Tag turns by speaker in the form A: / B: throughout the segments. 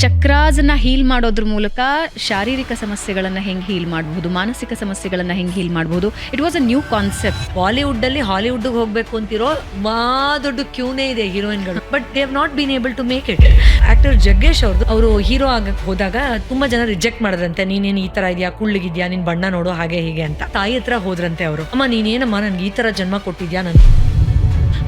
A: ಚಕ್ರಾಸನ್ನ heal ಮಾಡೋದ್ರ ಮೂಲಕ ಶಾರೀರಿಕ ಸಮಸ್ಯೆಗಳನ್ನು ಹೆಂಗೆ ಹೀಲ್ ಮಾಡಬಹುದು, ಮಾನಸಿಕ ಸಮಸ್ಯೆಗಳನ್ನು ಹೆಂಗೆ ಹೀಲ್ ಮಾಡಬಹುದು. It was a new concept.
B: ಬಾಲಿವುಡ್ಡಲ್ಲಿ ಹಾಲಿವುಡ್ಗೆ ಹೋಗಬೇಕು ಅಂತಿರೋ ದೊಡ್ಡ ಕ್ಯೂನೇ ಇದೆ ಹೀರೋಯಿನ್ಗಳು, but they have not been able to make it. Actor Jaggesh ಅವ್ರದ್ದು ಅವರು ಹೀರೋ ಆಗಕ್ಕೆ ಹೋದಾಗ ತುಂಬಾ ಜನ ರಿಜೆಕ್ಟ್ ಮಾಡಿದ್ರಂತೆ. ನೀನೇನು ಈ ತರ ಇದೆಯಾ, ಕುಳ್ಳಿಗಿದ್ಯಾ, ನಿನ್ ಬಣ್ಣ ನೋಡು, ಹಾಗೆ ಹೀಗೆ ಅಂತ. ತಾಯಿ ಹತ್ರ ಹೋದ್ರಂತೆ ಅವರು. ಅಮ್ಮ ನೀನೇನಮ್ಮ ನನ್ಗೆ ಈ ತರ ಜನ್ಮ ಕೊಟ್ಟಿದ್ಯಾ, ನನ್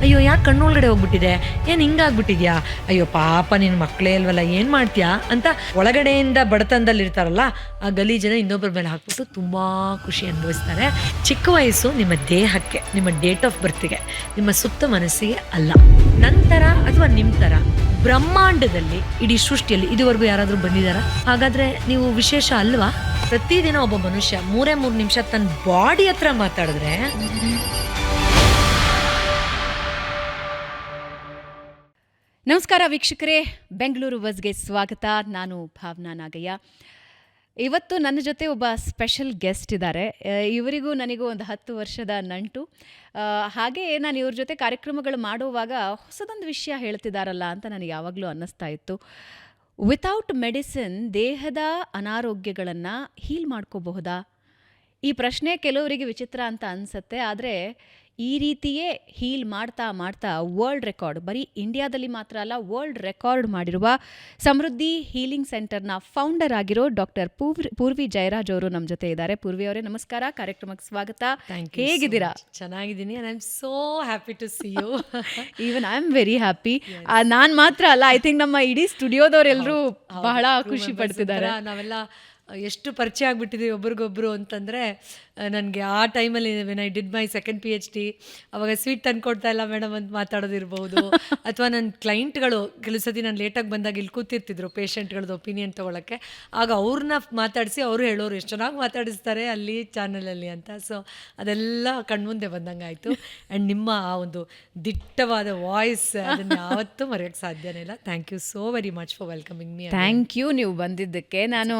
B: ಅಯ್ಯೋ ಯಾಕೆ ಕಣ್ಣೊಳಗಡೆ ಹೋಗ್ಬಿಟ್ಟಿದೆ, ಏನ್ ಹಿಂಗಾಗ್ಬಿಟ್ಟಿದ್ಯಾ, ಅಯ್ಯೋ ಪಾಪ ನಿನ್ ಮಕ್ಕಳೇ ಅಲ್ವಲ್ಲ, ಏನ್ ಮಾಡ್ತೀಯಾ ಅಂತ ಒಳಗಡೆಯಿಂದ ಬಡತನದಲ್ಲಿ ಇರ್ತಾರಲ್ಲ ಆ ಗಲೀಜನ ಇನ್ನೊಬ್ಬರ ಮೇಲೆ ಹಾಕ್ಬಿಟ್ಟು ತುಂಬಾ ಖುಷಿ ಅನುಭವಿಸ್ತಾರೆ. ಚಿಕ್ಕ ವಯಸ್ಸು ನಿಮ್ಮ ದೇಹಕ್ಕೆ, ನಿಮ್ಮ ಡೇಟ್ ಆಫ್ ಬರ್ತ್ಗೆ, ನಿಮ್ಮ ಸುತ್ತ ಮನಸ್ಸಿಗೆ ಅಲ್ಲ. ನಂತರ ಅಥವಾ ನಿಮ್ ತರ ಬ್ರಹ್ಮಾಂಡದಲ್ಲಿ ಇಡೀ ಸೃಷ್ಟಿಯಲ್ಲಿ ಇದುವರೆಗೂ ಯಾರಾದ್ರೂ ಬಂದಿದಾರ? ಹಾಗಾದ್ರೆ ನೀವು ವಿಶೇಷ ಅಲ್ವಾ? ಪ್ರತಿದಿನ ಒಬ್ಬ ಮನುಷ್ಯ 3 ನಿಮಿಷ ತನ್ನ ಬಾಡಿ ಹತ್ರ ಮಾತಾಡಿದ್ರೆ.
A: ನಮಸ್ಕಾರ ವೀಕ್ಷಕರೇ, ಬೆಂಗಳೂರು ಬಸ್ಗೆ ಸ್ವಾಗತ. ನಾನು ಭಾವನಾ ನಾಗಯ್ಯ. ಇವತ್ತು ನನ್ನ ಜೊತೆ ಒಬ್ಬ ಸ್ಪೆಷಲ್ ಗೆಸ್ಟ್ ಇದ್ದಾರೆ. ಇವರಿಗೂ ನನಗೂ ಒಂದು 10 ವರ್ಷದ ನಂಟು. ಹಾಗೆ ನಾನು ಇವ್ರ ಜೊತೆ ಕಾರ್ಯಕ್ರಮಗಳು ಮಾಡುವಾಗ ಹೊಸದೊಂದು ವಿಷಯ ಹೇಳ್ತಿದ್ದಾರಲ್ಲ ಅಂತ ನನಗೆ ಯಾವಾಗಲೂ ಅನ್ನಿಸ್ತಾ ಇತ್ತು. ವಿತೌಟ್ ಮೆಡಿಸಿನ್ ದೇಹದ ಅನಾರೋಗ್ಯಗಳನ್ನು ಹೀಲ್ ಮಾಡ್ಕೋಬಹುದಾ? ಈ ಪ್ರಶ್ನೆ ಕೆಲವರಿಗೆ ವಿಚಿತ್ರ ಅಂತ ಅನಿಸುತ್ತೆ. ಆದರೆ ಈ ರೀತಿಯೇ ಹೀಲ್ ಮಾಡ್ತಾ ಮಾಡ್ತಾ ವರ್ಲ್ಡ್ ರೆಕಾರ್ಡ್, ಬರೀ ಇಂಡಿಯಾದಲ್ಲಿ ಮಾತ್ರ ಅಲ್ಲ, ವರ್ಲ್ಡ್ ರೆಕಾರ್ಡ್ ಮಾಡಿರುವ ಸಮೃದ್ಧಿ ಹೀಲಿಂಗ್ ಸೆಂಟರ್ನ ಫೌಂಡರ್ ಆಗಿರೋ ಡಾಕ್ಟರ್ ಪೂರ್ವಿ ಜಯರಾಜ್ ಅವರು ನಮ್ಮ ಜೊತೆ ಇದ್ದಾರೆ. ಪೂರ್ವಿ ಅವರೇ ನಮಸ್ಕಾರ, ಕಾರ್ಯಕ್ರಮಕ್ಕೆ ಸ್ವಾಗತ. ಹೇಗಿದ್ದೀರಾ?
B: ಚೆನ್ನಾಗಿದ್ದೀನಿ. I am so happy to see you.
A: Even I am very happy. ನಾನು ಮಾತ್ರ ಅಲ್ಲ, ಐ ಥಿಂಕ್ ನಮ್ಮ ಇಡೀ ಸ್ಟುಡಿಯೋದವರೆಲ್ಲರೂ ಬಹಳ ಖುಷಿ ಪಡ್ತಿದ್ದಾರೆ.
B: ನಾವೆಲ್ಲ ಎಷ್ಟು ಪರಿಚಯ ಆಗ್ಬಿಟ್ಟಿದ್ದೀವಿ ಒಬ್ರಿಗೊಬ್ರು ಅಂತಂದರೆ, ನನಗೆ ಆ ಟೈಮಲ್ಲಿ when I did my second PhD ಅವಾಗ ಸ್ವೀಟ್ ತಂದ್ಕೊಡ್ತಾ ಇಲ್ಲ ಮೇಡಮ್ ಅಂತ ಮಾತಾಡೋದಿರ್ಬೋದು. ಅಥವಾ ನನ್ನ ಕ್ಲೈಂಟ್ಗಳು ಕೆಲವು ಸತಿ ನಾನು ಲೇಟಾಗಿ ಬಂದಾಗ ಇಲ್ಲಿ ಕೂತಿರ್ತಿದ್ರು ಪೇಷಂಟ್ಗಳದ್ದು ಒಪಿನಿಯನ್ ತೊಗೊಳಕ್ಕೆ. ಆಗ ಅವ್ರನ್ನ ಮಾತಾಡಿಸಿ ಅವರು ಹೇಳೋರು ಎಷ್ಟು ಚೆನ್ನಾಗಿ ಮಾತಾಡಿಸ್ತಾರೆ ಅಲ್ಲಿ ಚಾನಲಲ್ಲಿ ಅಂತ. ಸೊ ಅದೆಲ್ಲ ಕಣ್ಮುಂದೆ ಬಂದಂಗೆ ಆಯಿತು. ಆ್ಯಂಡ್ ನಿಮ್ಮ ಆ ಒಂದು ದಿಟ್ಟವಾದ ವಾಯ್ಸ್ ಅದನ್ನು ಯಾವತ್ತೂ ಮರೆಯೋಕ್ಕೆ ಸಾಧ್ಯನೇ ಇಲ್ಲ. Thank you so very much for welcoming me.
A: Thank you ನೀವು ಬಂದಿದ್ದಕ್ಕೆ. ನಾನು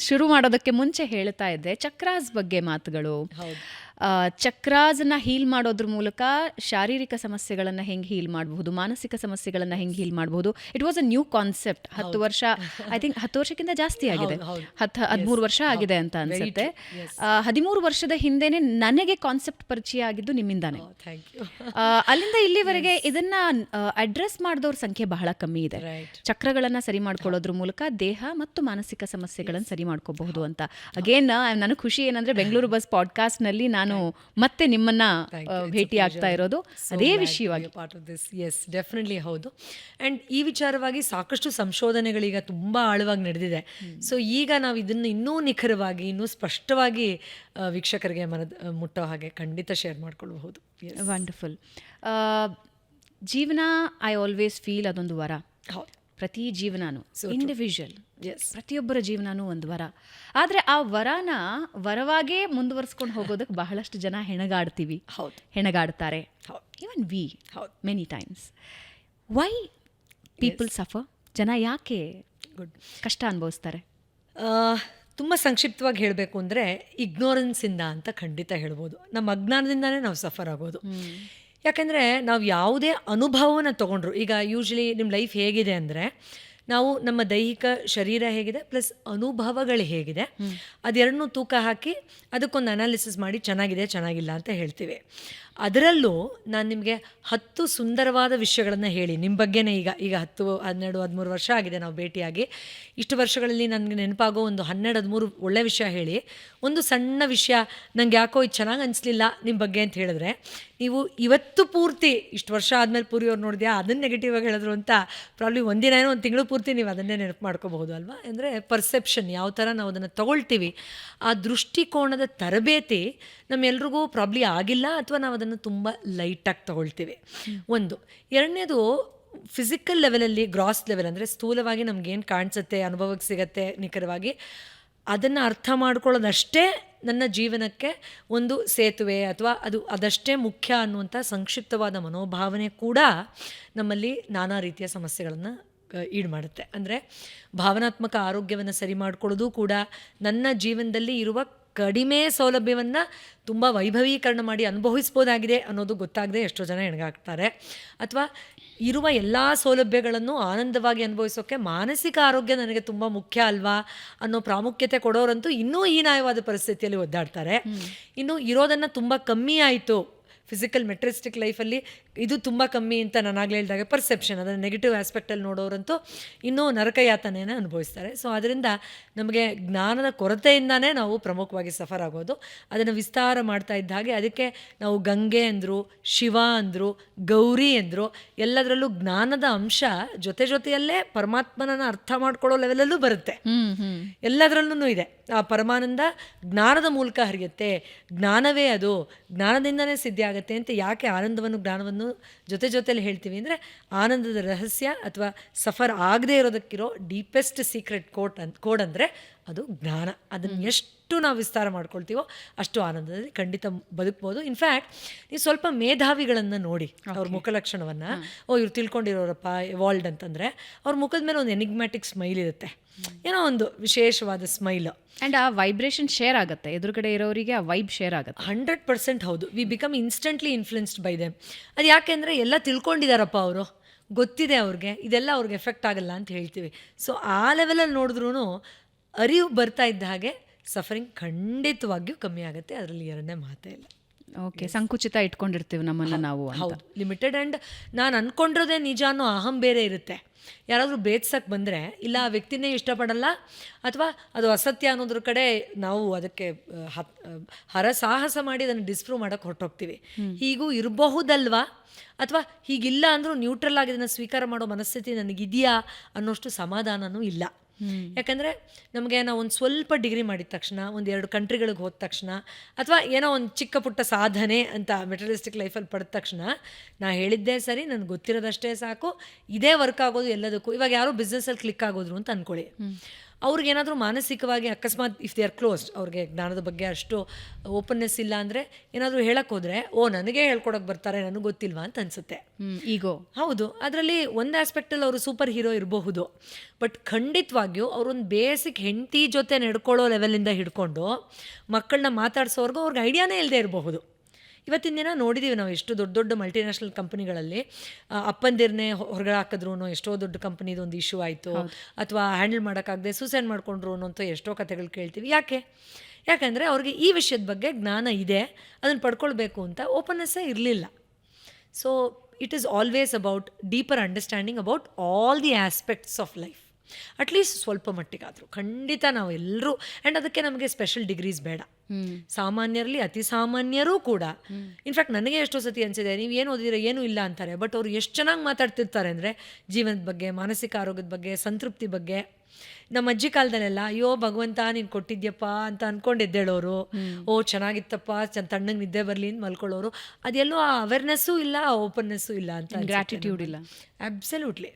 A: ಶುರು ಮಾಡೋದಕ್ಕೆ ಮುಂಚೆ ಹೇಳ್ತಾ ಇದ್ದೆ ಚಕ್ರಾಸ್ ಬಗ್ಗೆ ಮಾತುಗಳು. ಚಕ್ರಾಸನ್ನ ಹೀಲ್ ಮಾಡೋದ್ರ ಮೂಲಕ ಶಾರೀರಿಕ ಸಮಸ್ಯೆಗಳನ್ನು ಹೆಂಗೆ ಹೀಲ್ ಮಾಡಬಹುದು, ಮಾನಸಿಕ ಸಮಸ್ಯೆಗಳನ್ನು ಹೆಂಗೆ ಹೀಲ್ ಮಾಡಬಹುದು. It was a new concept. 10 ವರ್ಷ, ಐ ಥಿಂಕ್ 10 ವರ್ಷಕ್ಕಿಂತ ಜಾಸ್ತಿ ಆಗಿದೆ, 13 ವರ್ಷ ಆಗಿದೆ ಅಂತ ಅನ್ಸುತ್ತೆ. 13 ವರ್ಷದ ಹಿಂದೆನೆ ನನಗೆ ಕಾನ್ಸೆಪ್ಟ್ ಪರಿಚಯ ಆಗಿದ್ದು ನಿಮ್ಮಿಂದಾನೆ. ಅಲ್ಲಿಂದ ಇಲ್ಲಿವರೆಗೆ ಇದನ್ನ ಅಡ್ರೆಸ್ ಮಾಡಿದವ್ರ ಸಂಖ್ಯೆ ಬಹಳ ಕಮ್ಮಿ ಇದೆ. ಚಕ್ರಗಳನ್ನ ಸರಿ ಮಾಡ್ಕೊಳ್ಳೋದ್ರ ಮೂಲಕ ದೇಹ ಮತ್ತು ಮಾನಸಿಕ ಸಮಸ್ಯೆಗಳನ್ನು ಸರಿ ಮಾಡ್ಕೋಬಹುದು ಅಂತ. ಅಗೇನ್ ನನಗೆ ಖುಷಿ ಏನಂದ್ರೆ ಬೆಂಗಳೂರು ಬಸ್ ಪಾಡ್ಕಾಸ್ಟ್ ನಲ್ಲಿ ನಾನು ಮತ್ತೆ ನಿಮ್ಮನ್ನ ಭೇಟಿ ಆಗ್ತಾ ಇರೋದು ಅದೇ ವಿಷಯವಾಗಿ.
B: ಎಸ್, ಡೆಫಿನೆಟ್ಲಿ ಹೌದು. ಆ್ಯಂಡ್ ಈ ವಿಚಾರವಾಗಿ ಸಾಕಷ್ಟು ಸಂಶೋಧನೆಗಳೀಗ ತುಂಬ ಆಳವಾಗಿ ನಡೆದಿದೆ. ಸೊ ಈಗ ನಾವು ಇದನ್ನು ಇನ್ನೂ ನಿಖರವಾಗಿ, ಇನ್ನೂ ಸ್ಪಷ್ಟವಾಗಿ ವೀಕ್ಷಕರಿಗೆ ಮುಟ್ಟೋ ಹಾಗೆ ಖಂಡಿತ ಶೇರ್ ಮಾಡ್ಕೊಳ್ಬಹುದು.
A: ವಂಡರ್ಫುಲ್. ಜೀವನ ಐ ಆಲ್ವೇಸ್ ಫೀಲ್ ಅದೊಂದು ವರ. ಪ್ರತಿ ಜೀವನನೂ ಇಂಡಿವಿಜುವಲ್, ಪ್ರತಿಯೊಬ್ಬರ ಜೀವನನೂ ಒಂದು ವರ. ಆದರೆ ಆ ವರವಾಗೇ ಮುಂದುವರಿಸ್ಕೊಂಡು ಹೋಗೋದಕ್ಕೆ ಬಹಳಷ್ಟು ಜನ ಹೆಣಗಾಡ್ತಾರೆ. Even we many times. Why people suffer? ಜನ ಯಾಕೆ ಕಷ್ಟ ಅನುಭವಿಸ್ತಾರೆ?
B: ತುಂಬ ಸಂಕ್ಷಿಪ್ತವಾಗಿ ಹೇಳಬೇಕು ಅಂದರೆ ಇಗ್ನೋರೆನ್ಸಿಂದ ಅಂತ ಖಂಡಿತ ಹೇಳ್ಬೋದು. ನಮ್ಮ ಅಜ್ಞಾನದಿಂದನೇ ನಾವು ಸಫರ್ ಆಗೋದು. ಯಾಕೆಂದರೆ ನಾವು ಯಾವುದೇ ಅನುಭವನ ತೊಗೊಂಡ್ರು, ಈಗ ಯೂಶ್ವಲಿ ನಿಮ್ಮ ಲೈಫ್ ಹೇಗಿದೆ ಅಂದರೆ, ನಾವು ನಮ್ಮ ದೈಹಿಕ ಶರೀರ ಹೇಗಿದೆ ಪ್ಲಸ್ ಅನುಭವಗಳು ಹೇಗಿದೆ ಅದೆರಡನ್ನೂ ತೂಕ ಹಾಕಿ ಅದಕ್ಕೊಂದು ಅನಾಲಿಸಿಸ್ ಮಾಡಿ ಚೆನ್ನಾಗಿದೆ ಚೆನ್ನಾಗಿಲ್ಲ ಅಂತ ಹೇಳ್ತೀವಿ. ಅದರಲ್ಲೂ ನಾನು ನಿಮಗೆ 10 ಸುಂದರವಾದ ವಿಷಯಗಳನ್ನು ಹೇಳಿ ನಿಮ್ಮ ಬಗ್ಗೆನೇ ಈಗ 10, 12, 13 ವರ್ಷ ಆಗಿದೆ ನಾವು ಭೇಟಿಯಾಗಿ. ಇಷ್ಟು ವರ್ಷಗಳಲ್ಲಿ ನನಗೆ ನೆನಪಾಗೋ ಒಂದು 12, 13 ಒಳ್ಳೆ ವಿಷಯ ಹೇಳಿ, ಒಂದು ಸಣ್ಣ ವಿಷಯ ನನಗೆ ಯಾಕೋ ಇದು ಚೆನ್ನಾಗಿ ಅನಿಸ್ಲಿಲ್ಲ ನಿಮ್ಮ ಬಗ್ಗೆ ಅಂತ ಹೇಳಿದ್ರೆ, ನೀವು ಇವತ್ತು ಪೂರ್ತಿ ಇಷ್ಟು ವರ್ಷ ಆದಮೇಲೆ ಪೂರಿ ಅವ್ರು ನೋಡಿದ್ಯಾ ಅದನ್ನು ನೆಗೆಟಿವ್ ಆಗಿ ಹೇಳಿದ್ರು ಅಂತ ಪ್ರಾಬ್ಲಿ ಒಂದಿನ ಏನೋ ಒಂದು ತಿಂಗಳು ಪೂರ್ತಿ ನೀವು ಅದನ್ನೇ ನೆನಪು ಮಾಡ್ಕೋಬಹುದು ಅಲ್ವಾ. ಅಂದರೆ ಪರ್ಸೆಪ್ಷನ್ ಯಾವ ಥರ ನಾವು ಅದನ್ನು ತಗೊಳ್ತೀವಿ, ಆ ದೃಷ್ಟಿಕೋನದ ತರಬೇತಿ ನಮ್ಮೆಲ್ರಿಗೂ ಪ್ರಾಬ್ಲಿ ಆಗಿಲ್ಲ, ಅಥವಾ ನಾವು ಅದನ್ನು ತುಂಬ ಲೈಟಾಗಿ ತಗೊಳ್ತೀವಿ. ಒಂದು. ಎರಡನೇದು, ಫಿಸಿಕಲ್ ಲೆವೆಲಲ್ಲಿ, ಗ್ರಾಸ್ ಲೆವೆಲ್ ಅಂದರೆ ಸ್ಥೂಲವಾಗಿ ನಮಗೇನು ಕಾಣಿಸುತ್ತೆ, ಅನುಭವಕ್ಕೆ ಸಿಗತ್ತೆ ನಿಖರವಾಗಿ, ಅದನ್ನು ಅರ್ಥ ಮಾಡ್ಕೊಳ್ಳೋದಷ್ಟೇ ನನ್ನ ಜೀವನಕ್ಕೆ ಒಂದು ಸೇತುವೆ, ಅಥವಾ ಅದಷ್ಟೇ ಮುಖ್ಯ ಅನ್ನುವಂಥ ಸಂಕ್ಷಿಪ್ತವಾದ ಮನೋಭಾವನೆ ಕೂಡ ನಮ್ಮಲ್ಲಿ ನಾನಾ ರೀತಿಯ ಸಮಸ್ಯೆಗಳನ್ನು ಈಡು ಮಾಡುತ್ತೆ. ಅಂದರೆ ಭಾವನಾತ್ಮಕ ಆರೋಗ್ಯವನ್ನು ಸರಿ ಮಾಡ್ಕೊಳ್ಳೋದು ಕೂಡ ನನ್ನ ಜೀವನದಲ್ಲಿ ಇರುವ ಕಡಿಮೆ ಸೌಲಭ್ಯವನ್ನು ತುಂಬ ವೈಭವೀಕರಣ ಮಾಡಿ ಅನುಭವಿಸ್ಬೋದಾಗಿದೆ ಅನ್ನೋದು ಗೊತ್ತಾಗದೆ ಎಷ್ಟೋ ಜನ ಹೆಣಗಾಗ್ತಾರೆ. ಅಥವಾ ಇರುವ ಎಲ್ಲ ಸೌಲಭ್ಯಗಳನ್ನು ಆನಂದವಾಗಿ ಅನುಭವಿಸೋಕ್ಕೆ ಮಾನಸಿಕ ಆರೋಗ್ಯ ನನಗೆ ತುಂಬ ಮುಖ್ಯ ಅಲ್ವಾ ಅನ್ನೋ ಪ್ರಾಮುಖ್ಯತೆ ಕೊಡೋರಂತೂ ಇನ್ನೂ ಹೀನಾಯವಾದ ಪರಿಸ್ಥಿತಿಯಲ್ಲಿ ಒದ್ದಾಡ್ತಾರೆ. ಇನ್ನು ಇರೋದನ್ನು ತುಂಬ ಕಮ್ಮಿ ಆಯಿತು, ಫಿಸಿಕಲ್ ಮೆಟ್ರಿಸ್ಟಿಕ್ ಲೈಫಲ್ಲಿ ಇದು ತುಂಬ ಕಮ್ಮಿ ಅಂತ ನಾನು ಆಗಲೇ ಹೇಳಿದಾಗ ಪರ್ಸೆಪ್ಷನ್, ಅದನ್ನು ನೆಗೆಟಿವ್ ಆಸ್ಪೆಕ್ಟಲ್ಲಿ ನೋಡೋರಂತೂ ಇನ್ನೂ ನರಕಯಾತನೆಯನ್ನು ಅನುಭವಿಸ್ತಾರೆ. ಸೊ ಅದರಿಂದ ನಮಗೆ ಜ್ಞಾನದ ಕೊರತೆಯಿಂದನೇ ನಾವು ಪ್ರಮುಖವಾಗಿ ಸಫರ್ ಆಗೋದು. ಅದನ್ನು ವಿಸ್ತಾರ ಮಾಡ್ತಾ ಇದ್ದ ಹಾಗೆ ಅದಕ್ಕೆ ನಾವು ಗಂಗೆ ಅಂದರು, ಶಿವ ಅಂದರು, ಗೌರಿ ಅಂದರು, ಎಲ್ಲದರಲ್ಲೂ ಜ್ಞಾನದ ಅಂಶ ಜೊತೆಯಲ್ಲೇ ಪರಮಾತ್ಮನನ್ನು ಅರ್ಥ ಮಾಡ್ಕೊಳ್ಳೋ ಲೆವೆಲಲ್ಲೂ ಬರುತ್ತೆ. ಎಲ್ಲದರಲ್ಲೂ ಇದೆ. ಆ ಪರಮಾನಂದ ಜ್ಞಾನದ ಮೂಲಕ ಹರಿಯುತ್ತೆ, ಜ್ಞಾನವೇ ಅದು, ಜ್ಞಾನದಿಂದನೇ ಸಿದ್ಧಿ ಆಗುತ್ತೆ ಅಂತ ಯಾಕೆ ಆನಂದವನ್ನು ಜ್ಞಾನವನ್ನು ಜೊತೆಲಿ ಹೇಳ್ತೀವಿ ಅಂದರೆ, ಆನಂದದ ರಹಸ್ಯ ಅಥವಾ ಸಫರ್ ಆಗದೆ ಇರೋದಕ್ಕಿರೋ ಡೀಪೆಸ್ಟ್ ಸೀಕ್ರೆಟ್ ಕೋಡ್ ಅಂದರೆ ಅದು ಜ್ಞಾನ. ಅದನ್ನು ಎಷ್ಟು ನಾವು ವಿಸ್ತಾರ ಮಾಡ್ಕೊಳ್ತೀವೋ ಅಷ್ಟು ಆನಂದದಲ್ಲಿ ಖಂಡಿತ ಬದುಕ್ಬೋದು. ಇನ್ಫ್ಯಾಕ್ಟ್ ನೀವು ಸ್ವಲ್ಪ ಮೇಧಾವಿಗಳನ್ನು ನೋಡಿ ಅವ್ರ ಮುಖಲಕ್ಷಣವನ್ನು, ಇವ್ರು ತಿಳ್ಕೊಂಡಿರೋರಪ್ಪ ಎವಾಲ್ಡ್ ಅಂತಂದರೆ ಅವ್ರ ಮುಖದ ಮೇಲೆ ಒಂದು ಎನಿಗ್ಮ್ಯಾಟಿಕ್ ಸ್ಮೈಲ್ ಇರುತ್ತೆ, ಏನೋ ಒಂದು ವಿಶೇಷವಾದ ಸ್ಮೈಲ್.
A: ಆ್ಯಂಡ್ ಆ ವೈಬ್ರೇಷನ್ ಶೇರ್ ಆಗುತ್ತೆ, ಎದುರುಗಡೆ ಇರೋರಿಗೆ ಆ ವೈಬ್ ಶೇರ್ ಆಗುತ್ತೆ.
B: 100% ಹೌದು. We become instantly influenced by them. ಅದು ಯಾಕೆಂದರೆ ಎಲ್ಲ ತಿಳ್ಕೊಂಡಿದ್ದಾರಪ್ಪ ಅವರು, ಗೊತ್ತಿದೆ ಅವ್ರಿಗೆ, ಇದೆಲ್ಲ ಅವ್ರಿಗೆ ಎಫೆಕ್ಟ್ ಆಗಲ್ಲ ಅಂತ ಹೇಳ್ತೀವಿ. ಸೊ ಆ ಲೆವೆಲಲ್ಲಿ ನೋಡಿದ್ರೂ ಅರಿವು ಬರ್ತಾ ಇದ್ದ ಹಾಗೆ ಸಫರಿಂಗ್ ಖಂಡಿತವಾಗಿಯೂ ಕಮ್ಮಿ ಆಗುತ್ತೆ, ಅದರಲ್ಲಿ ಎರಡನೇ ಮಾತೇ ಇಲ್ಲ.
A: ಓಕೆ, ಸಂಕುಚಿತ ಇಟ್ಕೊಂಡಿರ್ತೀವಿ ನಮ್ಮನ್ನು ನಾವು.
B: ಹೌದು, ಲಿಮಿಟೆಡ್. ಆ್ಯಂಡ್ ನಾನು ಅಂದ್ಕೊಂಡಿರೋದೇ ನಿಜ ಅನ್ನೋ ಅಹಂ ಬೇರೆ ಇರುತ್ತೆ. ಯಾರಾದರೂ ಬೇತ್ಸಕ್ಕೆ ಬಂದರೆ ಇಲ್ಲ ಆ ವ್ಯಕ್ತಿನೇ ಇಷ್ಟಪಡಲ್ಲ ಅಥವಾ ಅದು ಅಸತ್ಯ ಅನ್ನೋದ್ರ ಕಡೆ ನಾವು ಅದಕ್ಕೆ ಹರಸಾಹಸ ಮಾಡಿ ಅದನ್ನು ಡಿಸ್ಪ್ರೂವ್ ಮಾಡೋಕ್ಕೆ ಹೊರಟೋಗ್ತೀವಿ. ಹೀಗೂ ಇರಬಹುದಲ್ವಾ, ಅಥವಾ ಹೀಗಿಲ್ಲ ಅಂದರೂ ನ್ಯೂಟ್ರಲ್ ಆಗಿ ಇದನ್ನು ಸ್ವೀಕಾರ ಮಾಡೋ ಮನಸ್ಥಿತಿ ನನಗಿದೆಯಾ ಅನ್ನೋಷ್ಟು ಸಮಾಧಾನವೂ ಇಲ್ಲ. ಯಾಕಂದರೆ ನಮಗೆ ನಾವು ಒಂದು ಸ್ವಲ್ಪ ಡಿಗ್ರಿ ಮಾಡಿದ ತಕ್ಷಣ, ಒಂದು 2 ಕಂಟ್ರಿಗಳಿಗೆ ಹೋದ ತಕ್ಷಣ, ಅಥವಾ ಏನೋ ಒಂದು ಚಿಕ್ಕ ಪುಟ್ಟ ಸಾಧನೆ ಅಂತ ಮೆಟೀರಿಯಲಿಸ್ಟಿಕ್ ಲೈಫಲ್ಲಿ ಪಡೆದ ತಕ್ಷಣ ನಾ ಹೇಳಿದ್ದೇ ಸರಿ, ನನಗೆ ಗೊತ್ತಿರೋದಷ್ಟೇ ಸಾಕು, ಇದೇ ವರ್ಕ್ ಆಗೋದು ಎಲ್ಲದಕ್ಕೂ. ಇವಾಗ ಯಾರೋ ಬಿಸ್ನೆಸ್ಸಲ್ಲಿ ಕ್ಲಿಕ್ ಆಗೋದ್ರು ಅಂತ ಅಂದ್ಕೊಳ್ಳಿ, ಅವ್ರಿಗೇನಾದರೂ ಮಾನಸಿಕವಾಗಿ ಅಕಸ್ಮಾತ್ ಇಫ್ ದೇ ಆರ್ ಕ್ಲೋಸ್ಡ್, ಅವ್ರಿಗೆ ಜ್ಞಾನದ ಬಗ್ಗೆ ಅಷ್ಟು ಓಪನ್ನೆಸ್ ಇಲ್ಲ ಅಂದರೆ ಏನಾದರೂ ಹೇಳಕ್ಕೆ ಹೋದರೆ ನನಗೆ ಹೇಳ್ಕೊಡೋಕೆ ಬರ್ತಾರೆ, ನನಗೆ ಗೊತ್ತಿಲ್ವಾ ಅಂತ ಅನಿಸುತ್ತೆ.
A: ಈಗೋ
B: ಹೌದು, ಅದರಲ್ಲಿ ಒಂದು ಆಸ್ಪೆಕ್ಟಲ್ಲಿ ಅವರು ಸೂಪರ್ ಹೀರೋ ಇರಬಹುದು, ಬಟ್ ಖಂಡಿತವಾಗಿಯೂ ಅವರೊಂದು ಬೇಸಿಕ್ ಹೆಂಡತಿ ಜೊತೆ ನಡ್ಕೊಳ್ಳೋ ಲೆವೆಲಿಂದ ಹಿಡ್ಕೊಂಡು ಮಕ್ಕಳನ್ನ ಮಾತಾಡ್ಸೋರ್ಗೂ ಅವ್ರಿಗೆ ಐಡಿಯಾನೇ ಇಲ್ಲದೆ ಇರಬಹುದು. ಇವತ್ತಿನ ದಿನ ನೋಡಿದ್ದೀವಿ ನಾವು, ಎಷ್ಟು ದೊಡ್ಡ ದೊಡ್ಡ ಮಲ್ಟಿನ್ಯಾಷನಲ್ ಕಂಪನಿಗಳಲ್ಲಿ ಅಪ್ಪಂದಿರನ್ನೇ ಹೊರಗಡೆ ಹಾಕಿದ್ರು, ಎಷ್ಟೋ ದೊಡ್ಡ ಕಂಪನಿದು ಒಂದು ಇಶ್ಯೂ ಆಯಿತು, ಅಥವಾ ಹ್ಯಾಂಡಲ್ ಮಾಡೋಕ್ಕಾಗದೆ ಸೂಸೈಡ್ ಮಾಡ್ಕೊಂಡ್ರು ಅನ್ನೋಂಥ ಎಷ್ಟೋ ಕಥೆಗಳು ಕೇಳ್ತೀವಿ. ಯಾಕೆಂದರೆ ಅವ್ರಿಗೆ ಈ ವಿಷಯದ ಬಗ್ಗೆ ಜ್ಞಾನ ಇದೆ, ಅದನ್ನು ಪಡ್ಕೊಳ್ಬೇಕು ಅಂತ ಓಪನ್ನೆಸ್ಸೇ ಇರಲಿಲ್ಲ. So it is always about deeper understanding about all the aspects of life. At least ಸ್ವಲ್ಪ ಮಟ್ಟಿಗಾದರೂ ಖಂಡಿತ ನಾವು ಎಲ್ಲರೂ. ಆ್ಯಂಡ್ ಅದಕ್ಕೆ ನಮಗೆ ಸ್ಪೆಷಲ್ ಡಿಗ್ರೀಸ್ ಬೇಡ, ಸಾಮಾನ್ಯರಲ್ಲಿ ಅತಿ ಸಾಮಾನ್ಯರೂ ಕೂಡ. ಇನ್ಫ್ಯಾಕ್ಟ್ ನನಗೆ ಎಷ್ಟೋ ಸತಿ ಅನಿಸಿದೆ, ನೀವು ಏನು ಓದಿದ್ರೆ ಏನೂ ಇಲ್ಲ ಅಂತಾರೆ, ಬಟ್ ಅವ್ರು ಎಷ್ಟು ಚೆನ್ನಾಗಿ ಮಾತಾಡ್ತಿರ್ತಾರೆ ಅಂದರೆ ಜೀವನದ ಬಗ್ಗೆ, ಮಾನಸಿಕ ಆರೋಗ್ಯದ ಬಗ್ಗೆ, ಸಂತೃಪ್ತಿ ಬಗ್ಗೆ. ನಮ್ಮ ಅಜ್ಜಿ ಕಾಲದಲ್ಲೆಲ್ಲ ಅಯ್ಯೋ ಭಗವಂತ ನೀನು ಕೊಟ್ಟಿದ್ಯಪ್ಪ ಅಂತ ಅಂದ್ಕೊಂಡಿದ್ದೇಳೋರು, ಚೆನ್ನಾಗಿತ್ತಪ್ಪ, ತಣ್ಣಗೆ ನಿದ್ದೆ ಬರಲಿ ಅಂತ ಮಲ್ಕೊಳ್ಳೋರು. ಅದೆಲ್ಲೋ ಆ ಅವೇರ್ನೆಸ್ಸೂ ಇಲ್ಲ, ಆ ಓಪನ್ನೆಸ್ಸೂ ಇಲ್ಲ ಅಂತ,
A: ಗ್ರ್ಯಾಟಿಟ್ಯೂಡ್ ಇಲ್ಲ.
B: Absolutely,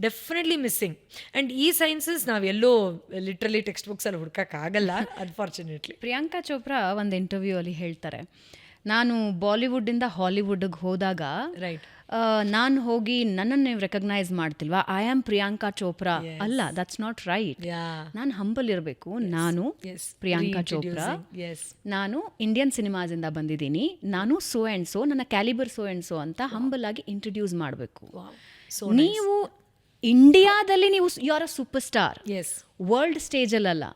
B: definitely missing. ಆ್ಯಂಡ್ ಈ ಸೈನ್ಸಸ್ ನಾವೆಲ್ಲೋ ಲಿಟ್ರಲಿ ಟೆಕ್ಸ್ಟ್ ಬುಕ್ಸಲ್ಲಿ ಹುಡ್ಕೋಕ್ಕಾಗಲ್ಲ, ಅನ್ಫಾರ್ಚುನೇಟ್ಲಿ.
A: ಪ್ರಿಯಾಂಕಾ ಚೋಪ್ರಾ ಒಂದು ಇಂಟರ್ವ್ಯೂ ಅಲ್ಲಿ ಹೇಳ್ತಾರೆ, ನಾನು ಬಾಲಿವುಡ್ಡಿಂದ ಹಾಲಿವುಡ್ಗೆ ಹೋದಾಗ ನಾನು ಹೋಗಿ ನನ್ನನ್ನು ನೀವು ರೆಕಗ್ನೈಸ್ ಮಾಡ್ತಿಲ್ವಾ, ಐ ಆಮ್ ಪ್ರಿಯಾಂಕಾ ಚೋಪ್ರಾ ಅಲ್ಲ, ದಟ್ಸ್ ನಾಟ್ ರೈಟ್. ನಾನು ಹಂಬಲ್ ಇರಬೇಕು, ನಾನು ಪ್ರಿಯಾಂಕಾ ಚೋಪ್ರಾ, ನಾನು ಇಂಡಿಯನ್ ಸಿನಿಮಾದಿಂದ ಬಂದಿದ್ದೀನಿ, ನಾನು ಸೋ ಆ್ಯಂಡ್ ಸೋ, ನನ್ನ ಕ್ಯಾಲಿಬರ್ ಸೋ ಆ್ಯಂಡ್ ಸೋ ಅಂತ ಹಂಬಲ್ ಆಗಿ ಇಂಟ್ರೊಡ್ಯೂಸ್ ಮಾಡಬೇಕು. ನೀವು ಇಂಡಿಯಾದಲ್ಲಿ ನೀವು you are a super star, world ಸ್ಟೇಜಲ್ಲ.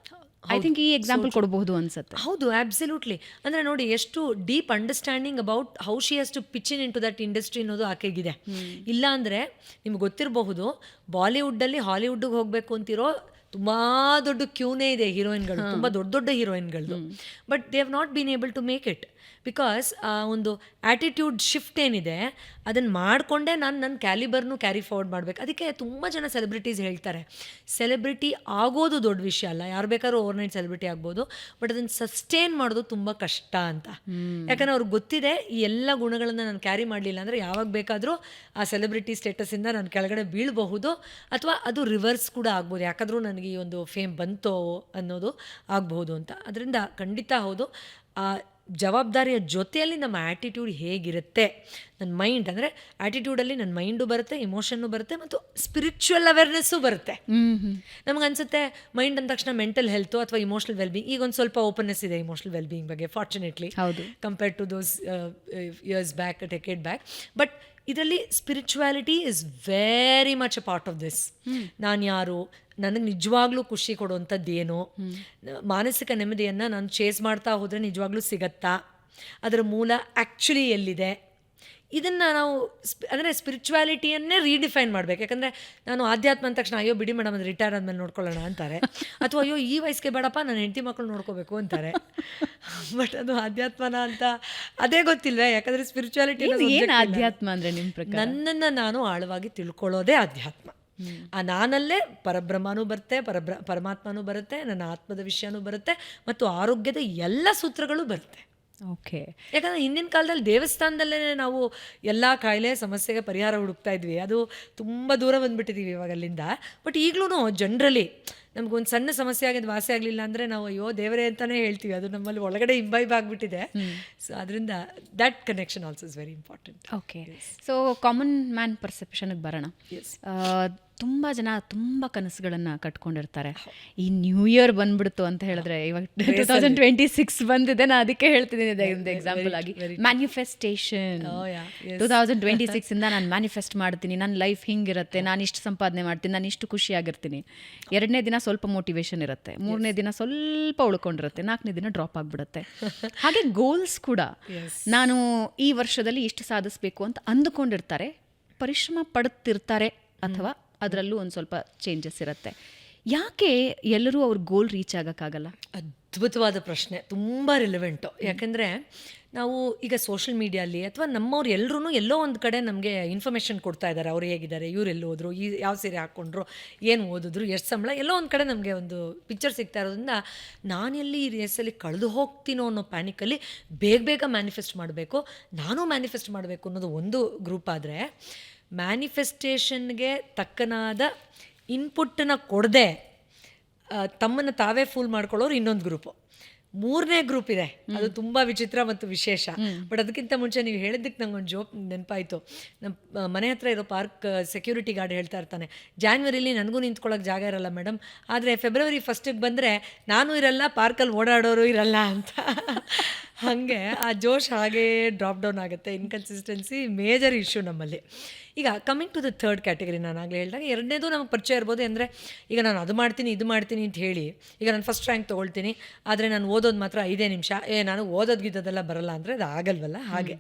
A: ಐ ಥಿಂಕ್ ಈ ಎಕ್ಸಾಂಪಲ್ ಕೊಡಬಹುದು ಅನ್ಸುತ್ತೆ.
B: ಹೌದು, ಆಬ್ಸಲ್ಯೂಟ್ಲಿ. ಅಂದರೆ ನೋಡಿ, ಎಷ್ಟು deep understanding about how she has to pitch in to that industry ಅನ್ನೋದು ಆಕೆಗಿದೆ. ಇಲ್ಲ ಅಂದರೆ ನಿಮ್ಗೆ ಗೊತ್ತಿರಬಹುದು, ಬಾಲಿವುಡ್ಡಲ್ಲಿ ಹಾಲಿವುಡ್ಗೆ ಹೋಗಬೇಕು ಅಂತಿರೋ ತುಂಬ ದೊಡ್ಡ ಕ್ಯೂನೇ ಇದೆ ಹೀರೋಯಿನ್ಗಳು, ತುಂಬ ದೊಡ್ಡ ದೊಡ್ಡ ಹೀರೋಯಿನ್ಗಳದ್ದು. But they have not been able to make it because ಒಂದು ಆ್ಯಟಿಟ್ಯೂಡ್ ಶಿಫ್ಟ್ ಏನಿದೆ ಅದನ್ನು ಮಾಡಿಕೊಂಡೇ ನಾನು ನನ್ನ ಕ್ಯಾಲಿಬರ್ನು ಕ್ಯಾರಿ ಫಾರ್ವರ್ಡ್ ಮಾಡಬೇಕು. ಅದಕ್ಕೆ ತುಂಬ ಜನ ಸೆಲೆಬ್ರಿಟೀಸ್ ಹೇಳ್ತಾರೆ, ಸೆಲೆಬ್ರಿಟಿ ಆಗೋದು ದೊಡ್ಡ ವಿಷಯ ಅಲ್ಲ, ಯಾರು ಬೇಕಾದ್ರೂ ಓವರ್ನೈಟ್ ಸೆಲೆಬ್ರಿಟಿ ಆಗ್ಬೋದು, ಬಟ್ ಅದನ್ನು ಸಸ್ಟೇನ್ ಮಾಡೋದು ತುಂಬ ಕಷ್ಟ ಅಂತ. ಯಾಕಂದರೆ ಅವ್ರಿಗೆ ಗೊತ್ತಿದೆ, ಈ ಎಲ್ಲ ಗುಣಗಳನ್ನು ನಾನು ಕ್ಯಾರಿ ಮಾಡಲಿಲ್ಲ ಅಂದರೆ ಯಾವಾಗ ಬೇಕಾದರೂ ಆ ಸೆಲೆಬ್ರಿಟಿ ಸ್ಟೇಟಸಿಂದ ನಾನು ಕೆಳಗಡೆ ಬೀಳಬಹುದು, ಅಥವಾ ಅದು ರಿವರ್ಸ್ ಕೂಡ ಆಗ್ಬೋದು, ಯಾಕಾದರೂ ನನಗೆ ಈ ಒಂದು ಫೇಮ್ ಬಂತೋ ಅನ್ನೋದು ಆಗಬಹುದು ಅಂತ. ಅದರಿಂದ ಖಂಡಿತ ಹೌದು, ಜವಾಬ್ದಾರಿಯ ಜೊತೆಯಲ್ಲಿ ನಮ್ಮ ಆ್ಯಟಿಟ್ಯೂಡ್ ಹೇಗಿರುತ್ತೆ, ನನ್ನ ಮೈಂಡ್ ಅಂದರೆ ಆ್ಯಟಿಟ್ಯೂಡಲ್ಲಿ ನನ್ನ ಮೈಂಡು ಬರುತ್ತೆ, ಇಮೋಷನ್ನು ಬರುತ್ತೆ ಮತ್ತು ಸ್ಪಿರಿಚುವಲ್ ಅವೇರ್ನೆಸ್ಸು ಬರುತ್ತೆ. ನಮಗನ್ಸುತ್ತೆ ಮೈಂಡ್ ಅಂದ ತಕ್ಷಣ ಮೆಂಟಲ್ ಹೆಲ್ತು ಅಥವಾ ಇಮೋಷನಲ್ ವೆಲ್ಬೀಯಿಂಗ್, ಈಗ ಒಂದು ಸ್ವಲ್ಪ ಓಪನ್ನೆಸ್ ಇದೆ ಇಮೋಷನಲ್ ವೆಲ್ಬೀಯಿಂಗ್ ಬಗ್ಗೆ fortunately compared to those years back, decade back. But ಇದರಲ್ಲಿ spirituality is very much a part of this. ನಾನು ಯಾರು, ನನಗೆ ನಿಜವಾಗ್ಲೂ ಖುಷಿ ಕೊಡುವಂಥದ್ದೇನು, ಮಾನಸಿಕ ನೆಮ್ಮದಿಯನ್ನು ನಾನು ಚೇಸ್ ಮಾಡ್ತಾ ಹೋದರೆ ನಿಜವಾಗ್ಲೂ ಸಿಗತ್ತಾ, ಅದರ ಮೂಲ ಆ್ಯಕ್ಚುಲಿ ಎಲ್ಲಿದೆ, ಇದನ್ನು ನಾವು ಅಂದರೆ ಸ್ಪಿರಿಚುವಾಲಿಟಿಯನ್ನೇ ರೀಡಿಫೈನ್ ಮಾಡಬೇಕು. ಯಾಕಂದರೆ ನಾನು ಆಧ್ಯಾತ್ಮ ಅಂದ ತಕ್ಷಣ ಅಯ್ಯೋ ಬಿಡಿ ಮೇಡಮ್ ಅದು ರಿಟೈರ್ ಆದಮೇಲೆ ನೋಡ್ಕೊಳ್ಳೋಣ ಅಂತಾರೆ, ಅಥವಾ ಅಯ್ಯೋ ಈ ವಯಸ್ಸಿಗೆ ಬೇಡಪ್ಪ ನಾನು ಹೆಂಡತಿ ಮಕ್ಕಳು ನೋಡ್ಕೋಬೇಕು ಅಂತಾರೆ. ಬಟ್ ಅದು ಆಧ್ಯಾತ್ಮನ ಅಂತ ಅದೇ ಗೊತ್ತಿಲ್ವೇ? ಯಾಕಂದರೆ ಸ್ಪಿರಿಚುವಾಲಿಟಿ
A: ಆಧ್ಯಾತ್ಮ ಅಂದರೆ ನಿಮ್ಮ ಪ್ರಕಾರ
B: ನನ್ನನ್ನು ನಾನು ಆಳವಾಗಿ ತಿಳ್ಕೊಳ್ಳೋದೇ ಆಧ್ಯಾತ್ಮ. ಆ ನಾನಲ್ಲೇ ಪರಬ್ರಹ್ಮನೂ ಬರುತ್ತೆ, ಪರಮಾತ್ಮನೂ ಬರುತ್ತೆ, ನನ್ನ ಆತ್ಮದ ವಿಷಯನೂ ಬರುತ್ತೆ ಮತ್ತು ಆರೋಗ್ಯದ ಎಲ್ಲ ಸೂತ್ರಗಳು ಬರುತ್ತೆ.
A: ಓಕೆ.
B: ಯಾಕಂದರೆ ಹಿಂದಿನ ಕಾಲದಲ್ಲಿ ದೇವಸ್ಥಾನದಲ್ಲೇ ನಾವು ಎಲ್ಲ ಕಾಯಿಲೆ ಸಮಸ್ಯೆಗೆ ಪರಿಹಾರ ಹುಡುಕ್ತಾ ಇದ್ವಿ. ಅದು ತುಂಬ ದೂರ ಬಂದುಬಿಟ್ಟಿದ್ದೀವಿ ಇವಾಗ ಅಲ್ಲಿಂದ. ಬಟ್ ಈಗಲೂ ಜನರಲಿ ನಮಗೊಂದು ಸಣ್ಣ ಸಮಸ್ಯೆ ಆಗಿದ್ದು ವಾಸಿ ಆಗಲಿಲ್ಲ ಅಂದರೆ ನಾವು ಅಯ್ಯೋ ದೇವರೇ ಅಂತಲೇ ಹೇಳ್ತೀವಿ. ಅದು ನಮ್ಮಲ್ಲಿ ಒಳಗಡೆ ಇಂಬೈಬ್ ಆಗಿಬಿಟ್ಟಿದೆ. ಸೊ ಅದರಿಂದ that connection also is very important.
A: Okay. So common man ಪರ್ಸೆಪ್ಷನ್ಗೆ ಬರೋಣ. ತುಂಬ ಜನ ತುಂಬ ಕನಸುಗಳನ್ನು ಕಟ್ಕೊಂಡಿರ್ತಾರೆ. ಈ ನ್ಯೂ ಇಯರ್ ಬಂದ್ಬಿಡ್ತು ಅಂತ ಹೇಳಿದ್ರೆ, ಇವಾಗ 2026 ಬಂದಿದೆ, ನಾನು ಅದಕ್ಕೆ ಹೇಳ್ತಿದ್ದೀನಿ ಒಂದು ಎಕ್ಸಾಂಪಲ್ ಆಗಿ ಮ್ಯಾನಿಫೆಸ್ಟೇಷನ್. 2026 ಇಂದ ನಾನು ಮ್ಯಾನಿಫೆಸ್ಟ್ ಮಾಡ್ತೀನಿ, ನನ್ನ ಲೈಫ್ ಹಿಂಗಿರುತ್ತೆ, ನಾನು ಇಷ್ಟು ಸಂಪಾದನೆ ಮಾಡ್ತೀನಿ, ನಾನು ಇಷ್ಟು ಖುಷಿಯಾಗಿರ್ತೀನಿ. 2ನೇ ದಿನ ಸ್ವಲ್ಪ ಮೋಟಿವೇಶನ್ ಇರುತ್ತೆ, 3ನೇ ದಿನ ಸ್ವಲ್ಪ ಉಳ್ಕೊಂಡಿರುತ್ತೆ, 4ನೇ ದಿನ ಡ್ರಾಪ್ ಆಗಿಬಿಡುತ್ತೆ. ಹಾಗೆ ಗೋಲ್ಸ್ ಕೂಡ ನಾನು ಈ ವರ್ಷದಲ್ಲಿ ಇಷ್ಟು ಸಾಧಿಸಬೇಕು ಅಂತ ಅಂದುಕೊಂಡಿರ್ತಾರೆ, ಪರಿಶ್ರಮ ಪಡುತ್ತಿರ್ತಾರೆ, ಅಥವಾ ಅದರಲ್ಲೂ ಒಂದು ಸ್ವಲ್ಪ ಚೇಂಜಸ್ ಇರುತ್ತೆ. ಯಾಕೆ ಎಲ್ಲರೂ ಅವ್ರ ಗೋಲ್ ರೀಚ್ ಆಗೋಕ್ಕಾಗಲ್ಲ?
B: ಅದ್ಭುತವಾದ ಪ್ರಶ್ನೆ, ತುಂಬ ರಿಲೆವೆಂಟು. ಯಾಕೆಂದರೆ ನಾವು ಈಗ ಸೋಷಿಯಲ್ ಮೀಡಿಯಲ್ಲಿ ಅಥವಾ ನಮ್ಮವ್ರು ಎಲ್ಲರೂ ಎಲ್ಲೋ ಒಂದು ಕಡೆ ನಮಗೆ ಇನ್ಫಾರ್ಮೇಷನ್ ಕೊಡ್ತಾ ಇದ್ದಾರೆ. ಅವ್ರು ಹೇಗಿದ್ದಾರೆ, ಇವ್ರು ಎಲ್ಲಿ ಹೋದ್ರು, ಯಾವ ಸೀರೆ ಹಾಕ್ಕೊಂಡ್ರು, ಏನು ಓದಿದ್ರು, ಎಷ್ಟು ಸಂಬಳ, ಎಲ್ಲೋ ಒಂದು ಕಡೆ ನಮಗೆ ಒಂದು ಪಿಕ್ಚರ್ ಸಿಗ್ತಾ ಇರೋದ್ರಿಂದ ನಾನೆಲ್ಲಿ ಈ ರೇಸಲ್ಲಿ ಕಳೆದು ಹೋಗ್ತೀನೋ ಅನ್ನೋ ಪ್ಯಾನಿಕಲ್ಲಿ ಬೇಗ ಮ್ಯಾನಿಫೆಸ್ಟ್ ಮಾಡಬೇಕು, ನಾನು ಮ್ಯಾನಿಫೆಸ್ಟ್ ಮಾಡಬೇಕು ಅನ್ನೋದು ಒಂದು ಗ್ರೂಪ್. ಆದರೆ ಮ್ಯಾನಿಫೆಸ್ಟೇಷನ್ಗೆ ತಕ್ಕನಾದ ಇನ್ಪುಟ್ಟನ್ನು ಕೊಡದೆ ತಮ್ಮನ್ನು ತಾವೇ ಫೂಲ್ ಮಾಡ್ಕೊಳ್ಳೋರು ಇನ್ನೊಂದು ಗ್ರೂಪು. 3ನೇ ಗ್ರೂಪ್ ಇದೆ, ಅದು ತುಂಬ ವಿಚಿತ್ರ ಮತ್ತು ವಿಶೇಷ. ಬಟ್ ಅದಕ್ಕಿಂತ ಮುಂಚೆ ನೀವು ಹೇಳಿದ್ದಕ್ಕೆ ನಂಗೊಂದು ಜೋಕ್ ನೆನಪಾಯಿತು. ನಮ್ಮ ಮನೆ ಹತ್ರ ಇರೋ ಪಾರ್ಕ್ ಸೆಕ್ಯೂರಿಟಿ ಗಾರ್ಡ್ ಹೇಳ್ತಾ ಇರ್ತಾನೆ, ಜಾನ್ವರಿಲಿ ನನಗೂ ನಿಂತ್ಕೊಳ್ಳೋಕೆ ಜಾಗ ಇರಲ್ಲ ಮೇಡಮ್, ಆದರೆ ಫೆಬ್ರವರಿ 1ಗೆ ಬಂದರೆ ನಾನು ಇರಲ್ಲ, ಪಾರ್ಕಲ್ಲಿ ಓಡಾಡೋರು ಇರಲ್ಲ ಅಂತ. ಹಾಗೆ ಆ ಜೋಶ್ ಹಾಗೇ ಡ್ರಾಪ್ ಡೌನ್ ಆಗುತ್ತೆ. ಇನ್ಕನ್ಸಿಸ್ಟೆನ್ಸಿ ಮೇಜರ್ ಇಶ್ಯೂ ನಮ್ಮಲ್ಲಿ. ಈಗ coming to the third category, ನಾನು ಆಗಲೇ ಹೇಳಿದಾಗ 2ನೇದು ನಮಗೆ ಪರಿಚಯ ಇರ್ಬೋದು. ಅಂದರೆ ಈಗ ನಾನು ಅದು ಮಾಡ್ತೀನಿ ಇದು ಮಾಡ್ತೀನಿ ಅಂತ ಹೇಳಿ, ಈಗ ನಾನು ಫಸ್ಟ್ ರ್ಯಾಂಕ್ ತೊಗೊಳ್ತೀನಿ, ಆದರೆ ನಾನು ಓದೋದು ಮಾತ್ರ 5 ನಿಮಿಷ, ನಾನು ಓದೋದ್ಗಿದ್ದದೆಲ್ಲ ಬರಲ್ಲ ಅಂದರೆ ಅದು ಆಗಲ್ವಲ್ಲ. ಹಾಗೆ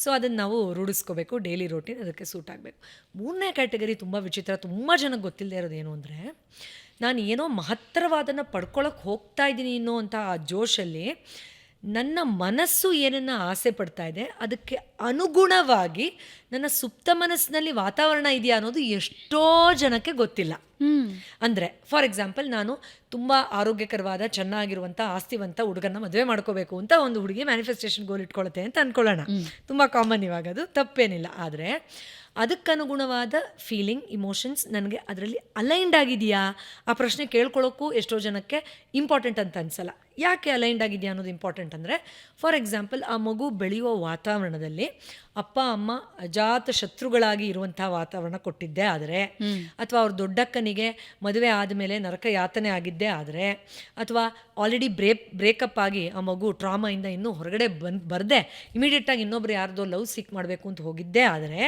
B: ಸೊ ಅದನ್ನು ನಾವು ರೂಢಿಸ್ಕೋಬೇಕು, ಡೈಲಿ ರೋಟೀನ್ ಅದಕ್ಕೆ ಸೂಟ್ ಆಗಬೇಕು. 3ನೇ ಕ್ಯಾಟಗರಿ ತುಂಬ ವಿಚಿತ್ರ, ತುಂಬ ಜನಕ್ಕೆ ಗೊತ್ತಿಲ್ಲದೆ ಇರೋದು ಏನು ಅಂದರೆ, ನಾನು ಏನೋ ಮಹತ್ತರವಾದನ್ನು ಪಡ್ಕೊಳ್ಳೋಕೆ ಹೋಗ್ತಾ ಇದ್ದೀನಿ ಅನ್ನೋ ಅಂಥ ಆ ಜೋಶಲ್ಲಿ ನನ್ನ ಮನಸ್ಸು ಏನನ್ನು ಆಸೆ ಪಡ್ತಾ ಇದೆ ಅದಕ್ಕೆ ಅನುಗುಣವಾಗಿ ನನ್ನ ಸುಪ್ತ ಮನಸ್ಸಿನಲ್ಲಿ ವಾತಾವರಣ ಇದೆಯಾ ಅನ್ನೋದು ಎಷ್ಟೋ ಜನಕ್ಕೆ ಗೊತ್ತಿಲ್ಲ. ಅಂದರೆ ಫಾರ್ ಎಕ್ಸಾಂಪಲ್, ನಾನು ತುಂಬ ಆರೋಗ್ಯಕರವಾದ ಚೆನ್ನಾಗಿರುವಂಥ ಆಸ್ತಿವಂತ ಹುಡುಗನ ಮದುವೆ ಮಾಡ್ಕೋಬೇಕು ಅಂತ ಒಂದು ಹುಡುಗಿ ಮ್ಯಾನಿಫೆಸ್ಟೇಷನ್ ಗೋಲ್ ಇಟ್ಕೊಳ್ಳುತ್ತೆ ಅಂತ ಅಂದ್ಕೊಳ್ಳೋಣ. ತುಂಬ ಕಾಮನ್ ಇವಾಗ, ಅದು ತಪ್ಪೇನಿಲ್ಲ. ಆದರೆ ಅದಕ್ಕನುಗುಣವಾದ ಫೀಲಿಂಗ್, ಇಮೋಷನ್ಸ್ ನನಗೆ ಅದರಲ್ಲಿ ಅಲೈನ್ಡ್ ಆಗಿದೆಯಾ ಆ ಪ್ರಶ್ನೆ ಕೇಳ್ಕೊಳ್ಳೋಕ್ಕೂ ಎಷ್ಟೋ ಜನಕ್ಕೆ ಇಂಪಾರ್ಟೆಂಟ್ ಅಂತ ಅನಿಸಲ್ಲ. ಯಾಕೆ ಅಲೈನ್ಡ್ ಆಗಿದೆಯಾ ಅನ್ನೋದು ಇಂಪಾರ್ಟೆಂಟ್ ಅಂದರೆ, ಫಾರ್ ಎಕ್ಸಾಂಪಲ್, ಆ ಮಗು ಬೆಳೆಯುವ ವಾತಾವರಣದಲ್ಲಿ ಅಪ್ಪ ಅಮ್ಮ ಅಜಾತ ಶತ್ರುಗಳಾಗಿ ಇರುವಂಥ ವಾತಾವರಣ ಕೊಟ್ಟಿದ್ದೇ ಆದರೆ, ಅಥವಾ ಅವ್ರ ದೊಡ್ಡಕ್ಕನಿಗೆ ಮದುವೆ ಆದಮೇಲೆ ನರಕ ಯಾತನೆ ಆಗಿದ್ದೇ ಆದರೆ, ಅಥವಾ ಆಲ್ರೆಡಿ ಬ್ರೇಕಪ್ ಆಗಿ ಆ ಮಗು ಟ್ರಾಮಾಯಿಂದ ಇನ್ನೂ ಹೊರಗಡೆ ಬರದೆ ಇಮಿಡಿಯೇಟಾಗಿ ಇನ್ನೊಬ್ರು ಯಾರ್ದೋ ಲವ್ ಸಿಕ್ ಮಾಡಬೇಕು ಅಂತ ಹೋಗಿದ್ದೇ ಆದರೆ,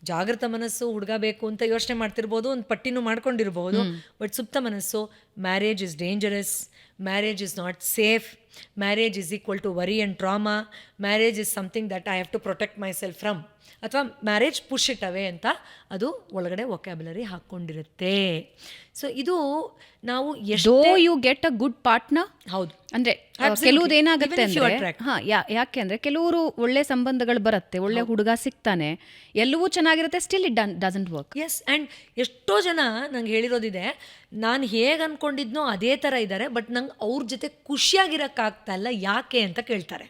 B: ಜಾಗೃತ ಮನಸ್ಸು ಹುಡುಗ ಬೇಕು ಅಂತ ಯೋಚನೆ ಮಾಡ್ತಿರ್ಬೋದು, ಒಂದು ಪಟ್ಟಿನೂ ಮಾಡ್ಕೊಂಡಿರ್ಬೋದು. ಬಟ್ ಸುಪ್ತ ಮನಸ್ಸು marriage is dangerous, marriage is not safe, marriage is equal to worry and trauma, marriage is something that I have to protect myself from, ಅಥವಾ ಮ್ಯಾರೇಜ್ ಪುಷ್ ಇಟ್ ಅವೇ ಅಂತ ಅದು ಒಳಗಡೆ ವೊಕ್ಯಾಬ್ಯುಲರಿ ಹಾಕ್ಕೊಂಡಿರುತ್ತೆ. So ಇದು ನಾವು
A: ಎಷ್ಟೋ you get a good partner.
B: ಹೌದು,
A: ಅಂದರೆ ಕೆಲವ್ದು ಏನಾಗುತ್ತೆ ಅಂದರೆ, ಯಾಕೆ ಅಂದರೆ ಕೆಲವರು ಒಳ್ಳೆ ಸಂಬಂಧಗಳು ಬರುತ್ತೆ, ಒಳ್ಳೆ ಹುಡುಗ ಸಿಗ್ತಾನೆ, ಎಲ್ಲವೂ ಚೆನ್ನಾಗಿರುತ್ತೆ, still it doesn't work.
B: Yes, and ಎಷ್ಟೋ ಜನ ನಂಗೆ ಹೇಳಿರೋದಿದೆ, ನಾನು ಹೇಗೆ ಅಂದ್ಕೊಂಡಿದ್ನೋ ಅದೇ ಥರ ಇದ್ದಾರೆ, ಬಟ್ ನಂಗೆ ಅವ್ರ ಜೊತೆ ಖುಷಿಯಾಗಿರೋಕ್ಕಾಗ್ತಾ ಇಲ್ಲ, ಯಾಕೆ ಅಂತ ಕೇಳ್ತಾರೆ.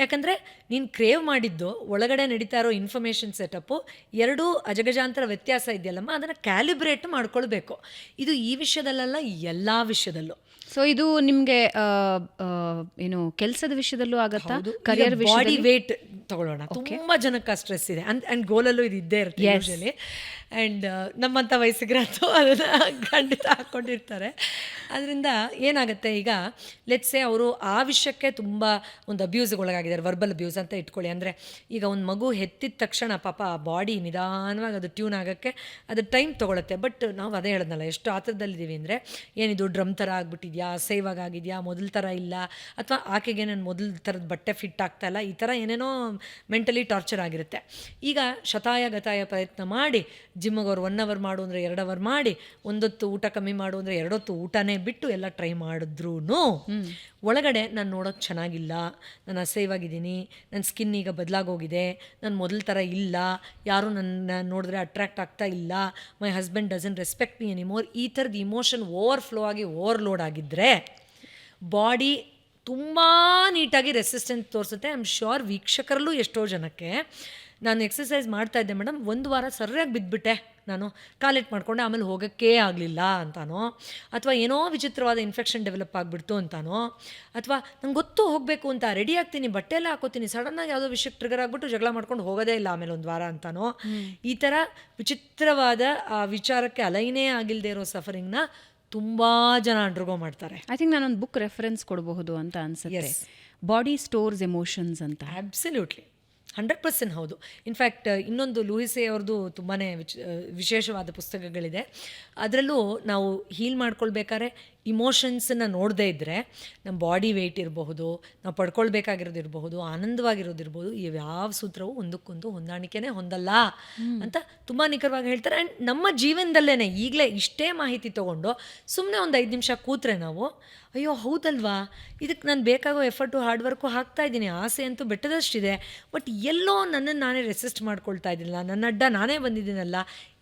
B: ಯಾಕಂದರೆ ನೀನು ಕ್ರೇವ್ ಮಾಡಿದ್ದು ಒಳಗಡೆ ನಡೀತಾ ಇರೋ ಇನ್ಫಾರ್ಮೇಷನ್ ಸೆಟಪ್ಪು ಎರಡೂ ಅಜಗಜಾಂತರ ವ್ಯತ್ಯಾಸ ಇದೆಯಲ್ಲಮ್ಮ, ಅದನ್ನು ಕ್ಯಾಲಿಬ್ರೇಟ್ ಮಾಡ್ಕೊಳ್ಬೇಕು. ಇದು ಈ ವಿಷಯದಲ್ಲ, ಎಲ್ಲ ವಿಷಯದಲ್ಲೂ.
A: ಸೊ ಇದು ನಿಮಗೆ ಏನು ಕೆಲಸದ ವಿಷಯದಲ್ಲೂ ಆಗತ್ತಾ, ಕರಿಯರ್
B: ಬಾಡಿ
A: ವಿಷಯದಲ್ಲಿ?
B: ವೇಟ್ ತಗೊಳ್ಳೋಣ. ತುಂಬಾ ಜನಕ್ಕೆ ಸ್ಟ್ರೆಸ್ ಇದೆ ಅಂಡ್ ಗೋಲಲ್ಲೂ ಇದು ಇದ್ದೇ ಇರುತ್ತೆ ಯೂಶಲಿ. ಆ್ಯಂಡ್ ನಮ್ಮಂಥ ವಯಸ್ಸಿಗರಂತೂ ಅದನ್ನು ಖಂಡಿತ ಹಾಕ್ಕೊಂಡಿರ್ತಾರೆ. ಅದರಿಂದ ಏನಾಗುತ್ತೆ, ಈಗ ಲೆಟ್ಸೆ ಅವರು ಆ ವಿಷಯಕ್ಕೆ ತುಂಬ ಒಂದು ಅಬ್ಯೂಸ್ಗೆ ಒಳಗಾಗಿದ್ದಾರೆ, ವರ್ಬಲ್ ಅಬ್ಯೂಸ್ ಅಂತ ಇಟ್ಕೊಳ್ಳಿ. ಅಂದರೆ ಈಗ ಒಂದು ಮಗು ಹೆತ್ತಿದ ತಕ್ಷಣ ಪಾಪ ಬಾಡಿ ನಿಧಾನವಾಗಿ ಅದು ಟ್ಯೂನ್ ಆಗೋಕ್ಕೆ ಅದು ಟೈಮ್ ತೊಗೊಳುತ್ತೆ. ಬಟ್ ನಾವು ಅದೇ ಹೇಳಿದ್ನಲ್ಲ, ಎಷ್ಟು ಆತರದಲ್ಲಿದ್ದೀವಿ ಅಂದರೆ, ಏನಿದು ಡ್ರಮ್ ಥರ ಆಗಿಬಿಟ್ಟಿದ್ಯಾ, ಸೇವಾಗ ಆಗಿದೆಯಾ, ಮೊದಲ ಥರ ಇಲ್ಲ, ಅಥವಾ ಆಕೆಗೆ ನಾನು ಮೊದಲ ಥರದ ಬಟ್ಟೆ ಫಿಟ್ ಆಗ್ತಾಯಿಲ್ಲ, ಈ ಥರ ಏನೇನೋ ಮೆಂಟಲಿ ಟಾರ್ಚರ್ ಆಗಿರುತ್ತೆ. ಈಗ ಶತಾಯ ಗತಾಯ ಪ್ರಯತ್ನ ಮಾಡಿ ಜಿಮ್ಮಿಗೆ ಅವ್ರು 1 ಅವರ್ ಮಾಡು ಅಂದರೆ 2 ಅವರ್ ಮಾಡಿ, ಒಂದೊತ್ತು ಊಟ ಕಮ್ಮಿ ಮಾಡು ಅಂದರೆ 2 ಹೊತ್ತು ಊಟನೇ ಬಿಟ್ಟು ಎಲ್ಲ ಟ್ರೈ ಮಾಡಿದ್ರೂ ಒಳಗಡೆ ನಾನು ನೋಡೋಕ್ಕೆ ಚೆನ್ನಾಗಿಲ್ಲ, ನಾನು ಅಸಹ್ಯವಾಗಿದ್ದೀನಿ, ನನ್ನ ಸ್ಕಿನ್ ಈಗ ಬದಲಾಗೋಗಿದೆ, ನಾನು ಮೊದಲ ಥರ ಇಲ್ಲ, ಯಾರೂ ನನ್ನ ನೋಡಿದ್ರೆ ಅಟ್ರ್ಯಾಕ್ಟ್ ಆಗ್ತಾ ಇಲ್ಲ, my husband doesn't respect me anymore, ಈ ಥರದ ಇಮೋಷನ್ ಓವರ್ಫ್ಲೋ ಆಗಿ ಓವರ್ಲೋಡ್ ಆಗಿದ್ದರೆ ಬಾಡಿ ತುಂಬ ನೀಟಾಗಿ ರೆಸಿಸ್ಟೆನ್ಸ್ ತೋರಿಸುತ್ತೆ. ಐ ಆಮ್ ಶ್ಯೂರ್ ವೀಕ್ಷಕರಲ್ಲೂ ಎಷ್ಟೋ ಜನಕ್ಕೆ, ನಾನು ಎಕ್ಸಸೈಸ್ ಮಾಡ್ತಾಯಿದ್ದೆ ಮೇಡಮ್, 1 ವಾರ ಸರಿಯಾಗಿ ಬಿದ್ದುಬಿಟ್ಟೆ, ನಾನು ಕಾಲೆಟ್ ಮಾಡಿಕೊಂಡೆ, ಆಮೇಲೆ ಹೋಗೋಕ್ಕೇ ಆಗಲಿಲ್ಲ ಅಂತಾನೋ, ಅಥವಾ ಏನೋ ವಿಚಿತ್ರವಾದ ಇನ್ಫೆಕ್ಷನ್ ಡೆವಲಪ್ ಆಗಿಬಿಡ್ತು ಅಂತಾನೋ, ಅಥವಾ ನಂಗೆ ಗೊತ್ತು ಹೋಗಬೇಕು ಅಂತ ರೆಡಿ ಆಗ್ತೀನಿ, ಬಟ್ಟೆ ಎಲ್ಲ ಹಾಕೋತೀನಿ, ಸಡನ್ನಾಗಿ ಯಾವುದೋ ವಿಷಯಕ್ಕೆ ಟ್ರಿಗರ್ ಆಗಿಬಿಟ್ಟು ಜಗಳ ಮಾಡ್ಕೊಂಡು ಹೋಗೋದೇ ಇಲ್ಲ ಆಮೇಲೆ 1 ವಾರ ಅಂತಾನೋ, ಈ ಥರ ವಿಚಿತ್ರವಾದ ಆ ವಿಚಾರಕ್ಕೆ ಅಲೈನೇ ಆಗಿಲ್ಲದೆ ಇರೋ ಸಫರಿಂಗ್ನ ತುಂಬ ಜನ ಅಂಡರ್ಗೋ ಮಾಡ್ತಾರೆ.
A: ಐ ಥಿಂಕ್ ನಾನೊಂದು ಬುಕ್ ರೆಫರೆನ್ಸ್ ಕೊಡಬಹುದು ಅಂತ ಅನ್ಸುತ್ತೆ, ಬಾಡಿ ಸ್ಟೋರ್ಸ್ ಎಮೋಷನ್ಸ್ ಅಂತ.
B: ಅಬ್ಸಲ್ಯೂಟ್ಲಿ 100% ಹೌದು. ಇನ್ಫ್ಯಾಕ್ಟ್ ಇನ್ನೊಂದು ಲೂಯಿಸೆ ಅವ್ರದ್ದು ತುಂಬಾ ವಿಶೇಷವಾದ ಪುಸ್ತಕಗಳಿದೆ. ಅದರಲ್ಲೂ ನಾವು ಹೀಲ್ ಮಾಡ್ಕೊಳ್ಬೇಕಾದ್ರೆ ಇಮೋಷನ್ಸನ್ನು ನೋಡದೇ ಇದ್ದರೆ ನಮ್ಮ ಬಾಡಿ ವೆಯ್ಟ್ ಇರಬಹುದು, ನಾವು ಪಡ್ಕೊಳ್ಬೇಕಾಗಿರೋದಿರಬಹುದು, ಆನಂದವಾಗಿರೋದಿರ್ಬೋದು, ಯಾವ ಸೂತ್ರವೂ ಒಂದಕ್ಕೊಂದು ಹೊಂದಾಣಿಕೆನೇ ಹೊಂದಲ್ಲ ಅಂತ ತುಂಬ ನಿಖರವಾಗಿ ಹೇಳ್ತಾರೆ. ಆ್ಯಂಡ್ ನಮ್ಮ ಜೀವನದಲ್ಲೇ ಈಗಲೇ ಇಷ್ಟೇ ಮಾಹಿತಿ ತೊಗೊಂಡು ಸುಮ್ಮನೆ ಒಂದು 5 ನಿಮಿಷ ಕೂತ್ರೆ ನಾವು, ಅಯ್ಯೋ ಹೌದಲ್ವಾ, ಇದಕ್ಕೆ ನಾನು ಬೇಕಾಗೋ ಎಫರ್ಟು ಹಾರ್ಡ್ ವರ್ಕು ಹಾಕ್ತಾ ಇದ್ದೀನಿ, ಆಸೆ ಅಂತೂ ಬೆಟ್ಟದಷ್ಟಿದೆ, ಬಟ್ ಎಲ್ಲೋ ನನ್ನನ್ನು ನಾನೇ ರೆಸಿಸ್ಟ್ ಮಾಡ್ಕೊಳ್ತಾ ಇದ್ದಿಲ್ಲ, ನನ್ನ ಅಡ್ಡ ನಾನೇ ಬಂದಿದ್ದೀನಲ್ಲ,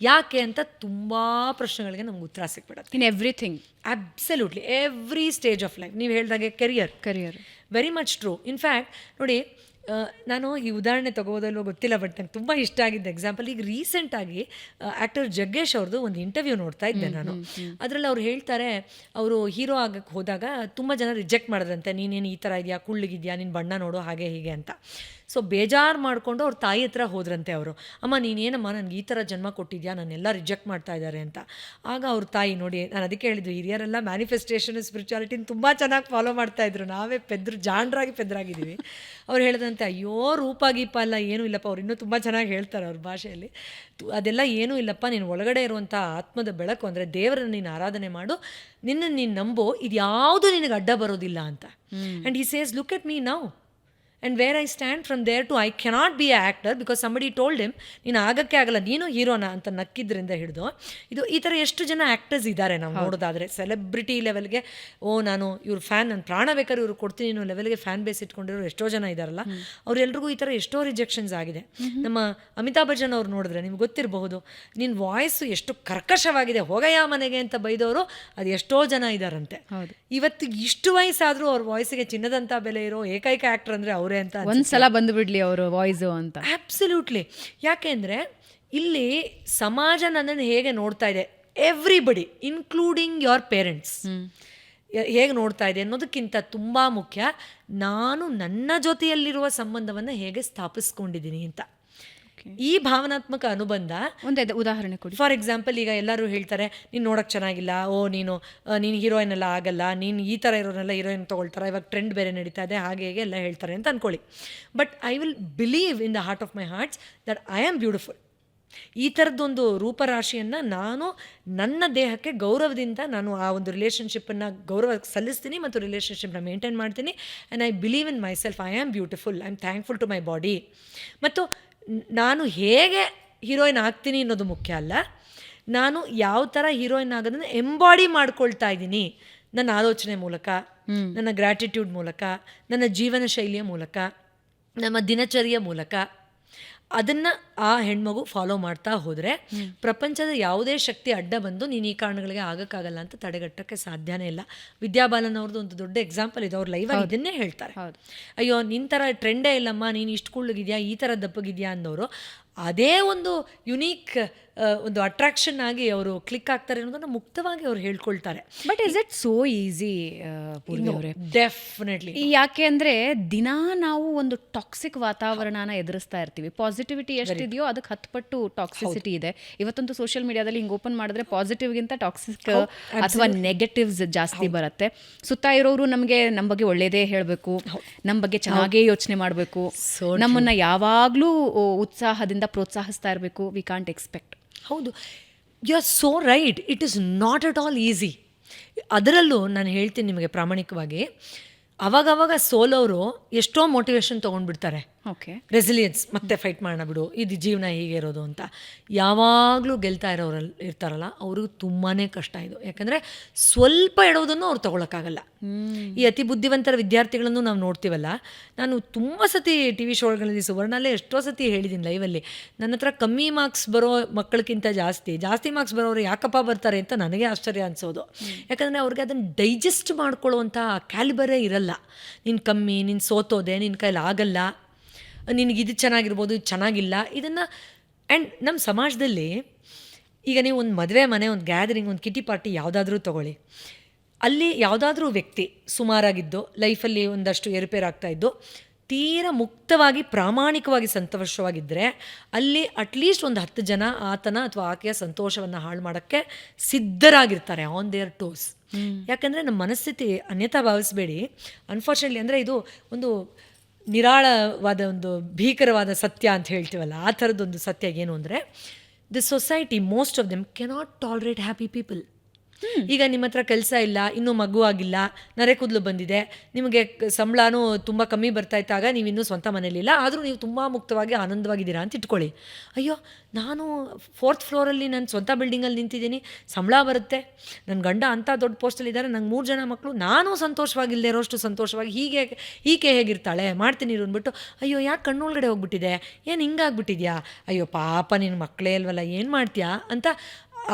B: ಯಾಕೆ ಅಂತ ತುಂಬ ಪ್ರಶ್ನೆಗಳಿಗೆ ನಮ್ಗೆ ಉತ್ತರ ಸಿಕ್ಬಿಡುತ್ತೆ.
A: In everything,
B: absolutely every stage of life. ನೀವು ಹೇಳ್ದಾಗೆ career very much true. In fact ನೋಡಿ, ನಾನು ಈ ಉದಾಹರಣೆ ತಗೋದಲ್ಲೋ ಗೊತ್ತಿಲ್ಲ, ಬಟ್ ನಂಗೆ ತುಂಬ ಇಷ್ಟ ಆಗಿದ್ದ ಎಕ್ಸಾಂಪಲ್, ಈಗ ರೀಸೆಂಟಾಗಿ ಆ್ಯಕ್ಟರ್ ಜಗ್ಗೇಶ್ ಅವ್ರದ್ದು ಒಂದು ಇಂಟರ್ವ್ಯೂ ನೋಡ್ತಾ ಇದ್ದೆ ನಾನು. ಅದರಲ್ಲಿ ಅವ್ರು ಹೇಳ್ತಾರೆ, ಅವರು ಹೀರೋ ಆಗಕ್ಕೆ ಹೋದಾಗ ತುಂಬ ಜನ ರಿಜೆಕ್ಟ್ ಮಾಡಿದ್ರಂತೆ, ನೀನೇನು ಈ ಥರ ಇದೆಯಾ, ಕುಳ್ಳಿಗಿದೆಯಾ, ನಿನ್ನ ಬಣ್ಣ ನೋಡು, ಹಾಗೆ ಹೀಗೆ ಅಂತ. ಸೊ ಬೇಜಾರು ಮಾಡಿಕೊಂಡು ಅವ್ರ ತಾಯಿ ಹತ್ರ ಹೋದ್ರಂತೆ ಅವರು, ಅಮ್ಮ ನೀನೇನಮ್ಮ ನನಗೆ ಈ ಥರ ಜನ್ಮ ಕೊಟ್ಟಿದ್ಯಾ, ನನ್ನೆಲ್ಲ ರಿಜೆಕ್ಟ್ ಮಾಡ್ತಾ ಇದ್ದಾರೆ ಅಂತ. ಆಗ ಅವ್ರ ತಾಯಿ ನೋಡಿ, ನಾನು ಅದಕ್ಕೆ ಹೇಳಿದ್ದು, ಹಿರಿಯರೆಲ್ಲ ಮ್ಯಾನಿಫೆಸ್ಟೇಷನ್ ಸ್ಪಿರಿಚುಯಾಲಿಟಿನ ತುಂಬ ಚೆನ್ನಾಗಿ ಫಾಲೋ ಮಾಡ್ತಾಯಿದ್ರು, ನಾವೇ ಪೆದ್ರಾಗಿದ್ದೀವಿ. ಅವ್ರು ಹೇಳಿದಂತೆ, ಅಯ್ಯೋ ರೂಪ ಗೀಪ ಅಲ್ಲ, ಏನೂ ಇಲ್ಲಪ್ಪ, ಅವ್ರು ಇನ್ನೂ ತುಂಬ ಚೆನ್ನಾಗಿ ಹೇಳ್ತಾರೆ ಅವ್ರ ಭಾಷೆಯಲ್ಲಿ, ಅದೆಲ್ಲ ಏನೂ ಇಲ್ಲಪ್ಪ, ನೀನು ಒಳಗಡೆ ಇರುವಂಥ ಆತ್ಮದ ಬೆಳಕು ಅಂದರೆ ದೇವರನ್ನು ನೀನು ಆರಾಧನೆ ಮಾಡು, ನಿನ್ನನ್ನು ನೀನು ನಂಬೋ, ಇದು ಯಾವುದು ನಿನಗೆ ಅಡ್ಡ ಬರೋದಿಲ್ಲ ಅಂತ. And he says, look at me now and where I stand, from there to I cannot be an actor because somebody told him ನೀನು ಆಗಕ್ಕೆ ಆಗಲ್ಲ, ನೀನು ಹೀರೋನ ಅಂತ ನಕ್ಕಿದ್ರಿಂದ ಹಿಡಿದು ಇದು ಈ ಥರ ಎಷ್ಟು ಜನ ಆ್ಯಕ್ಟರ್ಸ್ ಇದ್ದಾರೆ ನಾವು ನೋಡೋದಾದರೆ, ಸೆಲೆಬ್ರಿಟಿ ಲೆವೆಲ್ಗೆ, ನಾನು ಇವ್ರ ಫ್ಯಾನ್, ನಾನು ಪ್ರಾಣ ಬೇಕಾದ್ರೆ ಇವ್ರು ಕೊಡ್ತೀನಿ ಅನ್ನೋ ಲೆವೆಲ್ಗೆ ಫ್ಯಾನ್ ಬೇಸ್ ಇಟ್ಕೊಂಡಿರೋ ಎಷ್ಟೋ ಜನ ಇದ್ದಾರಲ್ಲ, ಅವ್ರೆಲ್ರಿಗೂ ಈ ಥರ ಎಷ್ಟೋ ರಿಜೆಕ್ಷನ್ಸ್ ಆಗಿದೆ. ನಮ್ಮ ಅಮಿತಾಬ್ ಬಚ್ಚನ್ ಅವ್ರು ನೋಡಿದ್ರೆ ನಿಮ್ಗೆ ಗೊತ್ತಿರಬಹುದು, ನಿನ್ನ ವಾಯ್ಸು ಎಷ್ಟು ಕರ್ಕಶವಾಗಿದೆ, ಹೋಗಯ್ಯ ಮನೆಗೆ ಅಂತ ಬೈದವರು ಅದು ಎಷ್ಟೋ ಜನ ಇದ್ದಾರಂತೆ. ಇವತ್ತು ಇಷ್ಟು ವಯಸ್ಸಾದರೂ ಅವ್ರ ವಾಯ್ಸಿಗೆ ಚಿನ್ನದಂಥ ಬೆಲೆ ಇರೋ ಏಕೈಕ ಆ್ಯಕ್ಟರ್ ಅಂದರೆ ಅವರೇ ಅಂತ
A: ಒಂದ್ಸಲ ಬಂದು ಬಿಡ್ಲಿ ಅವರು ವಾಯ್ಸು ಅಂತ.
B: ಅಬ್ಸಲ್ಯೂಟ್ಲಿ. ಯಾಕೆಂದರೆ ಇಲ್ಲಿ ಸಮಾಜ ನನ್ನನ್ನು ಹೇಗೆ ನೋಡ್ತಾ ಇದೆ, ಎವ್ರಿಬಡಿ ಇನ್ಕ್ಲೂಡಿಂಗ್ ಯೋರ್ ಪೇರೆಂಟ್ಸ್ ಹೇಗೆ ನೋಡ್ತಾ ಇದೆ ಅನ್ನೋದಕ್ಕಿಂತ ತುಂಬ ಮುಖ್ಯ, ನಾನು ನನ್ನ ಜೊತೆಯಲ್ಲಿರುವ ಸಂಬಂಧವನ್ನು ಹೇಗೆ ಸ್ಥಾಪಿಸ್ಕೊಂಡಿದ್ದೀನಿ ಅಂತ. ಈ ಭಾವನಾತ್ಮಕ ಅನುಬಂಧ
A: ಒಂದೇ ಉದಾಹರಣೆ ಕೊಡಿ.
B: ಫಾರ್ ಎಕ್ಸಾಂಪಲ್, ಈಗ ಎಲ್ಲರೂ ಹೇಳ್ತಾರೆ, ನೀನು ನೋಡೋಕ್ಕೆ ಚೆನ್ನಾಗಿಲ್ಲ, ನೀನು ಹೀರೋಯಿನ್ ಎಲ್ಲ ಆಗಲ್ಲ, ನೀನು ಈ ಥರ ಇರೋನೆಲ್ಲ ಹೀರೋಯಿನ್ ತೊಗೊಳ್ತಾರೆ, ಇವಾಗ ಟ್ರೆಂಡ್ ಬೇರೆ ನಡೀತಾ ಇದೆ, ಹಾಗೆ ಹೇಗೆ ಎಲ್ಲ ಹೇಳ್ತಾರೆ ಅಂತ ಅಂದ್ಕೊಳ್ಳಿ. But I will believe in the heart of my hearts that I am beautiful. ಈ ಥರದ್ದೊಂದು ರೂಪರಾಶಿಯನ್ನು ನಾನು ನನ್ನ ದೇಹಕ್ಕೆ ಗೌರವದಿಂದ ನಾನು ಆ ಒಂದು ರಿಲೇಷನ್ಶಿಪ್ಪನ್ನು ಗೌರವ ಸಲ್ಲಿಸ್ತೀನಿ ಮತ್ತು ರಿಲೇಷನ್ಶಿಪ್ನ ಮೇಂಟೈನ್ ಮಾಡ್ತೀನಿ. And I believe in myself, I am beautiful, I am thankful to my body. ಮತ್ತು ನಾನು ಹೇಗೆ ಹೀರೋಯಿನ್ ಆಗ್ತೀನಿ ಅನ್ನೋದು ಮುಖ್ಯ ಅಲ್ಲ, ನಾನು ಯಾವ ಥರ ಹೀರೋಯಿನ್ ಆಗೋದನ್ನು ಎಂಬಾಡಿ ಮಾಡ್ಕೊಳ್ತಾ ಇದ್ದೀನಿ ನನ್ನ ಆಲೋಚನೆ ಮೂಲಕ, ನನ್ನ ಗ್ರ್ಯಾಟಿಟ್ಯೂಡ್ ಮೂಲಕ, ನನ್ನ ಜೀವನ ಶೈಲಿಯ ಮೂಲಕ, ನಮ್ಮ ದಿನಚರಿಯ ಮೂಲಕ. ಅದನ್ನು ಆ ಹೆಣ್ಮಗು ಫಾಲೋ ಮಾಡ್ತಾ ಹೋದರೆ ಪ್ರಪಂಚದ ಯಾವುದೇ ಶಕ್ತಿ ಅಡ್ಡ ಬಂದು ನೀನು ಈ ಕಾರಣಗಳಿಗೆ ಆಗೋಕ್ಕಾಗಲ್ಲ ಅಂತ ತಡೆಗಟ್ಟೋಕ್ಕೆ ಸಾಧ್ಯನೇ ಇಲ್ಲ. ವಿದ್ಯಾಬಾಲನ್ ಅವ್ರದ್ದು ಒಂದು ದೊಡ್ಡ ಎಕ್ಸಾಂಪಲ್ ಇದೆ, ಅವ್ರು ಲೈವಾಗಿ ಇದನ್ನೇ ಹೇಳ್ತಾರೆ. ಅಯ್ಯೋ ನಿನ್ನ ಥರ ಟ್ರೆಂಡೇ ಇಲ್ಲಮ್ಮ, ನೀನು ಇಷ್ಟು ಕುಳ್ಳಗಿದೆಯಾ, ಈ ಥರ ದಪ್ಪಗಿದೆಯಾ ಅಂದವರು ಅದೇ ಒಂದು ಯುನೀಕ್ ಒಂದು ಅಟ್ರಾಕ್ಷನ್ ಆಗಿ ಅವರು ಕ್ಲಿಕ್ ಆಗ್ತಾರೆ ಅನ್ನೋದನ್ನು ಮುಕ್ತವಾಗಿ ಅವ್ರು ಹೇಳ್ಕೊಳ್ತಾರೆ.
A: But is it so easy Purvi ಅವರೇ?
B: ಡೆಫಿನೆಟ್ಲಿ.
A: ಯಾಕೆ ಅಂದರೆ ದಿನಾ ನಾವು ಒಂದು ಟಾಕ್ಸಿಕ್ ವಾತಾವರಣನ ಎದುರಿಸ್ತಾ ಇರ್ತೀವಿ. ಪಾಸಿಟಿವಿಟಿ ಎಷ್ಟಿದೆಯೋ ಅದಕ್ಕೆ 10 ಪಟ್ಟು ಟಾಕ್ಸಿಸಿಟಿ ಇದೆ. ಇವತ್ತಂತೂ ಸೋಷಿಯಲ್ ಮೀಡಿಯಾದಲ್ಲಿ ಹಿಂಗೆ ಓಪನ್ ಮಾಡಿದ್ರೆ ಪಾಸಿಟಿವ್ಗಿಂತ ಟಾಕ್ಸಿಕ್ ಅಥವಾ ನೆಗೆಟಿವ್ಸ್ ಜಾಸ್ತಿ ಬರುತ್ತೆ. ಸುತ್ತ ಇರೋರು ನಮಗೆ ನಮ್ಮ ಬಗ್ಗೆ ಒಳ್ಳೇದೇ ಹೇಳಬೇಕು, ನಮ್ಮ ಬಗ್ಗೆ ಚೆನ್ನಾಗೇ ಯೋಚನೆ ಮಾಡಬೇಕು, ನಮ್ಮನ್ನು ಯಾವಾಗಲೂ ಉತ್ಸಾಹದಿಂದ ಪ್ರೋತ್ಸಾಹಿಸ್ತಾ ಇರಬೇಕು. We can't expect.
B: ಹೌದು, you are so right. It is not at all easy. ಅದರಲ್ಲೂ ನಾನು ಹೇಳ್ತೀನಿ ನಿಮಗೆ ಪ್ರಾಮಾಣಿಕವಾಗಿ, ಅವಾಗವಾಗ ಸೋಲೋರು ಎಷ್ಟೋ ಮೋಟಿವೇಶನ್ ತೊಗೊಂಡ್ಬಿಡ್ತಾರೆ.
A: ಓಕೆ,
B: ರೆಸಿಲಿಯನ್ಸ್, ಮತ್ತೆ ಫೈಟ್ ಮಾಡೋಣ ಬಿಡು, ಇದು ಜೀವನ ಹೀಗೆ ಇರೋದು ಅಂತ. ಯಾವಾಗಲೂ ಗೆಲ್ತಾ ಇರೋರಲ್ಲಿ ಇರ್ತಾರಲ್ಲ ಅವ್ರಿಗೆ ತುಂಬಾ ಕಷ್ಟ ಇದು. ಯಾಕಂದರೆ ಸ್ವಲ್ಪ ಎಡೋದನ್ನು ಅವ್ರು ತೊಗೊಳಕ್ಕಾಗಲ್ಲ. ಈ ಅತಿ ಬುದ್ಧಿವಂತರ ವಿದ್ಯಾರ್ಥಿಗಳನ್ನು ನಾವು ನೋಡ್ತೀವಲ್ಲ, ನಾನು ತುಂಬ ಸತಿ ಟಿ ವಿ ಶೋಗಳಲ್ಲಿ ಸುವರ್ಣಲ್ಲೇ ಎಷ್ಟೋ ಸತಿ ಹೇಳಿದ್ದೀನಿ ಲೈವಲ್ಲಿ, ನನ್ನ ಹತ್ರ ಕಮ್ಮಿ ಮಾರ್ಕ್ಸ್ ಬರೋ ಮಕ್ಕಳಿಗಿಂತ ಜಾಸ್ತಿ ಮಾರ್ಕ್ಸ್ ಬರೋರು ಯಾಕಪ್ಪ ಬರ್ತಾರೆ ಅಂತ ನನಗೆ ಆಶ್ಚರ್ಯ ಅನಿಸೋದು. ಯಾಕಂದರೆ ಅವ್ರಿಗೆ ಅದನ್ನು ಡೈಜೆಸ್ಟ್ ಮಾಡ್ಕೊಳ್ಳುವಂಥ ಕ್ಯಾಲಿಬರೇ ಇರಲ್ಲ. ನೀನು ಕಮ್ಮಿ, ನೀನು ಸೋತೋದೆ, ನಿನ್ನ ಕೈಲಿ ಆಗಲ್ಲ, ನಿನಗಿದು ಚೆನ್ನಾಗಿರ್ಬೋದು, ಇದು ಚೆನ್ನಾಗಿಲ್ಲ, ಇದನ್ನು. ಆ್ಯಂಡ್ ನಮ್ಮ ಸಮಾಜದಲ್ಲಿ ಈಗ ನೀವು ಒಂದು ಮದುವೆ ಮನೆ, ಒಂದು ಗ್ಯಾದರಿಂಗ್, ಒಂದು ಕಿಟಿ ಪಾರ್ಟಿ ಯಾವುದಾದ್ರೂ ತೊಗೊಳ್ಳಿ, ಅಲ್ಲಿ ಯಾವುದಾದ್ರೂ ವ್ಯಕ್ತಿ ಸುಮಾರಾಗಿದ್ದು ಲೈಫಲ್ಲಿ ಒಂದಷ್ಟು ಏರುಪೇರಾಗ್ತಾಯಿದ್ದು ತೀರಾ ಮುಕ್ತವಾಗಿ ಪ್ರಾಮಾಣಿಕವಾಗಿ ಸಂತೋಷವಾಗಿದ್ದರೆ ಅಲ್ಲಿ ಅಟ್ಲೀಸ್ಟ್ ಒಂದು 10 ಜನ ಆತನ ಅಥವಾ ಆಕೆಯ ಸಂತೋಷವನ್ನು ಹಾಳು ಮಾಡೋಕ್ಕೆ ಸಿದ್ಧರಾಗಿರ್ತಾರೆ, ಆನ್ ದೇರ್ ಟೋಸ್. ಯಾಕಂದರೆ ನಮ್ಮ ಮನಸ್ಥಿತಿ ಅನ್ಯಥಾ ಭಾವಿಸಬೇಡಿ. ಅನ್ಫಾರ್ಚುನೇಟ್ಲಿ ಅಂದರೆ ಇದು ಒಂದು ನಿರಾಳವಾದ ಒಂದು ಭೀಕರವಾದ ಸತ್ಯ ಅಂತ ಹೇಳ್ತೀವಲ್ಲ, ಆ ಥರದ್ದೊಂದು ಸತ್ಯ ಏನು ಅಂದರೆ, the society most of them cannot tolerate happy people. ಈಗ ನಿಮ್ಮ ಹತ್ರ ಕೆಲಸ ಇಲ್ಲ, ಇನ್ನೂ ಮಗು ಆಗಿಲ್ಲ, ನರೆ ಕೂದಲು ಬಂದಿದೆ, ನಿಮಗೆ ಸಂಬಳನೂ ತುಂಬ ಕಮ್ಮಿ ಬರ್ತಾ ಇದ್ದಾಗ ನೀವು ಇನ್ನೂ ಸ್ವಂತ ಮನೇಲಿಲ್ಲ, ಆದರೂ ನೀವು ತುಂಬ ಮುಕ್ತವಾಗಿ ಆನಂದವಾಗಿದ್ದೀರಾ ಅಂತ ಇಟ್ಕೊಳ್ಳಿ. ಅಯ್ಯೋ, ನಾನು 4th ಫ್ಲೋರಲ್ಲಿ ನನ್ನ ಸ್ವಂತ ಬಿಲ್ಡಿಂಗಲ್ಲಿ ನಿಂತಿದ್ದೀನಿ, ಸಂಬಳ ಬರುತ್ತೆ, ನನ್ನ ಗಂಡ ಅಂಥ ದೊಡ್ಡ ಪೋಸ್ಟಲ್ಲಿದ್ದಾರೆ, ನಂಗೆ 3 ಜನ ಮಕ್ಕಳು, ನಾನು ಸಂತೋಷವಾಗಿಲ್ಲದೆ ಇರೋಷ್ಟು ಸಂತೋಷವಾಗಿ ಈಕೆ ಹೇಗಿರ್ತಾಳೆ, ಮಾಡ್ತೀನಿ ಇರು ಅಂದ್ಬಿಟ್ಟು, ಅಯ್ಯೋ ಯಾಕೆ ಕಣ್ಣೊಳಗಡೆ ಹೋಗ್ಬಿಟ್ಟಿದೆ, ಏನು ಹಿಂಗಾಗ್ಬಿಟ್ಟಿದ್ಯಾ, ಅಯ್ಯೋ ಪಾಪ ನಿನ್ನ ಮಕ್ಕಳೇ ಅಲ್ವಲ್ಲ, ಏನು ಮಾಡ್ತೀಯಾ ಅಂತ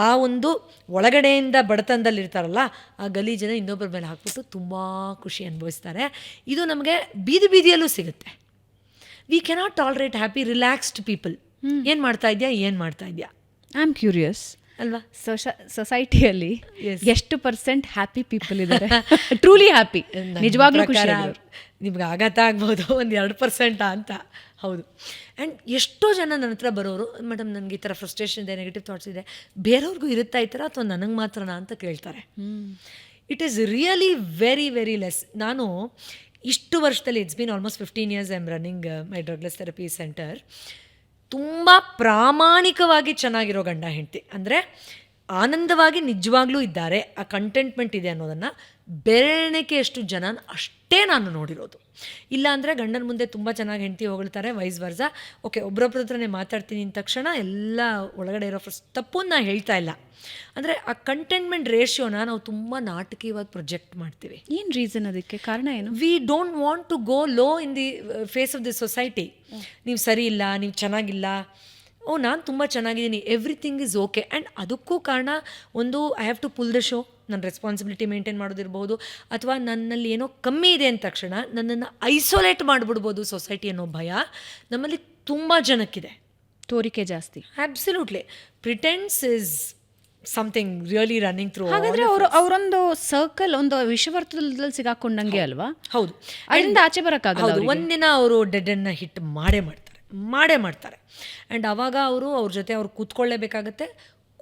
B: ಆ ಒಂದು ಒಳಗಡೆಯಿಂದ ಬಡತನದಲ್ಲಿರ್ತಾರಲ್ಲ ಆ ಗಲೀಜನ ಇನ್ನೊಬ್ಬರ ಮೇಲೆ ಹಾಕ್ಬಿಟ್ಟು ತುಂಬ ಖುಷಿ ಅನುಭವಿಸ್ತಾರೆ. ಇದು ನಮಗೆ ಬೀದಿಯಲ್ಲೂ ಸಿಗುತ್ತೆ. We cannot tolerate happy relaxed people. ಏನು ಮಾಡ್ತಾ ಇದೆಯಾ, ಐ ಆಮ್
A: ಕ್ಯೂರಿಯಸ್
B: ಅಲ್ವಾ?
A: ಸೊಸೈಟಿಯಲ್ಲಿ ಎಷ್ಟು % ಹ್ಯಾಪಿ ಪೀಪಲ್ ಇದ್ದಾರೆ, ಟ್ರೂಲಿ ಹ್ಯಾಪಿ, ನಿಜವಾಗ್ಲೂ ಖುಷಿ?
B: ನಿಮ್ಗೆ ಆಘಾತ ಆಗ್ಬೋದು, ಒಂದು 2% ಅಂತ. ಹೌದು. ಆ್ಯಂಡ್ ಎಷ್ಟೋ ಜನ ನನ್ನ ಹತ್ರ ಬರೋರು, ಮೇಡಮ್ ನನಗೆ ಈ ಥರ ಫ್ರಸ್ಟ್ರೇಷನ್ ಇದೆ, ನೆಗೆಟಿವ್ ಥಾಟ್ಸ್ ಇದೆ, ಬೇರೆಯವ್ರಿಗೂ ಇರುತ್ತಾ ಈ ಥರ ಅಥವಾ ನನಗೆ ಮಾತ್ರನಾ ಅಂತ ಕೇಳ್ತಾರೆ. It is really very very less. ನಾನು ಇಷ್ಟು ವರ್ಷದಲ್ಲಿ, it's been almost 15 years I am running my drugless therapy centre. ತುಂಬ ಪ್ರಾಮಾಣಿಕವಾಗಿ ಚೆನ್ನಾಗಿರೋ ಗಂಡ ಹೆಂಡತಿ ಅಂದರೆ ಆನಂದವಾಗಿ ನಿಜವಾಗ್ಲೂ ಇದ್ದಾರೆ, ಆ ಕಂಟೆಂಟ್ಮೆಂಟ್ ಇದೆ ಅನ್ನೋದನ್ನು ಬೆರಳೆಣಿಕೆಯಷ್ಟು ಜನ ಅಷ್ಟೇ ನಾನು ನೋಡಿರೋದು. ಇಲ್ಲ ಅಂದರೆ ಗಂಡನ ಮುಂದೆ ತುಂಬ ಚೆನ್ನಾಗಿ ಹೆಂಡತಿ ಹೊಗಳ್ತಾರೆ, ವೈಸ್ ವರ್ಸ. ಓಕೆ, ಒಬ್ಬರೊಬ್ಬರ ಹತ್ರನೇ ಮಾತಾಡ್ತೀನಿ ಅಂದ ತಕ್ಷಣ ಎಲ್ಲ ಒಳಗಡೆ ಇರೋ ತಪ್ಪನ್ನು ನಾನು ಹೇಳ್ತಾ ಇಲ್ಲ. ಅಂದರೆ ಆ ಕಂಟೆಂಟ್ಮೆಂಟ್ ರೇಷಿಯೋನ ನಾವು ತುಂಬ ನಾಟಕೀಯವಾಗಿ ಪ್ರೊಜೆಕ್ಟ್ ಮಾಡ್ತೀವಿ.
A: ಏನು ರೀಸನ್ ಅದಕ್ಕೆ? ಕಾರಣ ಏನು?
B: We don't want to go low in the face of the society. ನೀವು ಸರಿ ಇಲ್ಲ, ನೀವು ಚೆನ್ನಾಗಿಲ್ಲ, ನಾನು ತುಂಬ ಚೆನ್ನಾಗಿದ್ದೀನಿ, ಎವ್ರಿಥಿಂಗ್ ಈಸ್ ಓಕೆ. ಆ್ಯಂಡ್ ಅದಕ್ಕೂ ಕಾರಣ ಒಂದು I have to pull the show, ನನ್ನ ರೆಸ್ಪಾನ್ಸಿಬಿಲಿಟಿ ಮೇಂಟೈನ್ ಮಾಡೋದಿರ್ಬೋದು, ಅಥವಾ ನನ್ನಲ್ಲಿ ಏನೋ ಕಮ್ಮಿ ಇದೆ ಅಂದ ತಕ್ಷಣ ನನ್ನನ್ನು ಐಸೋಲೇಟ್ ಮಾಡಿಬಿಡ್ಬೋದು ಸೊಸೈಟಿ ಅನ್ನೋ ಭಯ ನಮ್ಮಲ್ಲಿ ತುಂಬ ಜನಕ್ಕಿದೆ.
A: ತೋರಿಕೆ ಜಾಸ್ತಿ.
B: Absolutely. Pretense is something really running through.
A: ಹಾಗಾದ್ರೆ ಅವರೊಂದು ಸರ್ಕಲ್, ಒಂದು ವಿಷವರ್ತುಲದಲ್ಲಿ ಸಿಗಾಕೊಂಡಂಗೆ ಅಲ್ವಾ?
B: ಹೌದು,
A: ಅದರಿಂದ ಆಚೆ ಬರೋಕ್ಕಾಗಲ್ಲ.
B: ಒಂದಿನ ಅವರು ಡೆಡ್ಡನ್ನು ಹಿಟ್ ಮಾಡೇ ಮಾಡ್ತಾರೆ. ಆ್ಯಂಡ್ ಆವಾಗ ಅವ್ರ ಜೊತೆ ಅವ್ರು ಕೂತ್ಕೊಳ್ಳೇಬೇಕಾಗತ್ತೆ.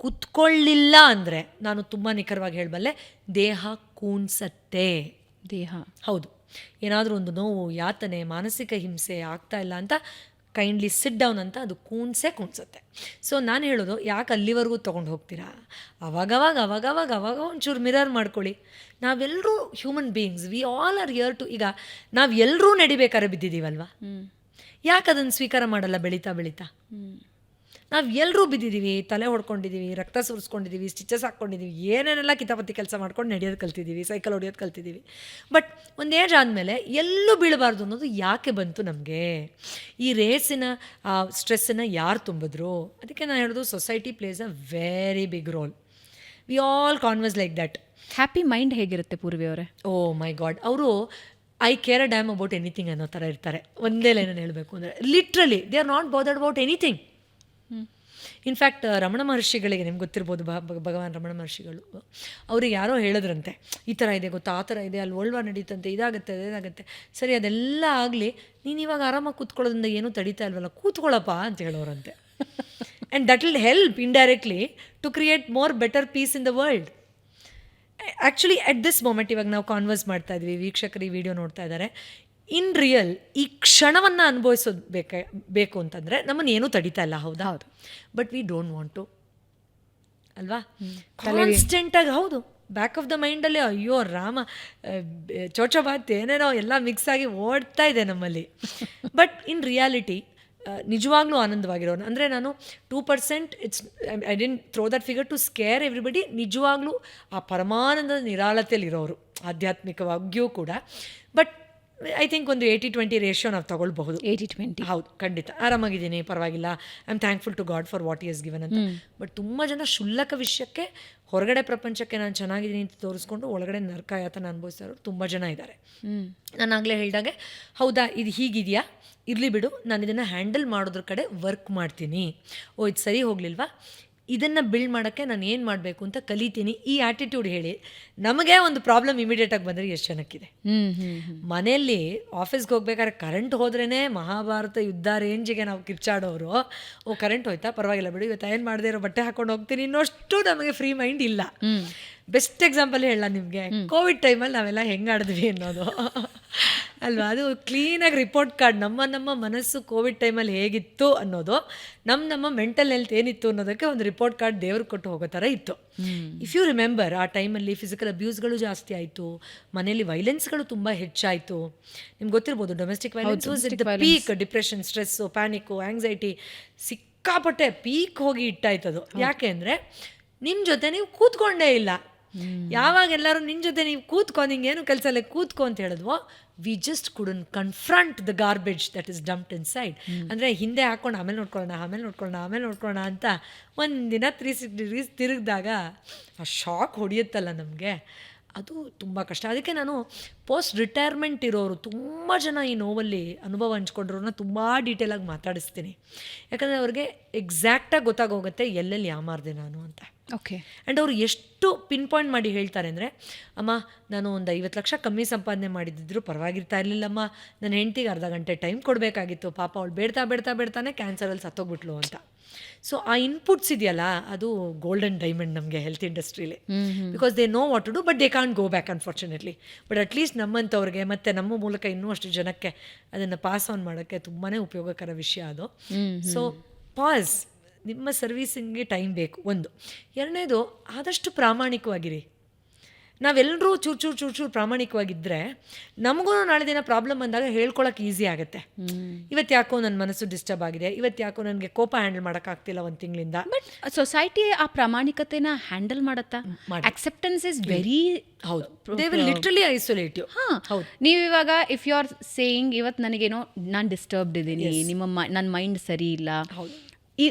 B: ಕೂತ್ಕೊಳ್ಳಿಲ್ಲ ಅಂದರೆ ನಾನು ತುಂಬ ನಿಖರವಾಗಿ ಹೇಳಬಲ್ಲೆ, ದೇಹ ಕೂನ್ಸತ್ತೆ.
A: ದೇಹ,
B: ಹೌದು. ಏನಾದರೂ ಒಂದು ನೋವು, ಯಾತನೆ, ಮಾನಸಿಕ ಹಿಂಸೆ ಆಗ್ತಾ ಇಲ್ಲ ಅಂತ ಕೈಂಡ್ಲಿ ಸಿಟ್ ಡೌನ್ ಅಂತ ಅದು ಕೂನ್ಸತ್ತೆ. ಸೊ ನಾನು ಹೇಳೋದು, ಯಾಕೆ ಅಲ್ಲಿವರೆಗೂ ತೊಗೊಂಡು ಹೋಗ್ತೀರಾ? ಅವಾಗ ಒಂಚೂರು ಮಿರರ್ ಮಾಡ್ಕೊಳ್ಳಿ. ನಾವೆಲ್ಲರೂ human beings, we all are here too. ಈಗ ನಾವು ಎಲ್ಲರೂ ನಡಿಬೇಕಾದ್ರೆ ಬಿದ್ದಿದ್ದೀವಲ್ವ, ಯಾಕೆ ಅದನ್ನು ಸ್ವೀಕಾರ ಮಾಡಲ್ಲ? ಬೆಳೀತಾ ನಾವು ಎಲ್ಲರೂ ಬಿದ್ದಿದ್ದೀವಿ, ತಲೆ ಹೊಡ್ಕೊಂಡಿದ್ದೀವಿ, ರಕ್ತ ಸುರಿಸ್ಕೊಂಡಿದ್ದೀವಿ, ಸ್ಟಿಚಸ್ ಹಾಕ್ಕೊಂಡಿದ್ದೀವಿ, ಏನೇನೆಲ್ಲ ಕಿತಾಪತಿ ಕೆಲಸ ಮಾಡ್ಕೊಂಡು ನಡೆಯೋದು ಕಲ್ತಿದ್ದೀವಿ, ಸೈಕಲ್ ಹೊಡಿಯೋದು ಕಲ್ತಿದ್ದೀವಿ. ಬಟ್ ಒಂದು ಏಜ್ ಆದಮೇಲೆ ಎಲ್ಲೂ ಬೀಳಬಾರ್ದು ಅನ್ನೋದು ಯಾಕೆ ಬಂತು ನಮಗೆ? ಈ ರೇಸಿನ ಸ್ಟ್ರೆಸ್ಸನ್ನು ಯಾರು ತುಂಬಿದ್ರು? ಅದಕ್ಕೆ ನಾನು ಹೇಳೋದು, society plays a very big role. We all converse like that.
A: Happy mind ಹೇಗಿರುತ್ತೆ ಪೂರ್ವಿ ಅವರೇ?
B: ಓ ಮೈ ಗಾಡ್, ಅವರು I care a damn about anything ಅನ್ನೋ ಥರ ಇರ್ತಾರೆ. ಒಂದೇ ಲೈನಲ್ಲಿ ಹೇಳಬೇಕು ಅಂದರೆ literally they are not bothered about anything. In fact Ramana ಮಹರ್ಷಿಗಳಿಗೆ ನಿಮ್ಗೆ ಗೊತ್ತಿರ್ಬೋದು, ಭಗವಾನ್ ರಮಣ ಮಹರ್ಷಿಗಳು ಅವ್ರಿಗೆ ಯಾರೋ ಹೇಳಿದ್ರಂತೆ, ಈ ಥರ ಇದೆ ಗೊತ್ತಾ, ಆ ಥರ ಇದೆ, ಅಲ್ಲಿ ವರ್ಲ್ಡ್ ವಾರ್ ನಡೀತಂತೆ, ಇದಾಗುತ್ತೆ. ಸರಿ, ಅದೆಲ್ಲ ಆಗಲಿ, ನೀನು ಇವಾಗ ಆರಾಮಾಗಿ ಕೂತ್ಕೊಳ್ಳೋದ್ರಿಂದ ಏನೂ ತಡೀತಾ ಇಲ್ವಲ್ಲ, ಕೂತ್ಕೊಳ್ಳಪ್ಪ ಅಂತ ಹೇಳೋರಂತೆ. And that will help indirectly to create more better peace in the world. Actually at this moment ಇವಾಗ ನಾವು ಕಾನ್ವರ್ಸ್ ಮಾಡ್ತಾ ಇದ್ವಿ, ವೀಕ್ಷಕರು ಈ ವಿಡಿಯೋ ನೋಡ್ತಾ ಇದ್ದಾರೆ. ಇನ್ ರಿಯಲ್ ಈ ಕ್ಷಣವನ್ನು ಅನುಭವಿಸೋದು ಬೇಕು ಅಂತಂದರೆ ನಮ್ಮನ್ನು ಏನೂ ತಡೀತಾ ಇಲ್ಲ, ಹೌದಾ? ಹೌದು. But we don't want to, ಅಲ್ವಾ? ಕಾನ್ಸ್ಟೆಂಟಾಗಿ, ಹೌದು, ಬ್ಯಾಕ್ ಆಫ್ ದ ಮೈಂಡಲ್ಲಿ ಅಯ್ಯೋ ರಾಮ, ಚೋಚಬಾತ್ ಏನೇನೋ ಎಲ್ಲ ಮಿಕ್ಸ್ ಆಗಿ ಓಡ್ತಾ ಇದೆ ನಮ್ಮಲ್ಲಿ. ಬಟ್ ಇನ್ ರಿಯಾಲಿಟಿ ನಿಜವಾಗ್ಲೂ ಆನಂದವಾಗಿರೋನು ಅಂದರೆ ನಾನು 2%, I didn't throw that figure to scare everybody. ನಿಜವಾಗ್ಲೂ ಆ ಪರಮಾನಂದದ ನಿರಾಳತೆಯಲ್ಲಿರೋರು ಆಧ್ಯಾತ್ಮಿಕವಾಗಿಯೂ ಕೂಡ. ಬಟ್ ಐ ಥಿಂಕ್ ಒಂದು 80-20 ರೇಷಿಯೋ ನಾವು ತಗೊಳ್ಬಹುದು.
A: 80-20,
B: ಹೌದು, ಖಂಡಿತ. ಆರಾಮಾಗಿದ್ದೀನಿ, ಪರವಾಗಿಲ್ಲ, I am thankful to God for what he has given ಅಂತ. ಬಟ್ ತುಂಬ ಜನ ಕ್ಷುಲ್ಲಕ ವಿಷಯಕ್ಕೆ, ಹೊರಗಡೆ ಪ್ರಪಂಚಕ್ಕೆ ನಾನು ಚೆನ್ನಾಗಿದ್ದೀನಿ ಅಂತ ತೋರಿಸ್ಕೊಂಡು ಒಳಗಡೆ ನರಕಾಯಾತನ ಅನುಭವಿಸ್ತಾ ಇರೋರು ತುಂಬ ಜನ ಇದ್ದಾರೆ. ನಾನು ಆಗಲೇ ಹೇಳಿದಾಗೆ, ಹೌದಾ ಇದು ಹೀಗಿದೆಯಾ, ಇರಲಿ ಬಿಡು, ನಾನು ಇದನ್ನು ಹ್ಯಾಂಡಲ್ ಮಾಡೋದ್ರ ಕಡೆ ವರ್ಕ್ ಮಾಡ್ತೀನಿ. ಓ ಇದು ಸರಿ ಹೋಗಲಿಲ್ವಾ, ಇದನ್ನು ಬಿಲ್ಡ್ ಮಾಡೋಕ್ಕೆ ನಾನು ಏನು ಮಾಡಬೇಕು ಅಂತ ಕಲಿತೀನಿ. ಈ ಆ್ಯಟಿಟ್ಯೂಡ್ ಹೇಳಿ ನಮಗೆ ಒಂದು ಪ್ರಾಬ್ಲಮ್ ಇಮಿಡಿಯೇಟಾಗಿ ಬಂದರೆ ಎಷ್ಟು ಜನಕ್ಕಿದೆ. ಮನೆಯಲ್ಲಿ ಆಫೀಸ್ಗೆ ಹೋಗ್ಬೇಕಾದ್ರೆ ಕರೆಂಟ್ ಹೋದ್ರೇ ಮಹಾಭಾರತ ಯುದ್ಧ ರೇಂಜಿಗೆ ನಾವು ಕಿರ್ಚಾಡೋರು. ಓ ಕರೆಂಟ್ ಹೋಯ್ತಾ, ಪರವಾಗಿಲ್ಲ ಬಿಡು, ಇವತ್ತು ಏನು ಮಾಡದೇ ಇರೋ ಬಟ್ಟೆ ಹಾಕೊಂಡು ಹೋಗ್ತೀನಿ ಇನ್ನಷ್ಟು ನಮಗೆ ಫ್ರೀ ಮೈಂಡ್ ಇಲ್ಲ. ಬೆಸ್ಟ್ ಎಕ್ಸಾಂಪಲ್ ಹೇಳ ನಿಮಗೆ, ಕೋವಿಡ್ ಟೈಮಲ್ಲಿ ನಾವೆಲ್ಲ ಹೆಂಗೆ ಆಡಿದ್ವಿ ಅನ್ನೋದು ಅಲ್ವಾ? ಅದು ಕ್ಲೀನಾಗಿ ರಿಪೋರ್ಟ್ ಕಾರ್ಡ್, ನಮ್ಮ ಮನಸ್ಸು ಕೋವಿಡ್ ಟೈಮಲ್ಲಿ ಹೇಗಿತ್ತು ಅನ್ನೋದು, ನಮ್ಮ ಮೆಂಟಲ್ ಹೆಲ್ತ್ ಏನಿತ್ತು ಅನ್ನೋದಕ್ಕೆ ಒಂದು ರಿಪೋರ್ಟ್ ಕಾರ್ಡ್ ದೇವ್ರಿಗೆ ಕೊಟ್ಟು ಹೋಗೋ ಥರ ಇತ್ತು. ಇಫ್ ಯು ರಿಮೆಂಬರ್, ಆ ಟೈಮಲ್ಲಿ ಫಿಸಿಕಲ್ ಅಬ್ಯೂಸ್ಗಳು ಜಾಸ್ತಿ ಆಯಿತು, ಮನೇಲಿ ವೈಲೆನ್ಸ್ಗಳು ತುಂಬ ಹೆಚ್ಚಾಯಿತು. ನಿಮ್ಗೆ ಗೊತ್ತಿರ್ಬೋದು, domestic violence was at the peak. Depression, stress, panic, anxiety ಸಿಕ್ಕಾಪಟ್ಟೆ ಪೀಕ್ ಹೋಗಿ ಇಟ್ಟಾಯ್ತದು. ಯಾಕೆ ಅಂದರೆ ನಿಮ್ಮ ಜೊತೆ ನೀವು ಕೂತ್ಕೊಂಡೇ ಇಲ್ಲ. ಯಾವಾಗ ಎಲ್ಲರೂ ನಿನ್ನ ಜೊತೆ ನೀವು ಕೂತ್ಕೊ, ನಿಂಗೇನು ಕೆಲಸ ಇಲ್ಲ, ಕೂತ್ಕೊ ಅಂತ ಹೇಳಿದ್ವೋ, we just couldn't confront the garbage that is dumped inside. ಅಂದರೆ ಹಿಂದೆ ಹಾಕ್ಕೊಂಡು ಆಮೇಲೆ ನೋಡ್ಕೊಳ್ಳೋಣ ಅಂತ ಒಂದಿನ 360 ಡಿಗ್ರೀಸ್ ತಿರುಗಿದಾಗ ಆ ಶಾಕ್ ಹೊಡೆಯುತ್ತಲ್ಲ ನಮಗೆ, ಅದು ತುಂಬ ಕಷ್ಟ. ಅದಕ್ಕೆ ನಾನು ಪೋಸ್ಟ್ ರಿಟೈರ್ಮೆಂಟ್ ಇರೋರು ತುಂಬ ಜನ ಈ ನೋವಲ್ಲಿ ಅನುಭವ ಹಂಚ್ಕೊಂಡ್ರವ್ರನ್ನ ತುಂಬ ಡೀಟೇಲಾಗಿ ಮಾತಾಡಿಸ್ತೀನಿ. ಯಾಕಂದರೆ ಅವ್ರಿಗೆ ಎಕ್ಸಾಕ್ಟಾಗಿ ಗೊತ್ತಾಗೋಗುತ್ತೆ ಎಲ್ಲೆಲ್ಲಿ ಯಾಮಾರ್ದೆ ನಾನು ಅಂತ.
A: ಓಕೆ.
B: ಆ್ಯಂಡ್ ಅವರು ಎಷ್ಟು ಪಿನ್ ಪಾಯಿಂಟ್ ಮಾಡಿ ಹೇಳ್ತಾರೆ ಅಂದರೆ, ಅಮ್ಮ ನಾನು ಒಂದು 50 ಲಕ್ಷ ಕಮ್ಮಿ ಸಂಪಾದನೆ ಮಾಡಿದ್ದಿದ್ರು ಪರವಾಗಿರ್ತಾ ಇರಲಿಲ್ಲಮ್ಮ, ನನ್ನ ಹೆಂಡ್ತಿಗೆ ಅರ್ಧ ಗಂಟೆ ಟೈಮ್ ಕೊಡಬೇಕಾಗಿತ್ತು, ಪಾಪ ಅವಳು ಬೇಡ್ತಾನೆ ಕ್ಯಾನ್ಸರಲ್ಲಿ ಸತ್ತೋಗ್ಬಿಟ್ಲು ಅಂತ. ಸೊ ಆ ಇನ್ಪುಟ್ಸ್ ಇದೆಯಲ್ಲ, ಅದು ಗೋಲ್ಡನ್ ಡೈಮಂಡ್ ನಮಗೆ ಹೆಲ್ತ್ ಇಂಡಸ್ಟ್ರೀಲಿ. Because they know what to do, but they can't go back unfortunately. But at least ನಮ್ಮಂಥವ್ರಿಗೆ ಮತ್ತು ನಮ್ಮ ಮೂಲಕ ಇನ್ನೂ ಅಷ್ಟು ಜನಕ್ಕೆ ಅದನ್ನು ಪಾಸ್ ಆನ್ ಮಾಡೋಕ್ಕೆ ತುಂಬಾ ಉಪಯೋಗಕರ ವಿಷಯ ಅದು. ಸೊ ಪಾಸ್, ನಿಮ್ಮ ಸರ್ವೀಸಿಂಗ್ಗೆ ಟೈಮ್ ಬೇಕು ಒಂದು. ಎರಡನೇದು, ಆದಷ್ಟು ಪ್ರಾಮಾಣಿಕವಾಗಿರಿ. ನಾವೆಲ್ಲರೂ ಚೂರು ಪ್ರಾಮಾಣಿಕವಾಗಿದ್ದರೆ ನಮಗೂ ನಾಳೆ ದಿನ ಪ್ರಾಬ್ಲಮ್ ಬಂದಾಗ ಹೇಳ್ಕೊಳಕ್ಕೆ ಈಸಿ ಆಗುತ್ತೆ. ಇವತ್ತು ಯಾಕೋ ನನ್ನ ಮನಸ್ಸು ಡಿಸ್ಟರ್ಬ್ ಆಗಿದೆ, ಇವತ್ತು ಯಾಕೋ ನನಗೆ ಕೋಪ ಹ್ಯಾಂಡಲ್ ಮಾಡೋಕ್ಕಾಗ್ತಿಲ್ಲ ಒಂದು ತಿಂಗಳಿಂದ.
A: ಬಟ್ ಸೊಸೈಟಿ ಆ ಪ್ರಾಮಾಣಿಕತೆನ ಹ್ಯಾಂಡಲ್ ಮಾಡತ್ತಾ? ಅಕ್ಸೆಪ್ಟೆನ್ಸ್ ಇಸ್ ವೆರಿ,
B: ಹೌದು, they will literally isolate you.
A: ಹೌದು, ನೀವು ಇವಾಗ ಇಫ್ ಯು ಆರ್ ಸೇಯಿಂಗ್ ಇವತ್ತು ನನಗೇನೋ ನಾನು ಡಿಸ್ಟರ್ಬ್ಡ್ ಇದ್ದೀನಿ, ನನ್ನ ಮೈಂಡ್ ಸರಿ ಇಲ್ಲ, ಹೌದು,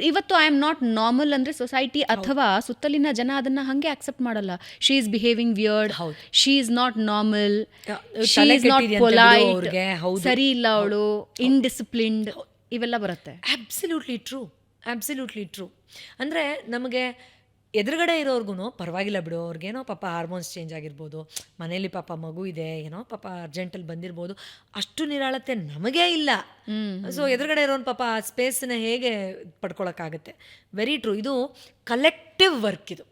A: ಇವತ್ತು ಐ ಆಮ್ ನಾಟ್ ನಾರ್ಮಲ್ ಅಂದರೆ ಸೊಸೈಟಿ ಅಥವಾ ಸುತ್ತಲಿನ ಜನ ಅದನ್ನ ಹಂಗೆ ಅಕ್ಸೆಪ್ಟ್ ಮಾಡಲ್ಲ. She is behaving weird, she is not normal, she is not polite, ಸರಿ ಇಲ್ಲ ಅವಳು, ಇನ್ಡಿಸಿಪ್ಲಿನ್ಡ್, ಇವೆಲ್ಲ ಬರುತ್ತೆ. Absolutely true. ಅಂದರೆ ನಮಗೆ ಎದುರುಗಡೆ ಇರೋರ್ಗು ಪರವಾಗಿಲ್ಲ ಬಿಡು, ಅವ್ರಿಗೇನೋ ಪಾಪ ಹಾರ್ಮೋನ್ಸ್ ಚೇಂಜ್ ಆಗಿರ್ಬೋದು, ಮನೇಲಿ ಪಾಪ ಮಗು ಇದೆ, ಏನೋ ಪಾಪ ಅರ್ಜೆಂಟಲ್ಲಿ ಬಂದಿರ್ಬೋದು, ಅಷ್ಟು ನಿರಾಳತೆ ನಮಗೇ ಇಲ್ಲ. ಸೊ ಎದುರುಗಡೆ ಇರೋನು ಪಾಪ ಆ ಸ್ಪೇಸನ್ನ ಹೇಗೆ ಪಡ್ಕೊಳಕ್ಕಾಗತ್ತೆ? Very true. ಇದು ಕಲೆಕ್ಟಿವ್ ವರ್ಕ್, ಇದು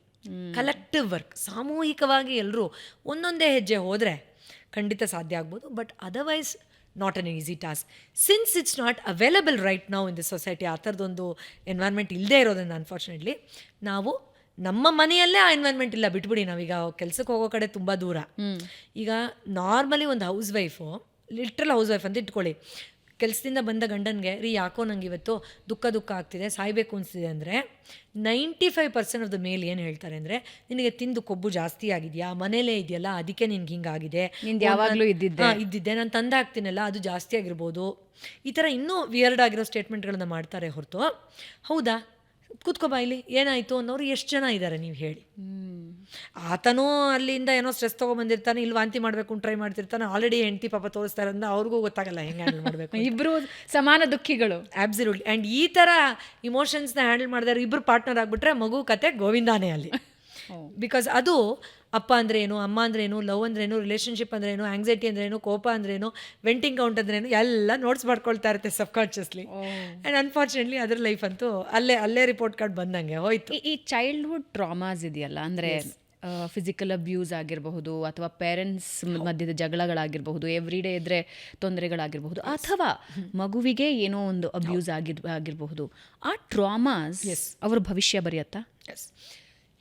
A: ಕಲೆಕ್ಟಿವ್ ವರ್ಕ್. ಸಾಮೂಹಿಕವಾಗಿ ಎಲ್ಲರೂ ಒಂದೊಂದೇ ಹೆಜ್ಜೆ ಹೋದರೆ ಖಂಡಿತ ಸಾಧ್ಯ ಆಗ್ಬೋದು. But otherwise not an easy task since it's not available right now in the society. ಆ ಥರದೊಂದು ಎನ್ವೈರ್ಮೆಂಟ್ ಇಲ್ಲದೆ ಇರೋದ್ರಿಂದ ಅನ್ಫಾರ್ಚುನೇಟ್ಲಿ ನಾವು ನಮ್ಮ ಮನೆಯಲ್ಲೇ ಆ ಎನ್ವೈರ್ಮೆಂಟ್ ಇಲ್ಲ, ಬಿಟ್ಬಿಡಿ. ನಾವೀಗ ಕೆಲಸಕ್ಕೆ ಹೋಗೋ ಕಡೆ ತುಂಬ ದೂರ. ಈಗ ನಾರ್ಮಲಿ ಒಂದು house wife, literal house wife ಅಂತ ಇಟ್ಕೊಳ್ಳಿ, ಕೆಲಸದಿಂದ ಬಂದ ಗಂಡನಿಗೆ ಯಾಕೋ ನಂಗೆ ಇವತ್ತು ದುಃಖ ಆಗ್ತಿದೆ, ಸಾಯಬೇಕು ಅನಿಸ್ತಿದೆ ಅಂದರೆ 95% ಆಫ್ ದ ಮೇಲ್ ಏನು ಹೇಳ್ತಾರೆ ಅಂದರೆ, ನಿನಗೆ ತಿಂದು ಕೊಬ್ಬು ಜಾಸ್ತಿ ಆಗಿದೆಯಾ, ಮನೇಲೇ ಇದೆಯಲ್ಲ ಅದಕ್ಕೆ ನಿನ್ಗೆ ಹಿಂಗಾಗಿದೆ, ಯಾವಾಗಲೂ
B: ಇದ್ದಿದ್ದೆ, ನಾನು ತಂದು ಹಾಕ್ತೀನಲ್ಲ ಅದು ಜಾಸ್ತಿ ಆಗಿರ್ಬೋದು. ಈ ಥರ ಇನ್ನೂ ವಿಯರ್ಡ್ ಆಗಿರೋ ಸ್ಟೇಟ್ಮೆಂಟ್ಗಳನ್ನ ಮಾಡ್ತಾರೆ ಹೊರತು, ಹೌದಾ ಕೂತ್ಕೋ ಬಾಯಿಲಿ ಏನಾಯಿತು ಅನ್ನೋರು ಎಷ್ಟು ಜನ ಇದ್ದಾರೆ ನೀವು ಹೇಳಿ? ಆತನೂ ಅಲ್ಲಿಂದ ಏನೋ ಸ್ಟ್ರೆಸ್ ತೊಗೊಂಬಂದಿರ್ತಾನೆ, ಇಲ್ಲಿ ವಾಂತಿ ಮಾಡಬೇಕು ಟ್ರೈ ಮಾಡ್ತಿರ್ತಾನೆ, ಆಲ್ರೆಡಿ ಹೆಂಡತಿ ಪಾಪ ತೋರಿಸ್ತಾರೆ ಅಂದ್ರೆ ಅವ್ರಿಗೂ ಗೊತ್ತಾಗಲ್ಲ ಹೆಂಗೆ ಹ್ಯಾಂಡಲ್ ಮಾಡಬೇಕು.
A: ಇಬ್ರು ಸಮಾನ ದುಃಖಿಗಳು.
B: ಆಬ್ಸಲ್ಯೂಟ್ಲಿ. ಆ್ಯಂಡ್ ಈ ಥರ ಇಮೋಷನ್ಸ್ನ ಹ್ಯಾಂಡಲ್ ಮಾಡಿದ್ರೆ ಇಬ್ಬರು ಪಾರ್ಟ್ನರ್ ಆಗಿಬಿಟ್ರೆ ಮಗು ಕತೆ ಗೋವಿಂದಾನೇ ಅಲ್ಲಿ. ಬಿಕಾಸ್ ಅದು ಅಪ್ಪ ಅಂದ್ರೇನು, ಅಮ್ಮ ಅಂದ್ರೇನು, ಲವ್ ಅಂದ್ರೇನು, ರಿಲೇಷನ್ಶಿಪ್ ಅಂದ್ರೇನು, ಆಂಗ್ಸೈಟಿ ಅಂದ್ರೇನು, ಕೋಪ ಅಂದ್ರೇನು, ವೆಂಟಿಂಗ್ ಕೌಂಟ್ ಅಂದ್ರೇನು ಎಲ್ಲ ನೋಟ್ಸ್ ಮಾಡ್ಕೊಳ್ತಾ ಇರುತ್ತೆ ಸಬ್ಕಾನ್ಷಿಯಸ್ಲಿ. ಆ್ಯಂಡ್ ಅನ್ಫಾರ್ಚುನೇಟ್ಲಿ ಅದ್ರ ಲೈಫ್ ಅಂತೂ ಅಲ್ಲೇ ರಿಪೋರ್ಟ್ ಕಾರ್ಡ್ ಬಂದಂಗೆ ಹೋಯ್ತು.
A: ಈ ಚೈಲ್ಡ್ಹುಡ್ ಟ್ರಾಮಾಸ್ ಇದೆಯಲ್ಲ, ಅಂದರೆ ಫಿಸಿಕಲ್ ಅಬ್ಯೂಸ್ ಆಗಿರಬಹುದು ಅಥವಾ ಪೇರೆಂಟ್ಸ್ ಮಧ್ಯದ ಜಗಳಗಳಾಗಿರಬಹುದು, ಎವ್ರಿ ಡೇ ಇದ್ರೆ ತೊಂದರೆಗಳಾಗಿರಬಹುದು, ಅಥವಾ ಮಗುವಿಗೆ ಏನೋ ಒಂದು ಅಬ್ಯೂಸ್ ಆಗಿರಬಹುದು, ಆ ಟ್ರಾಮಾಸ್ ಅವ್ರ ಭವಿಷ್ಯ ಬರೆಯತ್ತಾ?
B: Yes,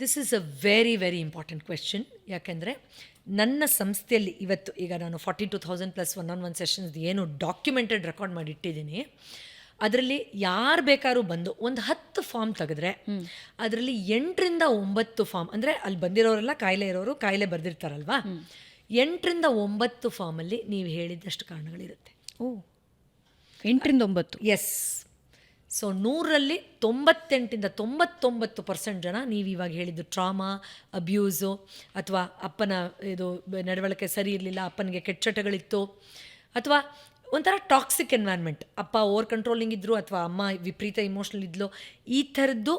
B: this is a very very important question. ಯಾಕೆಂದರೆ ನನ್ನ ಸಂಸ್ಥೆಯಲ್ಲಿ ಇವತ್ತು ಈಗ ನಾನು 42,000+ ಒನ್-ಆನ್-ಒನ್ ಸೆಷನ್ಸ್ ಏನು ಡಾಕ್ಯುಮೆಂಟೆಡ್ ರೆಕಾರ್ಡ್ ಮಾಡಿ ಇಟ್ಟಿದ್ದೀನಿ. ಅದರಲ್ಲಿ ಯಾರು ಬೇಕಾದ್ರೂ ಬಂದು ಒಂದು 10 ಫಾರ್ಮ್ ತೆಗೆದ್ರೆ ಅದರಲ್ಲಿ 8ರಿಂದ 9 ಫಾರ್ಮ್, ಅಂದರೆ ಅಲ್ಲಿ ಬಂದಿರೋರೆಲ್ಲ ಕಾಯಿಲೆ ಇರೋರು, ಕಾಯಿಲೆ ಬರೆದಿರ್ತಾರಲ್ವಾ, 8ರಿಂದ 9 ಫಾರ್ಮಲ್ಲಿ ನೀವು ಹೇಳಿದ್ದಷ್ಟು ಕಾರಣಗಳಿರುತ್ತೆ.
A: 8ರಿಂದ 9?
B: ಎಸ್. ಸೊ 100ರಲ್ಲಿ 98ರಿಂದ 99% ಜನ ನೀವು ಇವಾಗ ಹೇಳಿದ್ದು ಟ್ರಾಮಾ, ಅಬ್ಯೂಸು, ಅಥವಾ ಅಪ್ಪನ ಇದು ನಡವಳಿಕೆ ಸರಿ ಇರಲಿಲ್ಲ, ಅಪ್ಪನಿಗೆ ಕೆಟ್ಟ ಚಟಗಳಿತ್ತು, ಅಥವಾ ಒಂಥರ ಟಾಕ್ಸಿಕ್ ಎನ್ವೈರ್ನ್ಮೆಂಟ್, ಅಪ್ಪ ಓವರ್ ಕಂಟ್ರೋಲಿಂಗ್ ಇದ್ದರು ಅಥವಾ ಅಮ್ಮ ವಿಪರೀತ ಇಮೋಷ್ನಲ್ ಇದ್ಲು, ಈ ಥರದ್ದು.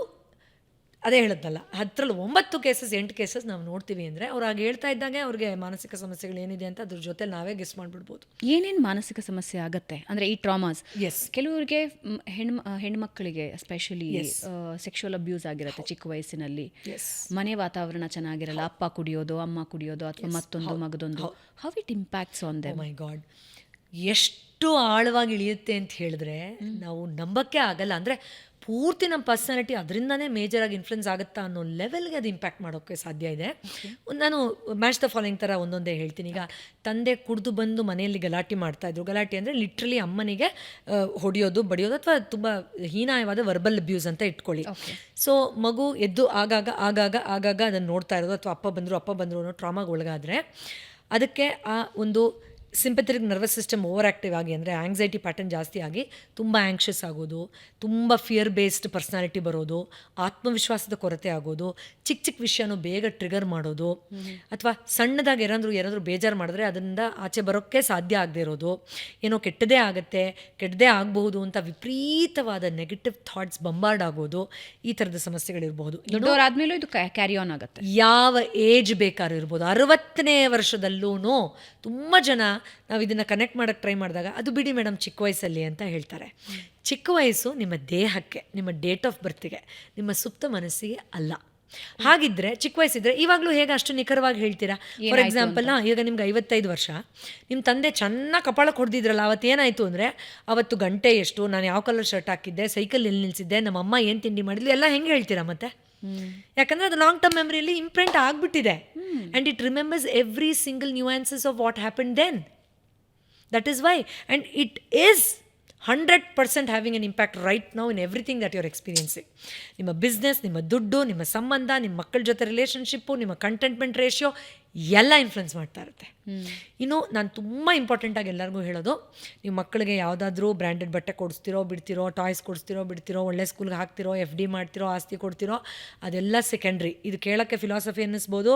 B: ಅದೇ ಹೇಳಿದ್ನಲ್ಲ, 10ರಲ್ಲಿ 9 ಕೇಸಸ್ 8 ಕೇಸಸ್ ನಾವು ನೋಡ್ತೀವಿ ಅಂದರೆ ಅವ್ರು ಆಗ ಹೇಳ್ತಾ ಇದ್ದಂಗೆ ಅವ್ರಿಗೆ ಮಾನಸಿಕ ಸಮಸ್ಯೆಗಳು ಏನಿದೆ ಅಂತ ಅದ್ರ ಜೊತೆ ನಾವೇ ಗೆಸ್ ಮಾಡ್ಬಿಡ್ಬೋದು.
A: ಏನೇನು ಮಾನಸಿಕ ಸಮಸ್ಯೆ ಆಗತ್ತೆ ಅಂದರೆ ಈ ಟ್ರಾಮಾಸ್?
B: ಎಸ್,
A: ಕೆಲವರಿಗೆ ಹೆಣ್ಮಕ್ಕಳಿಗೆ ಎಸ್ಪೆಷಲಿ ಸೆಕ್ಷುವಲ್ ಅಬ್ಯೂಸ್ ಆಗಿರುತ್ತೆ ಚಿಕ್ಕ ವಯಸ್ಸಿನಲ್ಲಿ. ಮನೆ ವಾತಾವರಣ ಚೆನ್ನಾಗಿರಲ್ಲ, ಅಪ್ಪ ಕುಡಿಯೋದು, ಅಮ್ಮ ಕುಡಿಯೋದು, ಅಥವಾ ಮತ್ತೊಂದು ಮಗದೊಂದು. How it impacts on them?
B: My god, ಎಷ್ಟು ಆಳವಾಗಿ ಇಳಿಯುತ್ತೆ ಅಂತ ಹೇಳಿದ್ರೆ ನಾವು ನಂಬಕ್ಕೆ ಆಗಲ್ಲ. ಅಂದರೆ ಪೂರ್ತಿ ನಮ್ಮ ಪರ್ಸನಾಲಿಟಿ ಅದರಿಂದನೇ ಮೇಜರಾಗಿ ಇನ್ಫ್ಲುಯೆನ್ಸ್ ಆಗುತ್ತಾ ಅನ್ನೋ ಲೆವೆಲ್ಗೆ ಅದು ಇಂಪ್ಯಾಕ್ಟ್ ಮಾಡೋಕ್ಕೆ ಸಾಧ್ಯ ಇದೆ. ನಾನು ಮ್ಯಾಚ್ ದ ಫಾಲೋಯಿಂಗ್ ಥರ ಒಂದೊಂದೇ ಹೇಳ್ತೀನಿ. ಈಗ ತಂದೆ ಕುಡಿದು ಬಂದು ಮನೆಯಲ್ಲಿ ಗಲಾಟೆ ಮಾಡ್ತಾಯಿದ್ರು. ಗಲಾಟೆ ಅಂದರೆ ಲಿಟ್ರಲಿ ಅಮ್ಮನಿಗೆ ಹೊಡೆಯೋದು, ಬಡಿಯೋದು, ಅಥವಾ ತುಂಬ ಹೀನಾಯವಾದ ವರ್ಬಲ್ ಅಬ್ಯೂಸ್ ಅಂತ ಇಟ್ಕೊಳ್ಳಿ. ಸೊ ಮಗು ಎದ್ದು ಆಗಾಗ ಅದನ್ನು ನೋಡ್ತಾ ಇರೋದು, ಅಥವಾ ಅಪ್ಪ ಬಂದರು ಅನ್ನೋ ಟ್ರಾಮಾಗೆ ಒಳಗಾದರೆ ಅದಕ್ಕೆ ಆ ಒಂದು sympathetic nervous system over active ಆಗಿ, ಅಂದರೆ ಆಂಗ್ಸೈಟಿ ಪ್ಯಾಟರ್ನ್ ಜಾಸ್ತಿ ಆಗಿ ತುಂಬ ಆ್ಯಂಕ್ಷಸ್ ಆಗೋದು, ತುಂಬ ಫಿಯರ್ ಬೇಸ್ಡ್ ಪರ್ಸ್ನಾಲಿಟಿ ಬರೋದು, ಆತ್ಮವಿಶ್ವಾಸದ ಕೊರತೆ ಆಗೋದು, ಚಿಕ್ಕ ವಿಷಯನೂ ಬೇಗ ಟ್ರಿಗರ್ ಮಾಡೋದು, ಅಥವಾ ಸಣ್ಣದಾಗಿ ಏನಾದರೂ ಬೇಜಾರು ಮಾಡಿದ್ರೆ ಅದರಿಂದ ಆಚೆ ಬರೋಕ್ಕೆ ಸಾಧ್ಯ ಆಗದೆ ಇರೋದು, ಏನೋ ಕೆಟ್ಟದೇ ಆಗುತ್ತೆ, ಕೆಟ್ಟದೇ ಆಗಬಹುದು ಅಂತ ವಿಪರೀತವಾದ ನೆಗೆಟಿವ್ ಥಾಟ್ಸ್ ಬಂಬಾರ್ಡ್ ಆಗೋದು, ಈ ಥರದ ಸಮಸ್ಯೆಗಳಿರ್ಬೋದು.
A: ದೊಡ್ಡವರಾದ್ಮೇಲೂ ಇದು ಕ್ಯಾರಿ ಆನ್ ಆಗುತ್ತೆ.
B: ಯಾವ ಏಜ್ ಬೇಕಾದ್ರೂ ಇರ್ಬೋದು. 60ನೇ ವರ್ಷದಲ್ಲೂ ತುಂಬ ಜನ ನಾವು ಇದನ್ನು ಕನೆಕ್ಟ್ ಮಾಡೋಕ್ಕೆ ಟ್ರೈ ಮಾಡಿದಾಗ ಅದು ಬಿಡಿ ಮೇಡಮ್ ಚಿಕ್ಕ ವಯಸ್ಸಲ್ಲಿ ಅಂತ ಹೇಳ್ತಾರೆ. ಚಿಕ್ಕ ವಯಸ್ಸು ನಿಮ್ಮ ದೇಹಕ್ಕೆ, ನಿಮ್ಮ ಡೇಟ್ ಆಫ್ ಬರ್ತಿಗೆ, ನಿಮ್ಮ ಸುಪ್ತ ಮನಸ್ಸಿಗೆ ಅಲ್ಲ. ಹಾಗಿದ್ರೆ ಚಿಕ್ಕ ವಯಸ್ಸಿದ್ರೆ ಇವಾಗಲೂ ಹೇಗೆ ಅಷ್ಟು ನಿಖರವಾಗಿ ಹೇಳ್ತೀರಾ? ಫಾರ್ ಎಕ್ಸಾಂಪಲ್, ಈಗ ನಿಮ್ಗೆ 55 ವರ್ಷ, ನಿಮ್ಮ ತಂದೆ ಚೆನ್ನಾಗಿ ಕಪಾಳಕ್ಕೆ ಹೊಡೆದಿದ್ರಲ್ಲ, ಅವತ್ತು ಏನಾಯಿತು ಅಂದರೆ ಅವತ್ತು ಗಂಟೆ ಎಷ್ಟು, ನಾನು ಯಾವ ಕಲರ್ ಶರ್ಟ್ ಹಾಕಿದ್ದೆ, ಸೈಕಲ್ ಎಲ್ಲಿ ನಿಲ್ಲಿಸಿದ್ದೆ, ನಮ್ಮಮ್ಮ ಏನು ತಿಂಡಿ ಮಾಡಿದ್ಲು, ಎಲ್ಲ ಹೆಂಗೆ ಹೇಳ್ತೀರಾ ಮತ್ತೆ? ಯಾಕಂದರೆ ಅದು ಲಾಂಗ್ ಟರ್ಮ್ ಮೆಮರಿಯಲ್ಲಿ ಇಂಪ್ರಿಂಟ್ ಆಗಿಬಿಟ್ಟಿದೆ. And it remembers every single nuances of what happen then. That is why. And it is 100% having an impact right now in everything that your experiencing. ನಿಮ್ಮ ಬಿಸ್ನೆಸ್, ನಿಮ್ಮ ದುಡ್ಡು, ನಿಮ್ಮ ಸಂಬಂಧ, ನಿಮ್ಮ ಮಕ್ಕಳ ಜೊತೆ ರಿಲೇಷನ್ಶಿಪ್ಪು, ನಿಮ್ಮ ಕಂಟೆಂಟ್ಮೆಂಟ್ ರೇಷಿಯೋ ಎಲ್ಲ ಇನ್ಫ್ಲುಯೆನ್ಸ್ ಮಾಡ್ತಾ ಇರುತ್ತೆ. ಇನ್ನು ನಾನು ತುಂಬ ಇಂಪಾರ್ಟೆಂಟಾಗಿ ಎಲ್ಲರಿಗೂ ಹೇಳೋದು, ನೀವು ಮಕ್ಕಳಿಗೆ ಯಾವುದಾದ್ರೂ ಬ್ರ್ಯಾಂಡೆಡ್ ಬಟ್ಟೆ ಕೊಡಿಸ್ತಿರೋ ಬಿಡ್ತಿರೋ, ಟಾಯ್ಸ್ ಕೊಡಿಸ್ತಿರೋ ಬಿಡ್ತಿರೋ, ಒಳ್ಳೆ ಸ್ಕೂಲ್ಗೆ ಹಾಕ್ತಿರೋ, FD ಮಾಡ್ತಿರೋ, ಆಸ್ತಿ ಕೊಡ್ತಿರೋ, ಅದೆಲ್ಲ ಸೆಕೆಂಡ್ರಿ. ಇದು ಕೇಳೋಕ್ಕೆ ಫಿಲಾಸಫಿ ಅನ್ನಿಸ್ಬೋದು,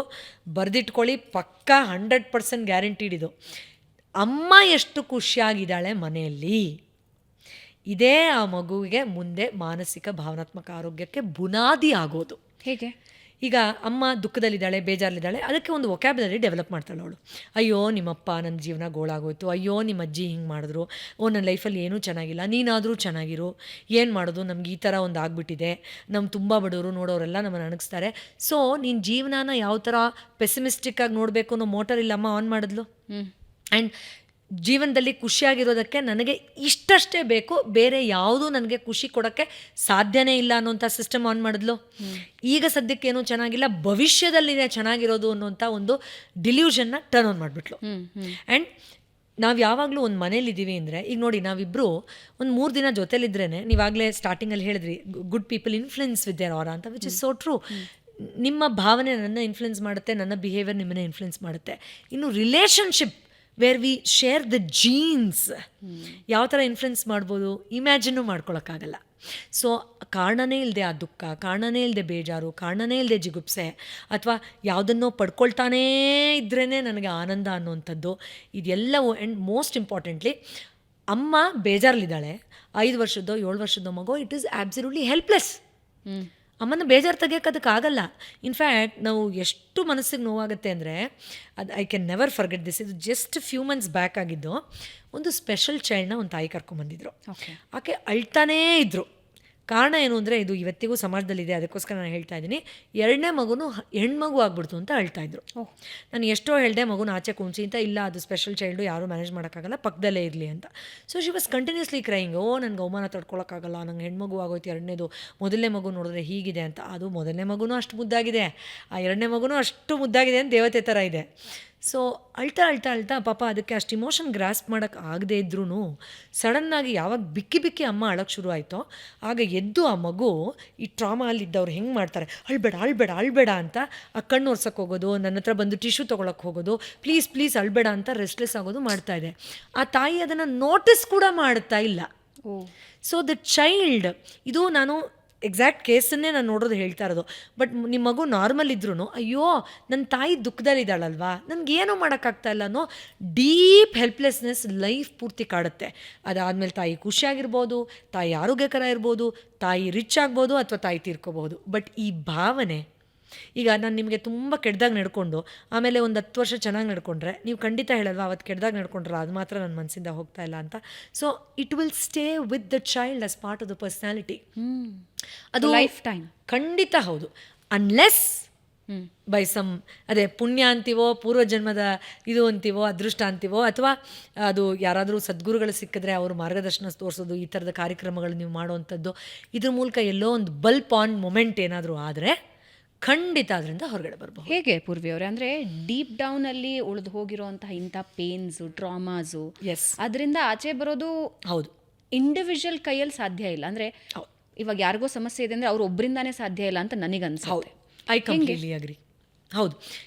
B: ಬರೆದಿಟ್ಕೊಳ್ಳಿ, ಪಕ್ಕಾ 100% ಗ್ಯಾರಂಟೀಡ್. ಇದು ಅಮ್ಮ ಎಷ್ಟು ಖುಷಿಯಾಗಿದ್ದಾಳೆ ಮನೆಯಲ್ಲಿ, ಇದೇ ಆ ಮಗುವಿಗೆ ಮುಂದೆ ಮಾನಸಿಕ ಭಾವನಾತ್ಮಕ ಆರೋಗ್ಯಕ್ಕೆ ಬುನಾದಿ ಆಗೋದು.
A: ಹೇಗೆ?
B: ಈಗ ಅಮ್ಮ ದುಃಖದಲ್ಲಿದ್ದಾಳೆ, ಬೇಜಾರಲ್ಲಿದ್ದಾಳೆ, ಅದಕ್ಕೆ ಒಂದು ವೊಕ್ಯಾಬ್ಯುಲರಿ ಡೆವಲಪ್ ಮಾಡ್ತಾಳೆ ಅವಳು. ಅಯ್ಯೋ ನಿಮ್ಮಪ್ಪ ನನ್ನ ಜೀವನ ಗೋಳಾಗೋಯ್ತು, ಅಯ್ಯೋ ನಿಮ್ಮ ಅಜ್ಜಿ ಹಿಂಗೆ ಮಾಡಿದ್ರು, ನನ್ನ ಲೈಫಲ್ಲಿ ಏನೂ ಚೆನ್ನಾಗಿಲ್ಲ, ನೀನಾದರೂ ಚೆನ್ನಾಗಿರು, ಏನು ಮಾಡೋದು, ನಮ್ಗೆ ಈ ಥರ ಒಂದು ಆಗಿಬಿಟ್ಟಿದೆ, ನಮ್ಮ ತುಂಬ ಬಡವರು ನೋಡೋರೆಲ್ಲ ನಮ್ಮನ್ನು ಅಣಗಿಸ್ತಾರೆ. ಸೊ ನೀನು ಜೀವನನ ಯಾವ ಥರ ಪೆಸಿಮಿಸ್ಟಿಕ್ಕಾಗಿ ನೋಡಬೇಕು ಅನ್ನೋ ಮೋಟರ್ ಇಲ್ಲಮ್ಮ ಆನ್ ಮಾಡಿದ್ಲು. ಆ್ಯಂಡ್ ಜೀವನದಲ್ಲಿ ಖುಷಿಯಾಗಿರೋದಕ್ಕೆ ನನಗೆ ಇಷ್ಟಷ್ಟೇ ಬೇಕು, ಬೇರೆ ಯಾವುದೂ ನನಗೆ ಖುಷಿ ಕೊಡೋಕ್ಕೆ ಸಾಧ್ಯನೇ ಇಲ್ಲ ಅನ್ನೋಂಥ ಸಿಸ್ಟಮ್ ಆನ್ ಮಾಡಿದ್ಲು. ಈಗ ಸದ್ಯಕ್ಕೇನೂ ಚೆನ್ನಾಗಿಲ್ಲ, ಭವಿಷ್ಯದಲ್ಲಿದೆ ಚೆನ್ನಾಗಿರೋದು ಅನ್ನೋಂಥ ಒಂದು ಡಿಲ್ಯೂಷನ್ನ ಟರ್ನ್ ಆನ್ ಮಾಡಿಬಿಟ್ಲು. ಆ್ಯಂಡ್ ನಾವು ಯಾವಾಗಲೂ ಒಂದು ಮನೇಲಿದ್ದೀವಿ ಅಂದರೆ, ಈಗ ನೋಡಿ ನಾವಿಬ್ಬರು ಒಂದು 3 ದಿನ ಜೊತೆಲಿದ್ರೇ, ನೀವಾಗಲೇ ಸ್ಟಾರ್ಟಿಂಗಲ್ಲಿ ಹೇಳಿದ್ರಿ good people influence with their aura ಅಂತ, ವಿಚ್ ಇಸ್ ಸೋ ಟ್ರೂ. ನಿಮ್ಮ ಭಾವನೆ ನನ್ನ ಇನ್ಫ್ಲುಯೆನ್ಸ್ ಮಾಡುತ್ತೆ, ನನ್ನ ಬಿಹೇವಿಯರ್ ನಿಮ್ಮನ್ನೇ ಇನ್ಫ್ಲುಯೆನ್ಸ್ ಮಾಡುತ್ತೆ. ಇನ್ನು relationship where we share the jeans ಯಾವ ಥರ ಇನ್ಫ್ಲುಯೆನ್ಸ್ ಮಾಡ್ಬೋದು, ಇಮ್ಯಾಜಿನೂ ಮಾಡ್ಕೊಳಕ್ಕಾಗಲ್ಲ. ಸೊ ಕಾರಣನೇ ಇಲ್ಲದೆ ಆ ದುಃಖ, ಕಾರಣನೇ ಇಲ್ಲದೆ ಬೇಜಾರು, ಕಾರಣನೇ ಇಲ್ಲದೆ ಜಿಗುಪ್ಸೆ, ಅಥವಾ ಯಾವುದನ್ನೋ ಪಡ್ಕೊಳ್ತಾನೇ ಇದ್ರೇ ನನಗೆ ಆನಂದ ಅನ್ನುವಂಥದ್ದು, ಇದೆಲ್ಲವೂ. ಆ್ಯಂಡ್ ಮೋಸ್ಟ್ ಇಂಪಾರ್ಟೆಂಟ್ಲಿ, ಅಮ್ಮ ಬೇಜಾರಲ್ಲಿದ್ದಾಳೆ, 5 ವರ್ಷದ್ದೋ 7 ವರ್ಷದ್ದೋ ಮಗು, ಇಟ್ ಈಸ್ ಆಬ್ಸಲ್ಯೂಟ್ಲಿ ಹೆಲ್ಪ್ಲೆಸ್. ಅಮ್ಮನ ಬೇಜಾರು ತೆಗಿಯೋಕ್ಕಾಗಲ್ಲ. ಇನ್ಫ್ಯಾಕ್ಟ್ ನಾವು ಎಷ್ಟು ಮನಸ್ಸಿಗೆ ನೋವಾಗುತ್ತೆ ಅಂದರೆ, ಅದು I can never forget this. ಇದು ಜಸ್ಟ್ ಫ್ಯೂ ಮಂತ್ಸ್ ಬ್ಯಾಕ್ ಆಗಿದ್ದು. ಒಂದು ಸ್ಪೆಷಲ್ ಚೈಲ್ಡ್ನ ಒಂದು ತಾಯಿ ಕರ್ಕೊಂಬಂದಿದ್ರು. ಆಕೆ ಅಳ್ತಾನೇ ಇದ್ದರು. ಕಾರಣ ಏನು ಅಂದರೆ, ಇದು ಇವತ್ತಿಗೂ ಸಮಾಜದಲ್ಲಿದೆ, ಅದಕ್ಕೋಸ್ಕರ ನಾನು ಹೇಳ್ತಾ ಇದ್ದೀನಿ. 2ನೇ ಮಗುನು ಹೆಣ್ಮಗು ಆಗ್ಬಿಡ್ತು ಅಂತ ಅಳ್ತಾಯಿದ್ರು. ನಾನು ಎಷ್ಟೋ ಹೇಳಿದೆ ಮಗುನ ಆಚೆ ಕುಣಿಸಿ ಅಂತ. ಇಲ್ಲ, ಅದು ಸ್ಪೆಷಲ್ ಚೈಲ್ಡು, ಯಾರೂ ಮ್ಯಾನೇಜ್ ಮಾಡೋಕ್ಕಾಗಲ್ಲ, ಪಕ್ಕದಲ್ಲೇ ಇರಲಿ ಅಂತ. So she was continuously crying, ನನಗೆ ಅವಮಾನ ತಡ್ಕೊಳಕ್ಕಾಗಲ್ಲ, ನಂಗೆ ಹೆಣ್ಮಗು ಆಗೋಯ್ತು, 2ನೇದು, ಮೊದಲನೇ ಮಗು ನೋಡಿದ್ರೆ ಹೀಗಿದೆ ಅಂತ. ಅದು ಮೊದಲನೇ ಮಗುನೂ ಅಷ್ಟು ಮುದ್ದಾಗಿದೆ, ಆ 2ನೇ ಮಗುನೂ ಅಷ್ಟು ಮುದ್ದಾಗಿದೆ ಅಂತ ದೇವತೆ ಥರ ಇದೆ. ಸೊ ಅಳ್ತಾ ಪಾಪ ಅದಕ್ಕೆ ಅಷ್ಟು ಇಮೋಷನ್ ಗ್ರಾಸ್ಪ್ ಮಾಡೋಕ್ಕೆ ಆಗದೆ ಇದ್ರೂ ಸಡನ್ನಾಗಿ ಯಾವಾಗ ಬಿಕ್ಕಿ ಅಮ್ಮ ಅಳಕ್ಕೆ ಶುರು ಆಯಿತೋ, ಆಗ ಎದ್ದು ಆ ಮಗು, ಈ ಟ್ರಾಮಾ ಅಲ್ಲಿದ್ದವ್ರು ಹೆಂಗೆ ಮಾಡ್ತಾರೆ, ಅಳ್ಬೇಡ ಅಂತ ಆ ಕಣ್ಣು ಒರ್ಸಕ್ಕೆ ಹೋಗೋದು, ನನ್ನ ಹತ್ರ ಬಂದು ಟಿಶ್ಯೂ ತೊಗೊಳಕ್ಕೆ ಹೋಗೋದು, ಪ್ಲೀಸ್ ಅಳ್ಬೇಡ ಅಂತ ರೆಸ್ಟ್ಲೆಸ್ ಆಗೋದು ಮಾಡ್ತಾ ಇದೆ. ಆ ತಾಯಿ ಅದನ್ನು ನೋಟಿಸ್ ಕೂಡ ಮಾಡ್ತಾ ಇಲ್ಲ. ಸೊ ದ ಚೈಲ್ಡ್, ಇದು ನಾನು ಎಕ್ಸಾಕ್ಟ್ ಕೇಸನ್ನೇ ನಾನು ನೋಡೋದು ಹೇಳ್ತಾ ಇರೋದು. ಬಟ್ ನಿಮ್ಮ ಮಗು ನಾರ್ಮಲ್ ಇದ್ರೂ, ಅಯ್ಯೋ ನನ್ನ ತಾಯಿ ದುಃಖದಲ್ಲಿದ್ದಾಳಲ್ವಾ, ನನಗೇನೂ ಮಾಡೋಕ್ಕಾಗ್ತಾ ಇಲ್ಲ ಅನ್ನೋ ಡೀಪ್ ಹೆಲ್ಪ್ಲೆಸ್ನೆಸ್ ಲೈಫ್ ಪೂರ್ತಿ ಕಾಡುತ್ತೆ. ಅದಾದಮೇಲೆ ತಾಯಿ ಖುಷಿಯಾಗಿರ್ಬೋದು, ತಾಯಿ ಆರೋಗ್ಯಕರ ಇರ್ಬೋದು, ತಾಯಿ ರಿಚ್ ಆಗ್ಬೋದು, ಅಥವಾ ತಾಯಿ ತೀರ್ಕೋಬಹುದು. ಬಟ್ ಈ ಭಾವನೆ, ಈಗ ನಾನು ನಿಮಗೆ ತುಂಬ ಕೆಟ್ಟದಾಗ ನಡ್ಕೊಂಡು ಆಮೇಲೆ ಒಂದು 10 ವರ್ಷ ಚೆನ್ನಾಗಿ ನಡ್ಕೊಂಡ್ರೆ, ನೀವು ಖಂಡಿತ ಹೇಳಲ್ವಾ ಅವತ್ತು ಕೆಟ್ಟದಾಗ ನಡ್ಕೊಂಡ್ರೆ ಅದು ಮಾತ್ರ ನನ್ನ ಮನಸ್ಸಿಂದ ಹೋಗ್ತಾ ಇಲ್ಲ ಅಂತ. So it will stay with the child as part of the personality. ಅದು
A: ಲೈಫ್ ಟೈಮ್.
B: ಖಂಡಿತ ಹೌದು. ಅನ್ಲೆಸ್ ಬೈ ಸಮ್, ಅದೇ ಪುಣ್ಯ ಅಂತೀವೋ, ಪೂರ್ವಜನ್ಮದ ಇದು ಅಂತೀವೋ, ಅದೃಷ್ಟ ಅಂತೀವೋ, ಅಥವಾ ಅದು ಯಾರಾದರೂ ಸದ್ಗುರುಗಳು ಸಿಕ್ಕಿದ್ರೆ ಅವರು ಮಾರ್ಗದರ್ಶನ ತೋರಿಸೋದು, ಈ ಥರದ ಕಾರ್ಯಕ್ರಮಗಳು ನೀವು ಮಾಡುವಂಥದ್ದು, ಇದ್ರ ಮೂಲಕ ಎಲ್ಲೋ ಒಂದು ಬಲ್ಪ್ ಆನ್ ಮೊಮೆಂಟ್ ಏನಾದರೂ ಆದರೆ ಖಂಡಿತ ಅದರಿಂದ ಹೊರಗಡೆ ಬರ್ಬೋದು.
A: ಹೇಗೆ ಪೂರ್ವಿ ಅವರೇ, ಅಂದರೆ ಡೀಪ್ ಡೌನಲ್ಲಿ ಉಳಿದು ಹೋಗಿರೋಂತಹ ಇಂಥ ಪೇನ್ಸು, ಟ್ರಾಮಾಸು, ಅದರಿಂದ ಆಚೆ ಬರೋದು
B: ಹೌದು
A: ಇಂಡಿವಿಜುವಲ್ ಕೈಯಲ್ಲಿ ಸಾಧ್ಯ ಇಲ್ಲ. ಅಂದರೆ ಇವಾಗ ಯಾರಿಗೋ ಸಮಸ್ಯೆ ಇದೆ ಅಂದರೆ ಅವ್ರು ಒಬ್ಬರಿಂದಾನೇ ಸಾಧ್ಯ ಇಲ್ಲ ಅಂತ ನನಗನ್ಸುತ್ತೆ.
B: I completely agri. ಹೌದು,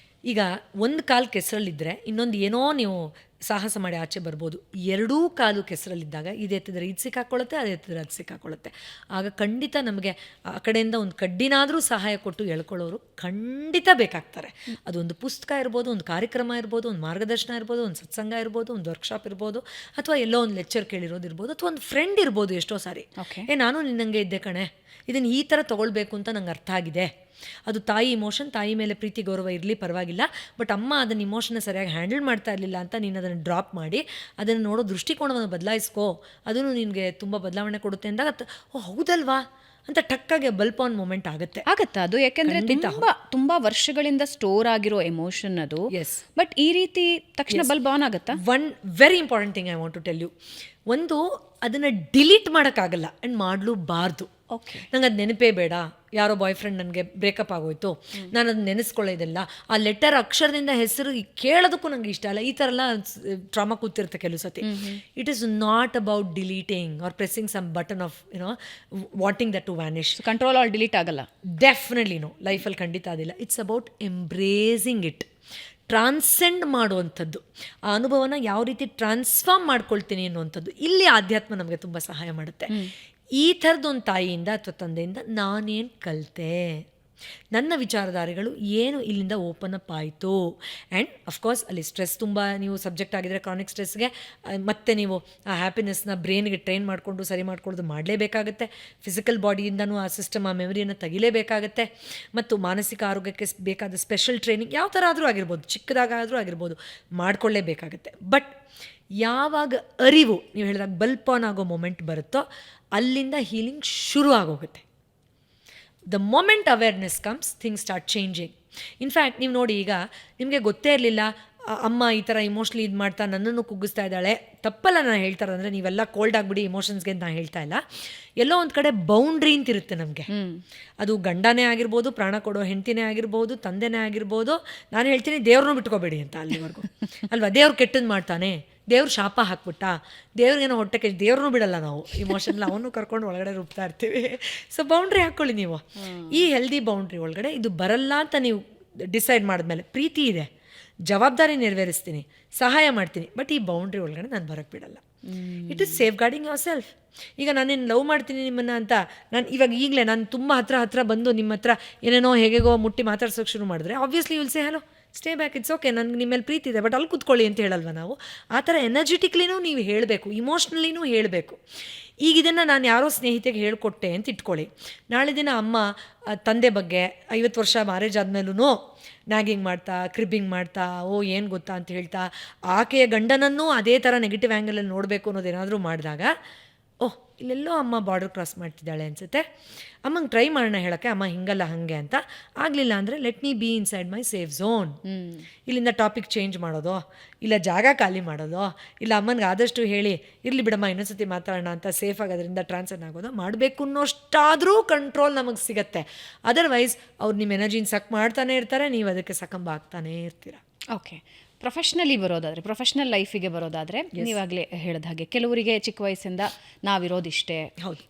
B: ಈಗ ಒಂದು ಕಾಲು ಕೆಸರಲ್ಲಿದ್ದರೆ ಇನ್ನೊಂದು ಏನೋ ನೀವು ಸಾಹಸ ಮಾಡಿ ಆಚೆ ಬರ್ಬೋದು. 2 ಕಾಲು ಕೆಸರಲ್ಲಿದ್ದಾಗ ಇದು ಎತ್ತಿದ್ರೆ ಇದು ಸಿಕ್ಕಾಕೊಳ್ಳುತ್ತೆ, ಅದು ಎತ್ತಿದ್ರೆ ಅದು ಸಿಕ್ಕಾಕೊಳ್ಳುತ್ತೆ. ಆಗ ಖಂಡಿತ ನಮಗೆ ಆ ಕಡೆಯಿಂದ ಒಂದು ಕಡ್ಡಿನಾದರೂ ಸಹಾಯ ಕೊಟ್ಟು ಎಳ್ಕೊಳ್ಳೋರು ಖಂಡಿತ ಬೇಕಾಗ್ತಾರೆ. ಅದೊಂದು ಪುಸ್ತಕ ಇರ್ಬೋದು, ಒಂದು ಕಾರ್ಯಕ್ರಮ ಇರ್ಬೋದು, ಒಂದು ಮಾರ್ಗದರ್ಶನ ಇರ್ಬೋದು, ಒಂದು ಸತ್ಸಂಗ ಇರ್ಬೋದು, ಒಂದು ವರ್ಕ್ಶಾಪ್ ಇರ್ಬೋದು, ಅಥವಾ ಎಲ್ಲೋ ಒಂದು ಲೆಕ್ಚರ್ ಕೇಳಿರೋದು ಇರ್ಬೋದು, ಅಥವಾ ಒಂದು ಫ್ರೆಂಡ್ ಇರ್ಬೋದು. ಎಷ್ಟೋ ಸಾರಿ ನಾನು ನಿನ್ನಂಗೆ ಇದ್ದೆ ಕಣೆ, ಇದನ್ನು ಈ ಥರ ತೊಗೊಳ್ಬೇಕು ಅಂತ ನಂಗೆ ಅರ್ಥ ಆಗಿದೆ. ಅದು ತಾಯಿ ಇಮೋಷನ್, ತಾಯಿ ಮೇಲೆ ಪ್ರೀತಿ ಗೌರವ ಇರಲಿ ಪರವಾಗಿಲ್ಲ, ಬಟ್ ಅಮ್ಮ ಅದನ್ನು ಇಮೋಷನ್ನ ಸರಿಯಾಗಿ ಹ್ಯಾಂಡಲ್ ಮಾಡ್ತಾ ಇರಲಿಲ್ಲ ಅಂತ ನೀನು ಅದನ್ನು ಡ್ರಾಪ್ ಮಾಡಿ ಅದನ್ನು ನೋಡೋ ದೃಷ್ಟಿಕೋನವನ್ನು ಬದಲಾಯಿಸ್ಕೋ, ಅದನ್ನು ನಿನಗೆ ತುಂಬ ಬದಲಾವಣೆ ಕೊಡುತ್ತೆ ಅಂದಾಗ ಹೌದಲ್ವಾ ಅಂತ ಟಕ್ಕಾಗೆ ಬಲ್ಪ್ ಆನ್ ಮೂಮೆಂಟ್ ಆಗುತ್ತಾ ಅದು.
A: ಯಾಕೆಂದ್ರೆ ತುಂಬಾ ವರ್ಷಗಳಿಂದ ಸ್ಟೋರ್ ಆಗಿರೋ ಎಮೋಷನ್ ಅದು. ಬಟ್ ಈ ರೀತಿ ತಕ್ಷಣ ಬಲ್ಪ್ ಆನ್ ಆಗುತ್ತಾ?
B: One very important thing I want to tell you. ಒಂದು, ಅದನ್ನು ಡಿಲೀಟ್ ಮಾಡೋಕ್ಕಾಗಲ್ಲ ಆ್ಯಂಡ್ ಮಾಡಲೂಬಾರ್ದು. ನಂಗೆ ಅದು ನೆನಪೇ ಬೇಡ, ಯಾರೋ ಬಾಯ್ ಫ್ರೆಂಡ್ ನನಗೆ ಬ್ರೇಕಪ್ ಆಗೋಯ್ತು, ನಾನು ಅದನ್ನ ನೆನೆಸ್ಕೊಳ್ಳೋದಿಲ್ಲ, ಆ ಲೆಟರ್ ಅಕ್ಷರದಿಂದ ಹೆಸರು ಕೇಳೋದಕ್ಕೂ ನಂಗೆ ಇಷ್ಟ ಇಲ್ಲ, ಈ ಥರ ಎಲ್ಲ ಟ್ರಾಮಾ ಕೂತಿರುತ್ತೆ ಕೆಲವು ಸತಿ. It is not about deleting or pressing some button of wanting that to vanish.
A: Control all delete ಆಗಲ್ಲ,
B: ಡೆಫಿನೆಟ್ಲಿ ನೋ, ಲೈಫಲ್ಲಿ ಖಂಡಿತ ಅದಿಲ್ಲ. It's about embracing it, transcend ಮಾಡುವಂಥದ್ದು, ಆ ಅನುಭವನ ಯಾವ ರೀತಿ ಟ್ರಾನ್ಸ್ಫಾರ್ಮ್ ಮಾಡ್ಕೊಳ್ತೀನಿ ಅನ್ನುವಂಥದ್ದು. ಇಲ್ಲಿ ಆಧ್ಯಾತ್ಮ ನಮಗೆ ತುಂಬ ಸಹಾಯ ಮಾಡುತ್ತೆ. ಈ ಥರದೊಂದು ತಾಯಿಯಿಂದ ಅಥವಾ ತಂದೆಯಿಂದ ನಾನೇನು ಕಲಿತೆ, ನನ್ನ ವಿಚಾರಧಾರೆಗಳು ಏನು ಇಲ್ಲಿಂದ ಓಪನ್ ಅಪ್ ಆಯಿತು. ಆ್ಯಂಡ್ ಅಫ್ಕೋರ್ಸ್ ಅಲ್ಲಿ ಸ್ಟ್ರೆಸ್ ತುಂಬ ನೀವು ಸಬ್ಜೆಕ್ಟ್ ಆಗಿದ್ರೆ ಕ್ರಾನಿಕ್ ಸ್ಟ್ರೆಸ್ಗೆ ಮತ್ತೆ ನೀವು ಆ ಹ್ಯಾಪಿನೆಸ್ನ ಬ್ರೈನ್ಗೆ ಟ್ರೈನ್ ಮಾಡಿಕೊಂಡು ಸರಿ ಮಾಡ್ಕೊಳ್ಳೋದು ಮಾಡಲೇಬೇಕಾಗತ್ತೆ. ಫಿಸಿಕಲ್ ಬಾಡಿಯಿಂದನೂ ಆ ಸಿಸ್ಟಮ್, ಆ ಮೆಮರಿಯನ್ನು ತೆಗಿಲೇಬೇಕಾಗತ್ತೆ. ಮತ್ತು ಮಾನಸಿಕ ಆರೋಗ್ಯಕ್ಕೆ ಬೇಕಾದ ಸ್ಪೆಷಲ್ ಟ್ರೈನಿಂಗ್ ಯಾವ ಥರ ಆದರೂ ಆಗಿರ್ಬೋದು, ಚಿಕ್ಕದಾಗಾದರೂ ಆಗಿರ್ಬೋದು, ಮಾಡಿಕೊಳ್ಳೇಬೇಕಾಗತ್ತೆ. ಬಟ್ ಯಾವಾಗ ಅರಿವು, ನೀವು ಹೇಳಿದಾಗ ಬಲ್ಪ್ ಆನ್ ಆಗೋ ಮೊಮೆಂಟ್ ಬರುತ್ತೋ ಅಲ್ಲಿಂದ ಹೀಲಿಂಗ್ ಶುರು ಆಗೋಗುತ್ತೆ. The moment awareness comes, things start changing. In fact ನೀವು ನೋಡಿ, ಈಗ ನಿಮಗೆ ಗೊತ್ತೇ ಇರಲಿಲ್ಲ ಅಮ್ಮ ಈ ಥರ ಇಮೋಷ್ನಲಿ ಇದು ಮಾಡ್ತಾ ನನ್ನನ್ನು ಕುಗ್ಗಿಸ್ತಾ ಇದ್ದಾಳೆ. ತಪ್ಪಲ್ಲ ನಾನು ಹೇಳ್ತಾರೆ ಅಂದರೆ, ನೀವೆಲ್ಲ ಕೋಲ್ಡ್ ಆಗಿಬಿಡಿ ಇಮೋಷನ್ಸ್ಗೆ ಅಂತ ನಾನು ಹೇಳ್ತಾ ಇಲ್ಲ. ಎಲ್ಲೋ ಒಂದು ಕಡೆ ಬೌಂಡ್ರಿ ಅಂತಿರುತ್ತೆ ನಮಗೆ. ಅದು ಗಂಡನೇ ಆಗಿರ್ಬೋದು, ಪ್ರಾಣ ಕೊಡೋ ಹೆಂಡತಿನೇ ಆಗಿರ್ಬೋದು, ತಂದೆನೇ ಆಗಿರ್ಬೋದು. ನಾನು ಹೇಳ್ತೀನಿ ದೇವ್ರನ್ನೂ ಬಿಟ್ಕೋಬೇಡಿ ಅಂತ ಅಲ್ಲಿವರೆಗೂ ಅಲ್ವಾ. ದೇವ್ರು ಕೆಟ್ಟದ್ದು ಮಾಡ್ತಾನೆ, ದೇವ್ರು ಶಾಪ ಹಾಕ್ಬಿಟ್ಟ, ದೇವ್ರಿಗೇನೋ ಹೊಟ್ಟೆಗೆ, ದೇವ್ರನ್ನೂ ಬಿಡಲ್ಲ ನಾವು, ಇಮೋಷನ್ಲ ಅವನು ಕರ್ಕೊಂಡು ಒಳಗಡೆ ರೂಪ್ತಾ ಇರ್ತೀವಿ. ಸೊ ಬೌಂಡ್ರಿ ಹಾಕ್ಕೊಳ್ಳಿ ನೀವು. ಈ ಹೆಲ್ದಿ ಬೌಂಡ್ರಿ ಒಳಗಡೆ ಇದು ಬರಲ್ಲ ಅಂತ ನೀವು ಡಿಸೈಡ್ ಮಾಡಿದ್ಮೇಲೆ, ಪ್ರೀತಿ ಇದೆ, ಜವಾಬ್ದಾರಿ ನೆರವೇರಿಸ್ತೀನಿ, ಸಹಾಯ ಮಾಡ್ತೀನಿ, ಬಟ್ ಈ ಬೌಂಡ್ರಿ ಒಳಗಡೆ ನಾನು ಬರೋಕ್ಕೆ ಬಿಡಲ್ಲ. It is safe guarding your self. ಈಗ ನಾನೇನು ಲವ್ ಮಾಡ್ತೀನಿ ನಿಮ್ಮನ್ನು ಅಂತ ನಾನು ಇವಾಗ ಈಗಲೇ ನಾನು ತುಂಬ ಹತ್ರ ಬಂದು ನಿಮ್ಮ ಹತ್ರ ಏನೇನೋ ಹೇಗೋ ಮುಟ್ಟಿ ಮಾತಾಡ್ಸೋಕೆ ಶುರು ಮಾಡಿದ್ರೆ obviously will say hello, stay back, it's okay, ನನಗೆ ನಿಮ್ಮ ಮೇಲೆ ಪ್ರೀತಿ ಇದೆ, ಬಟ್ ಅಲ್ಲಿ ಕೂತ್ಕೊಳ್ಳಿ ಅಂತ ಹೇಳಲ್ವ ನಾವು. ಆ ಥರ ಎನರ್ಜೆಟಿಕ್ಲಿನೂ ನೀವು ಹೇಳಬೇಕು, ಇಮೋಷ್ನಲಿನೂ ಹೇಳಬೇಕು. ಈಗ ಇದನ್ನು ನಾನು ಯಾರೋ ಸ್ನೇಹಿತೆಗೆ ಹೇಳ್ಕೊಟ್ಟೆ ಅಂತ ಇಟ್ಕೊಳ್ಳಿ, ನಾಳೆ ದಿನ ಅಮ್ಮ ತಂದೆ ಬಗ್ಗೆ 50 ವರ್ಷ ಮ್ಯಾರೇಜ್ ಆದಮೇಲೂ ನ್ಯಾಗಿಂಗ್ ಮಾಡ್ತಾ, ಕ್ರಿಬ್ಬಿಂಗ್ ಮಾಡ್ತಾ, ಏನು ಗೊತ್ತಾ ಅಂತ ಹೇಳ್ತಾ, ಆಕೆಯ ಗಂಡನನ್ನೂ ಅದೇ ಥರ ನೆಗೆಟಿವ್ ಆ್ಯಂಗಲಲ್ಲಿ ನೋಡಬೇಕು ಅನ್ನೋದೇನಾದರೂ ಮಾಡಿದಾಗ, ಓಹ್ ಇಲ್ಲೆಲ್ಲೋ ಅಮ್ಮ ಬಾರ್ಡರ್ ಕ್ರಾಸ್ ಮಾಡ್ತಿದ್ದಾಳೆ ಅನಿಸುತ್ತೆ, ಅಮ್ಮಂಗೆ ಟ್ರೈ ಮಾಡೋಣ ಹೇಳೋಕ್ಕೆ, ಅಮ್ಮ ಹಿಂಗಲ್ಲ ಹಾಗೆ ಅಂತ. ಆಗಲಿಲ್ಲ ಅಂದರೆ let me B inside my safe zone. ಇಲ್ಲಿಂದ ಟಾಪಿಕ್ ಚೇಂಜ್ ಮಾಡೋದು, ಇಲ್ಲ ಜಾಗ ಖಾಲಿ ಮಾಡೋದು, ಇಲ್ಲ ಅಮ್ಮನಿಗೆ ಆದಷ್ಟು ಹೇಳಿ ಇರಲಿ ಬಿಡಮ್ಮ ಇನ್ನೊಂದ್ಸತಿ ಮಾತಾಡೋಣ ಅಂತ ಸೇಫಾಗಿ ಅದರಿಂದ ಟ್ರಾನ್ಸ್ಫರ್ ಆಗೋದು ಮಾಡಬೇಕು ಅನ್ನೋಷ್ಟಾದರೂ ಕಂಟ್ರೋಲ್ ನಮಗೆ ಸಿಗುತ್ತೆ. ಅದರ್ವೈಸ್ ಅವ್ರು ನಿಮ್ಮ ಎನರ್ಜಿನ ಸಕ್ ಮಾಡ್ತಾನೆ ಇರ್ತಾರೆ, ನೀವು ಅದಕ್ಕೆ ಸಕಂಬ ಆಗ್ತಾನೇ ಇರ್ತೀರ.
A: ಓಕೆ, ಪ್ರೊಫೆಷ್ನಲಿ ಬರೋದಾದರೆ, ಪ್ರೊಫೆಷ್ನಲ್ ಲೈಫಿಗೆ ಬರೋದಾದರೆ, ನೀವಾಗಲೇ ಹೇಳಿದ ಹಾಗೆ ಕೆಲವರಿಗೆ ಚಿಕ್ಕ ವಯಸ್ಸಿಂದ ನಾವಿರೋದಿಷ್ಟೇ,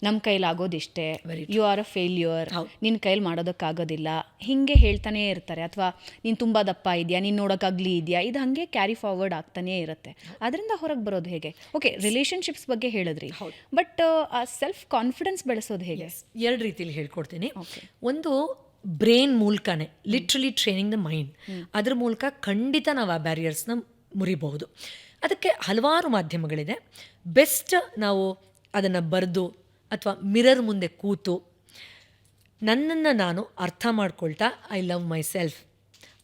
A: ನಮ್ಮ ಕೈಲಾಗೋದಿಷ್ಟೇ, ಯು ಆರ್ ಅ ಫೇಲ್ಯೂರ್, ನಿನ್ನ ಕೈಲಿ ಮಾಡೋದಕ್ಕಾಗೋದಿಲ್ಲ, ಹೀಗೆ ಹೇಳ್ತಾನೇ ಇರ್ತಾರೆ. ಅಥವಾ ನೀನು ತುಂಬ ದಪ್ಪ ಇದೆಯಾ, ನೀನು ನೋಡೋಕೆ ಅಗ್ಲಿ ಇದೆಯಾ, ಇದು ಹಾಗೆ ಕ್ಯಾರಿ ಫಾರ್ವರ್ಡ್ ಆಗ್ತಾನೇ ಇರುತ್ತೆ. ಅದರಿಂದ ಹೊರಗೆ ಬರೋದು ಹೇಗೆ? ಓಕೆ, ರಿಲೇಷನ್ಶಿಪ್ಸ್ ಬಗ್ಗೆ ಹೇಳಿದ್ರಿ, ಬಟ್ ಆ ಸೆಲ್ಫ್ ಕಾನ್ಫಿಡೆನ್ಸ್ ಬೆಳೆಸೋದು ಹೇಗೆ?
B: 2 ರೀತಿಲಿ ಹೇಳ್ಕೊಡ್ತೀನಿ. ಒಂದು ಬ್ರೈನ್ ಮೂಲಕನೇ, ಲಿಟ್ರಲಿ ಟ್ರೈನಿಂಗ್ ದ ಮೈಂಡ್, ಅದ್ರ ಮೂಲಕ ಖಂಡಿತ ನಾವು ಆ ಬ್ಯಾರಿಯರ್ಸ್ನ ಮುರಿಬಹುದು. ಅದಕ್ಕೆ ಹಲವಾರು ಮಾಧ್ಯಮಗಳಿದೆ. ಬೆಸ್ಟ್ ನಾವು ಅದನ್ನು ಬರೆದು ಅಥವಾ ಮಿರರ್ ಮುಂದೆ ಕೂತು ನನ್ನನ್ನು ನಾನು ಅರ್ಥ ಮಾಡ್ಕೊಳ್ತಾ, I love my self,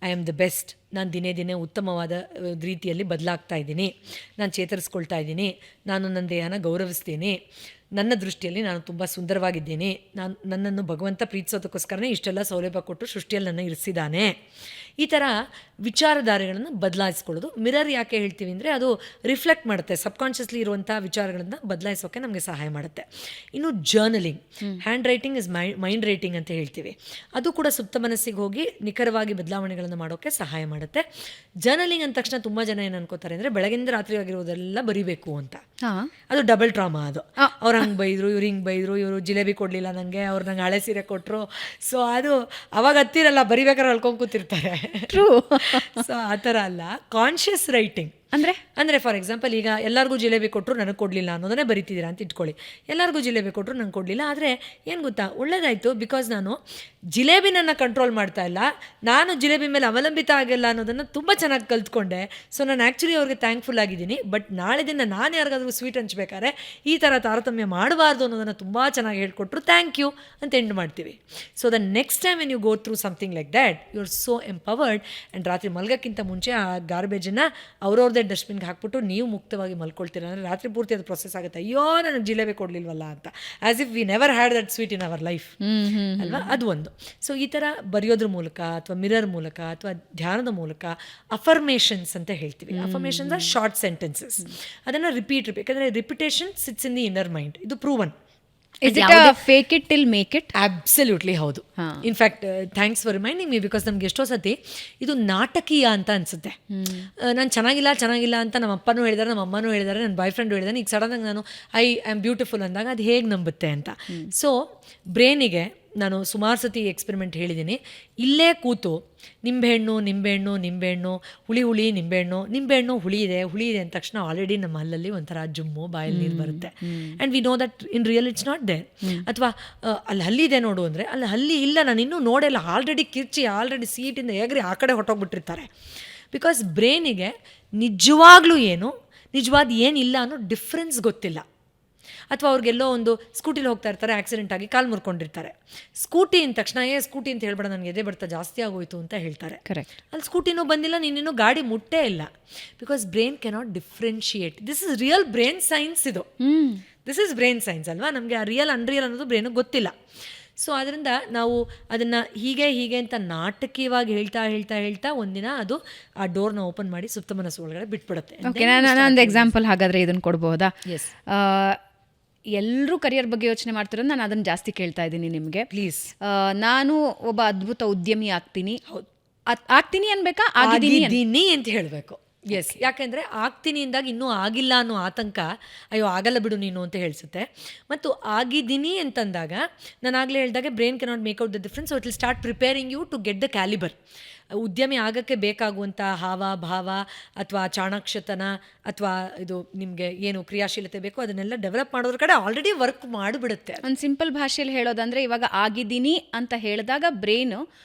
B: I am the best, ನಾನು ದಿನೇ ದಿನೇ ಉತ್ತಮವಾದ ರೀತಿಯಲ್ಲಿ ಬದಲಾಗ್ತಾ ಇದ್ದೀನಿ, ನಾನು ಚೇತರಿಸ್ಕೊಳ್ತಾ ಇದ್ದೀನಿ, ನಾನು ನನ್ನ ದೇಹನ ಗೌರವಿಸ್ತೀನಿ, ನನ್ನ ದೃಷ್ಟಿಯಲ್ಲಿ ನಾನು ತುಂಬ ಸುಂದರವಾಗಿದ್ದೀನಿ, ನನ್ನನ್ನು ಭಗವಂತ ಪ್ರೀತಿಸೋದಕ್ಕೋಸ್ಕರನೇ ಇಷ್ಟೆಲ್ಲ ಸೌಲಭ್ಯ ಕೊಟ್ಟು ಸೃಷ್ಟಿಯಲ್ಲಿ ನನ್ನ ಇರಿಸಿದ್ದಾನೆ. ಈ ಥರ ವಿಚಾರಧಾರೆಗಳನ್ನು ಬದಲಾಯಿಸ್ಕೊಳ್ಳೋದು. ಮಿರರ್ ಯಾಕೆ ಹೇಳ್ತೀವಿ ಅಂದರೆ ಅದು ರಿಫ್ಲೆಕ್ಟ್ ಮಾಡುತ್ತೆ, ಸಬ್ಕಾನ್ಷಿಯಸ್ಲಿ ಇರುವಂಥ ವಿಚಾರಗಳನ್ನು ಬದಲಾಯಿಸೋಕ್ಕೆ ನಮಗೆ ಸಹಾಯ ಮಾಡುತ್ತೆ. ಇನ್ನು journaling, hand writing is mind writing ಅಂತ ಹೇಳ್ತೀವಿ. ಅದು ಕೂಡ ಸುಪ್ತ ಮನಸ್ಸಿಗೆ ಹೋಗಿ ನಿಖರವಾಗಿ ಬದಲಾವಣೆಗಳನ್ನು ಮಾಡೋಕ್ಕೆ ಸಹಾಯ ಮಾಡುತ್ತೆ. ಜರ್ನಲಿಂಗ್ ಅಂದ ತಕ್ಷಣ ತುಂಬ ಜನ ಏನು ಅನ್ಕೋತಾರೆ ಅಂದರೆ ಬೆಳಗಿಂದ ರಾತ್ರಿ ಆಗಿರೋದೆಲ್ಲ ಬರಿಬೇಕು ಅಂತ. ಅದು ಡಬಲ್ ಟ್ರಾಮಾ. ಅದು ಅವ್ರು ಹಂಗೆ ಬೈದರು, ಇವ್ರು ಹಿಂಗೆ ಬೈದರು, ಇವರು ಜಿಲೇಬಿ ಕೊಡಲಿಲ್ಲ ನನಗೆ, ಅವ್ರು ನಂಗೆ ಹಳೆ ಸೀರೆ ಕೊಟ್ಟರು, ಸೊ ಅದು ಅವಾಗ ಹತ್ತಿರಲ್ಲ, ಬರಿಬೇಕಾದ್ರೆ ಅಳ್ಕೊಂಡು ಕೂತಿರ್ತಾರೆ.
A: ಟ್ರೂ.
B: ಸೊ ಆ ಥರ ಅಲ್ಲ, ಕಾನ್ಷಿಯಸ್ ರೈಟಿಂಗ್ ಅಂದರೆ ಫಾರ್ ಎಕ್ಸಾಂಪಲ್ ಈಗ ಎಲ್ಲರಿಗೂ ಜಿಲೇಬಿ ಕೊಟ್ಟರು ನನಗೆ ಕೊಡಲಿಲ್ಲ ಅನ್ನೋದನ್ನೇ ಬರಿತಿದ್ದೀರಾ ಅಂತ ಇಟ್ಕೊಳ್ಳಿ. ಎಲ್ಲರಿಗೂ ಜಿಲೇಬಿ ಕೊಟ್ಟರು ನಂಗೆ ಕೊಡಲಿಲ್ಲ, ಆದರೆ ಏನು ಗೊತ್ತಾ, ಒಳ್ಳೇದಾಯಿತು, ಬಿಕಾಸ್ ನಾನು ಜಿಲೇಬಿನನ್ನು ಕಂಟ್ರೋಲ್ ಮಾಡ್ತಾ ಇಲ್ಲ, ನಾನು ಜಿಲೇಬಿ ಮೇಲೆ ಅವಲಂಬಿತ ಆಗಿಲ್ಲ ಅನ್ನೋದನ್ನು ತುಂಬ ಚೆನ್ನಾಗಿ ಕಲ್ತ್ಕೊಂಡೆ. ಸೊ ನಾನು ಆ್ಯಕ್ಚುಲಿ ಅವ್ರಿಗೆ ಥ್ಯಾಂಕ್ಫುಲ್ ಆಗಿದ್ದೀನಿ. ಬಟ್ ನಾಳೆ ದಿನ ನಾನು ಯಾರಿಗಾದ್ರೂ ಸ್ವೀಟ್ ಹಂಚ್ಬೇಕಾದ್ರೆ ಈ ಥರ ತಾರತಮ್ಯ ಮಾಡಬಾರ್ದು ಅನ್ನೋದನ್ನು ತುಂಬ ಚೆನ್ನಾಗಿ ಹೇಳ್ಕೊಟ್ರು, ಥ್ಯಾಂಕ್ ಯು ಅಂತ ಎಂಡ್ ಮಾಡ್ತೀವಿ. So the next time when you go through something like that, you are so empowered. And ರಾತ್ರಿ ಮಲ್ಗೋಕ್ಕಿಂತ ಮುಂಚೆ ಆ ಗಾರ್ಬೇಜನ್ನು ಅವ್ರವ್ರದ್ದೇ ಡಸ್ಟ್ಬಿನ್ಗೆ ಹಾಕ್ಬಿಟ್ಟು ನೀವು ಮುಕ್ತವಾಗಿ ಮಲ್ಕೊಳ್ತೀರ ಅಂದರೆ ರಾತ್ರಿ ಪೂರ್ತಿ ಅದು ಪ್ರೊಸೆಸ್ ಆಗುತ್ತೆ, ಅಯ್ಯೋ ನನಗೆ ಜಿಲೇಬಿ ಕೊಡಲಿಲ್ವಲ್ಲ ಅಂತ, as if we never had that sweet in our life ಅಲ್ವಾ. ಅದು ಒಂದು. ಸೊ ಈ ಥರ ಬರೆಯೋದ್ರ ಮೂಲಕ ಅಥವಾ ಮಿರರ್ ಮೂಲಕ ಅಥವಾ ಧ್ಯಾನದ ಮೂಲಕ ಅಫರ್ಮೇಷನ್ಸ್ ಅಂತ ಹೇಳ್ತೀವಿ. Affirmations are short sentences. ಅದನ್ನು ರಿಪೀಟ್, ಯಾಕಂದರೆ repetition sits in the inner mind. ಇದು proven.
A: Fake it till make it.
B: Absolutely ಹೌದು. In fact thanks for reminding me, because ನಮ್ಗೆ ಎಷ್ಟೋ ಸತಿ ಇದು ನಾಟಕೀಯ ಅಂತ ಅನಿಸುತ್ತೆ. ನಾನು ಚೆನ್ನಾಗಿಲ್ಲ ಅಂತ ನಮ್ಮ ಅಪ್ಪನೂ ಹೇಳಿದ್ದಾರೆ, ನಮ್ಮ ಅಮ್ಮನೂ ಹೇಳಿದ್ದಾರೆ, ನನ್ನ ಬಾಯ್ ಫ್ರೆಂಡು ಹೇಳಿದಾನೆ, ಈಗ ಸಡನ್ನಾಗಿ ನಾನು ಐ ಆಮ್ ಬ್ಯೂಟಿಫುಲ್ ಅಂದಾಗ ಅದು ಹೇಗೆ ನಂಬುತ್ತೆ ಅಂತ. ಸೊ ಬ್ರೈನಿಗೆ ನಾನು ಸುಮಾರು ಸತಿ ಎಕ್ಸ್ಪೆರಿಮೆಂಟ್ ಹೇಳಿದ್ದೀನಿ. ಇಲ್ಲೇ ಕೂತು ನಿಂಬೆಹಣ್ಣು, ಹುಳಿ ನಿಂಬೆಹಣ್ಣು ಹುಳಿ ಇದೆ ಅಂದ ತಕ್ಷಣ ಆಲ್ರೆಡಿ ನಮ್ಮ ಹಲ್ಲಲ್ಲಿ ಒಂಥರ ಜುಮ್ಮು, ಬಾಯಲ್ಲಿ ನೀರು ಬರುತ್ತೆ. And we know that in real it's not there. ಅಥವಾ ಅಲ್ಲಿ ಹಲ್ಲಿದೆ ನೋಡು ಅಂದರೆ ಅಲ್ಲಿ ಹಲ್ಲಿ ಇಲ್ಲ, ನಾನು ಇನ್ನೂ ನೋಡಿಲ್ಲ, ಆಲ್ರೆಡಿ ಕಿರ್ಚಿ ಆಲ್ರೆಡಿ ಸೀಟಿಂದ ಎಗರಿ ಆ ಕಡೆ ಹೊಟ್ಟೋಗ್ಬಿಟ್ಟಿರ್ತಾರೆ. ಬಿಕಾಸ್ ಬ್ರೈನಿಗೆ ನಿಜವಾಗ್ಲೂ ನಿಜವಾದ ಏನಿಲ್ಲ ಅನ್ನೋ ಡಿಫ್ರೆನ್ಸ್ ಗೊತ್ತಿಲ್ಲ. ಅಥವಾ ಅವ್ರಿಗೆಲ್ಲೋ ಒಂದು ಸ್ಕೂಟಿಲಿ ಹೋಗ್ತಾ ಇರ್ತಾರೆ, ಆಕ್ಸಿಡೆಂಟ್ ಆಗಿ ಕಾಲು ಮುರ್ಕೊಂಡಿರ್ತಾರೆ. ಸ್ಕೂಟಿ ಅಂದ ತಕ್ಷಣ ಸ್ಕೂಟಿ ಅಂತ ಹೇಳ್ಬೇಡ, ನನಗೆ ಎದೆ ಬಡ್ತಾ ಜಾಸ್ತಿ ಆಗೋಯ್ತು ಅಂತ ಹೇಳ್ತಾರೆ.
A: ಕರೆಕ್ಟ್.
B: ಅಲ್ಲಿ ಸ್ಕೂಟಿನೂ ಬಂದಿಲ್ಲ, ನೀನಿನ್ನೂ ಗಾಡಿ ಮುಟ್ಟೇ ಇಲ್ಲ. Because brain cannot differentiate. This is real brain science. ಇದು ದಿಸ್ ಇಸ್ ಬ್ರೈನ್ ಸೈನ್ಸ್ ಅಲ್ವಾ. ನಮಗೆ ಆ ರಿಯಲ್ ಅನ್ರಿಯಲ್ ಅನ್ನೋದು ಬ್ರೈನಿಗೆ ಗೊತ್ತಿಲ್ಲ. ಸೊ ಅದರಿಂದ ನಾವು ಅದನ್ನು ಹೀಗೆ ಅಂತ ನಾಟಕೀಯವಾಗಿ ಹೇಳ್ತಾ ಒಂದಿನ ಅದು ಆ ಡೋರ್ನ ಓಪನ್ ಮಾಡಿ ಸುಪ್ತ ಮನಸ್ಸು ಒಳಗಡೆ ಬಿಟ್ಬಿಡುತ್ತೆ.
A: ಓಕೆ, ನಾನು ಎಕ್ಸಾಂಪಲ್ ಹಾಗಾದರೆ ಇದನ್ನು ಕೊಡ್ಬೋದಾ?
B: ಎಸ್.
A: ಎಲ್ಲರೂ ಕರಿಯರ್ ಬಗ್ಗೆ ಯೋಚನೆ ಮಾಡ್ತಿರೋದು, ನಾನು ಅದನ್ನು ಜಾಸ್ತಿ ಕೇಳ್ತಾ ಇದ್ದೀನಿ ನಿಮಗೆ.
B: ಪ್ಲೀಸ್.
A: ನಾನು ಒಬ್ಬ ಅದ್ಭುತ ಉದ್ಯಮಿ ಆಗ್ತೀನಿ ಅನ್ಬೇಕಾ, ಆಗಿದ್ದೀನಿ
B: ಅಂತ ಹೇಳಬೇಕು. ಎಸ್. ಯಾಕೆಂದರೆ ಆಗ್ತೀನಿ ಅಂದಾಗ ಇನ್ನೂ ಆಗಿಲ್ಲ ಅನ್ನೋ ಆತಂಕ, ಅಯ್ಯೋ ಆಗಲ್ಲ ಬಿಡು ನೀನು ಅಂತ ಹೇಳಿಸುತ್ತೆ. ಮತ್ತು ಆಗಿದ್ದೀನಿ ಅಂತಂದಾಗ ನಾನು ಆಗಲೇ ಹೇಳಿದಾಗೆ brain cannot make out the difference. So it will start preparing you to get the calibre. ಉದ್ಯಮಿ ಆಗಕ್ಕೆ ಬೇಕಾಗುವಂಥ ಹಾವ ಭಾವ ಅಥವಾ ಚಾಣಾಕ್ಷತನ ಅಥವಾ ಇದು ನಿಮಗೆ ಏನು ಕ್ರಿಯಾಶೀಲತೆ ಬೇಕೋ ಅದನ್ನೆಲ್ಲ ಡೆವಲಪ್ ಮಾಡೋದ್ರ ಕಡೆ ಆಲ್ರೆಡಿ ವರ್ಕ್ ಮಾಡಿಬಿಡುತ್ತೆ.
A: ಒಂದು ಸಿಂಪಲ್ ಭಾಷೆಯಲ್ಲಿ ಹೇಳೋದಂದ್ರೆ ಇವಾಗ ಆಗಿದ್ದೀನಿ ಅಂತ ಹೇಳಿದಾಗ ಬ್ರೈನ್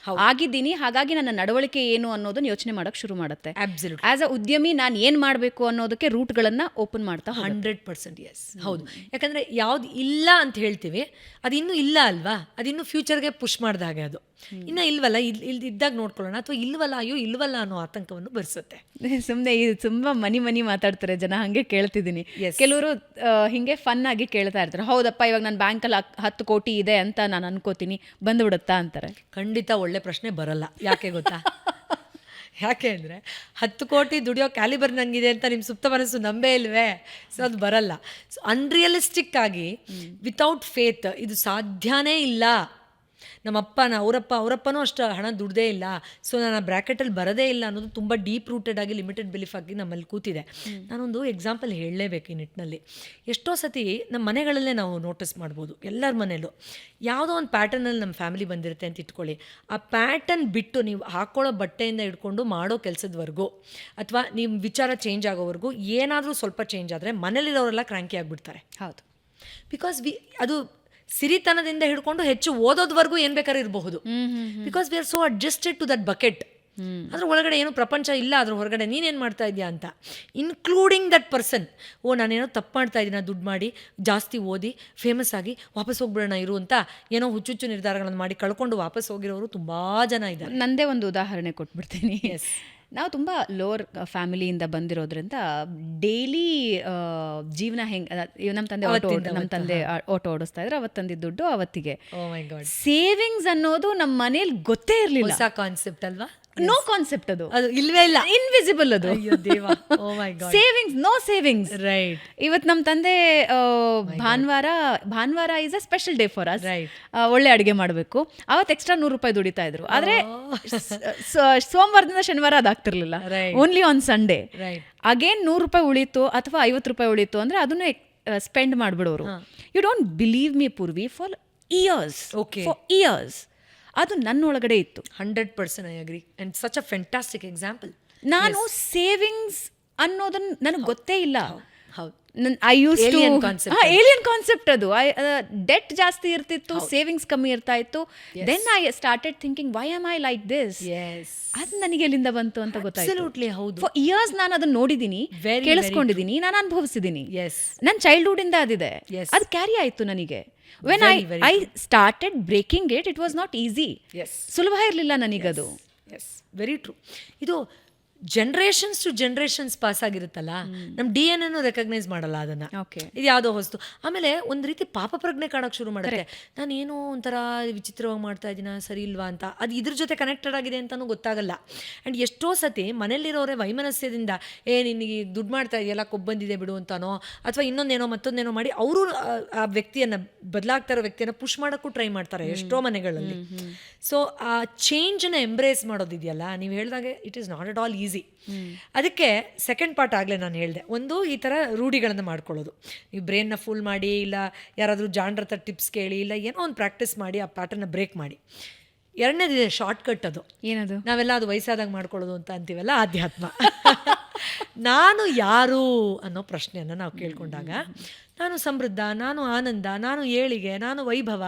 A: ಆಗಿದ್ದೀನಿ, ಹಾಗಾಗಿ ನನ್ನ ನಡವಳಿಕೆ ಏನು ಅನ್ನೋದನ್ನ ಯೋಚನೆ ಮಾಡಕ್ ಶುರು ಮಾಡುತ್ತೆ.
B: ಅಬ್ಸಲ್ಯೂಟ್.
A: ಆಸ್ ಅ ಉದ್ಯಮಿ ನಾನು ಏನ್ ಮಾಡಬೇಕು ಅನ್ನೋದಕ್ಕೆ ರೂಟ್ಗಳನ್ನ ಓಪನ್ ಮಾಡ್ತಾ
B: 100% ಎಸ್, ಹೌದು. ಯಾಕಂದರೆ ಯಾವ್ದು ಇಲ್ಲ ಅಂತ ಹೇಳ್ತೀವಿ ಅದು ಇನ್ನೂ ಇಲ್ಲ ಅಲ್ವಾ, ಅದಿನ್ನೂ ಫ್ಯೂಚರ್ಗೆ ಪುಷ್ ಮಾಡಿದ ಹಾಗೆ. ಅದು ಇನ್ನೂ ಇಲ್ವಲ್ಲ, ಇದ್ದಾಗ ನೋಡ್ಕೊಳ್ಳೋಣ ಅಥವಾ ಇಲ್ವಲ್ಲ, ಅಯ್ಯೋ ಇಲ್ವಲ್ಲ ಅನ್ನೋ ಆತಂಕವನ್ನು ಬರ್ಸುತ್ತೆ.
A: ಸುಮ್ಮನೆ ಇದು ತುಂಬಾ ಮನಿ ಮಾತಾಡ್ತಾರೆ ಜನ, ಹಂಗೆ ಕೇಳ್ತಿದ್ದೀನಿ. ಕೆಲವರು ಹಿಂಗೆ ಫನ್ ಆಗಿ ಕೇಳ್ತಾ ಇರ್ತಾರೆ, ಹೌದಪ್ಪ ಇವಾಗ ನನ್ನ ಬ್ಯಾಂಕಲ್ಲಿ 10 ಕೋಟಿ ಇದೆ ಅಂತ ನಾನು ಅನ್ಕೋತೀನಿ, ಬಂದ್ಬಿಡುತ್ತಾ ಅಂತಾರೆ.
B: ಖಂಡಿತ ಒಳ್ಳೆ ಪ್ರಶ್ನೆ ಬರಲ್ಲ. ಯಾಕೆ ಗೊತ್ತಾ? ಯಾಕೆ ಅಂದರೆ 10 ಕೋಟಿ ದುಡಿಯೋ ಕ್ಯಾಲಿಬರ್ ನಂಗಿದೆ ಅಂತ ನಿಮ್ಮ ಸುಪ್ತ ಮನಸ್ಸು ನಂಬೇ ಇಲ್ವೇ, ಸೊ ಅದು ಬರಲ್ಲ. ಸೊ ಅನ್ರಿಯಲಿಸ್ಟಿಕ್ ಆಗಿ ವಿತೌಟ್ ಫೇತ್ ಇದು ಸಾಧ್ಯನೇ ಇಲ್ಲ. ನಮ್ಮಪ್ಪನ ಅವರಪ್ಪನೂ ಅಷ್ಟು ಹಣ ದುಡ್ದೇ ಇಲ್ಲ, ಸೊ ನಾನು ಆ ಬ್ರ್ಯಾಕೆಟಲ್ಲಿ ಬರೋದೇ ಇಲ್ಲ ಅನ್ನೋದು ತುಂಬ ಡೀಪ್ ರೂಟೆಡ್ ಆಗಿ ಲಿಮಿಟೆಡ್ ಬಿಲೀಫ್ ಆಗಿ ನಮ್ಮಲ್ಲಿ ಕೂತಿದೆ. ನಾನೊಂದು ಎಕ್ಸಾಂಪಲ್ ಹೇಳಲೇಬೇಕು ಈ ನಿಟ್ಟಿನಲ್ಲಿ. ಎಷ್ಟೋ ಸತಿ ನಮ್ಮ ಮನೆಗಳಲ್ಲೇ ನಾವು ನೋಟಿಸ್ ಮಾಡ್ಬೋದು, ಎಲ್ಲರ ಮನೇಲೂ ಯಾವುದೋ ಒಂದು ಪ್ಯಾಟರ್ನಲ್ಲಿ ನಮ್ಮ ಫ್ಯಾಮಿಲಿ ಬಂದಿರುತ್ತೆ ಅಂತ ಇಟ್ಕೊಳ್ಳಿ. ಆ ಪ್ಯಾಟರ್ನ್ ಬಿಟ್ಟು ನೀವು ಹಾಕ್ಕೊಳ್ಳೋ ಬಟ್ಟೆಯಿಂದ ಹಿಡ್ಕೊಂಡು ಮಾಡೋ ಕೆಲಸದವರೆಗೂ ಅಥವಾ ನಿಮ್ಮ ವಿಚಾರ ಚೇಂಜ್ ಆಗೋವರೆಗೂ ಏನಾದರೂ ಸ್ವಲ್ಪ ಚೇಂಜ್ ಆದರೆ ಮನೇಲಿರೋರೆಲ್ಲ ಕ್ರ್ಯಾಂಕಿ ಆಗಿಬಿಡ್ತಾರೆ.
A: ಹೌದು,
B: ಬಿಕಾಸ್ ಅದು ಸಿರಿತನದಿಂದ ಹಿಡ್ಕೊಂಡು ಹೆಚ್ಚು ಓದೋದ್ವರೆಗೂ ಏನು ಬೇಕಾದ್ರೂ ಇರಬಹುದು. Because we are so adjusted to that bucket. ಅದ್ರ ಒಳಗಡೆ ಏನು ಪ್ರಪಂಚ ಇಲ್ಲ, ಅದ್ರ ಹೊರಗಡೆ ನೀನೇನು ಮಾಡ್ತಾ ಇದೆಯಾ ಅಂತ, ಇನ್ಕ್ಲೂಡಿಂಗ್ ದಟ್ ಪರ್ಸನ್. ಓ ನಾನೇನೋ ತಪ್ಪು ಮಾಡ್ತಾ ಇದ್ದೀನ, ದುಡ್ಡು ಮಾಡಿ ಜಾಸ್ತಿ ಓದಿ ಫೇಮಸ್ ಆಗಿ ವಾಪಸ್ ಹೋಗ್ಬಿಡೋಣ ಇರು ಅಂತ ಏನೋ ಹುಚ್ಚುಚ್ಚು ನಿರ್ಧಾರಗಳನ್ನು ಮಾಡಿ ಕಳ್ಕೊಂಡು ವಾಪಸ್ ಹೋಗಿರೋರು ತುಂಬ ಜನ ಇದ್ದಾರೆ.
A: ನಂದೇ ಒಂದು ಉದಾಹರಣೆ ಕೊಟ್ಬಿಡ್ತೀನಿ. ನಾವು ತುಂಬ ಲೋವರ್ ಫ್ಯಾಮಿಲಿಯಿಂದ ಬಂದಿರೋದ್ರಿಂದ ಡೈಲಿ ಜೀವನ ಹೆಂಗೆ, ನಮ್ಮ ತಂದೆ ಆಟೋ ಓಡಿಸ್ತಾ ಇದ್ರೆ ಅವತ್ತು ತಂದಿದ್ದ ದುಡ್ಡು ಅವತ್ತಿಗೆ. ಸೇವಿಂಗ್ಸ್ ಅನ್ನೋದು ನಮ್ಮ ಮನೇಲಿ ಗೊತ್ತೇ ಇರಲಿಲ್ಲ.
B: ಹೊಸ ಕಾನ್ಸೆಪ್ಟ್ ಅಲ್ವಾ?
A: ನೋ ಕಾನ್ಸೆಪ್ಟ್, ಅದು
B: ಇಲ್ವೇ ಇಲ್ಲ,
A: ಇನ್ವಿಸಿಬಲ್ ಅದು. Savings, no savings.
B: ರೈಟ್.
A: ಇವತ್ತು ನಮ್ಮ ತಂದೆ ಭಾನುವಾರ is a special day for us, ಒಳ್ಳೆ ಅಡುಗೆ ಮಾಡಬೇಕು, ಅವತ್ತು ಎಕ್ಸ್ಟ್ರಾ 100 ರೂಪಾಯಿ ದುಡಿತಾ ಇದ್ರು. ಆದ್ರೆ ಸೋಮವಾರದಿಂದ ಶನಿವಾರ ಅದಾಗ್ತಿರ್ಲಿಲ್ಲ, ಓನ್ಲಿ ಆನ್ ಸಂಡೇ. ಅಗೇನ್ 100 ರೂಪಾಯಿ ಉಳಿತು ಅಥವಾ 50 ರೂಪಾಯಿ ಉಳಿತು ಅಂದ್ರೆ ಅದನ್ನು ಸ್ಪೆಂಡ್ ಮಾಡ್ಬಿಡೋರು. You don't believe me Purvi, for years ಅದು ನನ್ನ ಒಳಗಡೆ ಇತ್ತು.
B: 100% I agree, and such a fantastic example.
A: ನಾನು ಸೇವಿಂಗ್ಸ್ ಅನ್ನೋದನ್ನ ನನಗೆ ಗೊತ್ತೇ ಇಲ್ಲ.
B: ಹೌದು,
A: I use to alien concept ಅದು. ಡೆಟ್ ಜಾಸ್ತಿ ಇರ್ತಿತ್ತು, ಸೇವಿಂಗ್ಸ್ ಕಮ್ಮಿ ಇರ್ತಾ ಇತ್ತು. Then I started thinking, why am I like this? ಅದು ನನಗೆ ಎಲ್ಲಿಂದ ಬಂತು ಅಂತ ಗೊತ್ತಾಯ್ತು. ಫಾರ್ ಇಯರ್ಸ್ ನಾನು ಅದನ್ನ ನೋಡಿದ್ದೀನಿ, ಕೇಳಿಸ್ಕೊಂಡಿದ್ದೀನಿ, ನಾನು ಅನುಭವಿಸಿದ್ದೀನಿ. ನನ್ನ ಚೈಲ್ಡ್ಹುಡ್ ಇಂದ ಅದಿದೆ, ಅದು ಕ್ಯಾರಿ ಆಯ್ತು ನನಗೆ. When I started breaking it, it was not easy. ಸುಲಭ ಇರಲಿಲ್ಲ ನನಗದು.
B: Very true. ಇದು ಜನರೇಷನ್ಸ್ ಟು ಜನರೇಷನ್ಸ್ ಪಾಸ್ ಆಗಿರುತ್ತಲ್ಲ, ನಮ್ಮ DNA ರೆಕಗ್ನೈಸ್ ಮಾಡಲ್ಲ ಅದನ್ನ. ಇದು ಯಾವುದೋ ಹೊಸ್ತು. ಆಮೇಲೆ ಒಂದು ರೀತಿ ಪಾಪ ಪ್ರಜ್ಞೆ ಕಾಣಕ್ಕೆ ಶುರು ಮಾಡುತ್ತೆ. ನಾನು ಏನೋ ಒಂಥರ ವಿಚಿತ್ರವಾಗಿ ಮಾಡ್ತಾ ಇದ್ದೀನ, ಸರಿ ಇಲ್ವಾ ಅಂತ. ಅದು ಇದ್ರ ಜೊತೆ ಕನೆಕ್ಟೆಡ್ ಆಗಿದೆ ಅಂತಲೂ ಗೊತ್ತಾಗಲ್ಲ. ಆ್ಯಂಡ್ ಎಷ್ಟೋ ಸತಿ ಮನೇಲಿರೋರೆ ವೈಮನಸ್ಯದಿಂದ ನಿನಗೆ ದುಡ್ಡು ಮಾಡ್ತಾ ಇದೆಯಲ್ಲ, ಕೊಬ್ಬು ಬಂದಿದೆ ಬಿಡು ಅಂತಾನೋ ಅಥವಾ ಇನ್ನೊಂದೇನೋ ಮತ್ತೊಂದೇನೋ ಮಾಡಿ ಅವರು ಆ ವ್ಯಕ್ತಿಯನ್ನು, ಬದಲಾಗ್ತಾ ಇರೋ ವ್ಯಕ್ತಿಯನ್ನು ಪುಷ್ ಮಾಡೋಕ್ಕೂ ಟ್ರೈ ಮಾಡ್ತಾರೆ ಎಷ್ಟೋ ಮನೆಗಳಲ್ಲಿ. ಸೊ ಆ ಚೇಂಜನ್ನು ಎಂಬ್ರೇಸ್ ಮಾಡೋದಿದೆಯಲ್ಲ, ನೀವು ಹೇಳಿದಾಗೆ it is not at all easy. ಅದಕ್ಕೆ ಸೆಕೆಂಡ್ ಪಾರ್ಟ್ ಆಗಲೇ ನಾನು ಹೇಳಿದೆ, ಒಂದು ಈ ಥರ ರೂಢಿಗಳನ್ನು ಮಾಡ್ಕೊಳ್ಳೋದು. ನೀವು ಬ್ರೈನ್ನ ಫುಲ್ ಮಾಡಿ, ಇಲ್ಲ ಯಾರಾದರೂ ಜಾಣರ ಹತ್ರ ಟಿಪ್ಸ್ ಕೇಳಿ, ಇಲ್ಲ ಏನೋ ಒಂದು ಪ್ರಾಕ್ಟೀಸ್ ಮಾಡಿ ಆ ಪ್ಯಾಟರ್ನ ಬ್ರೇಕ್ ಮಾಡಿ. ಎರಡನೇದಿದೆ ಶಾರ್ಟ್ಕಟ್. ಅದು ಏನದು? ನಾವೆಲ್ಲ ಅದು ವಯಸ್ಸಾದಾಗ ಮಾಡ್ಕೊಳ್ಳೋದು ಅಂತ ಅಂತೀವಲ್ಲ, ಆಧ್ಯಾತ್ಮ. ನಾನು ಯಾರು ಅನ್ನೋ ಪ್ರಶ್ನೆಯನ್ನು ನಾವು ಕೇಳ್ಕೊಂಡಾಗ, ನಾನು ಸಮೃದ್ಧ, ನಾನು ಆನಂದ, ನಾನು ಏಳಿಗೆ, ನಾನು ವೈಭವ.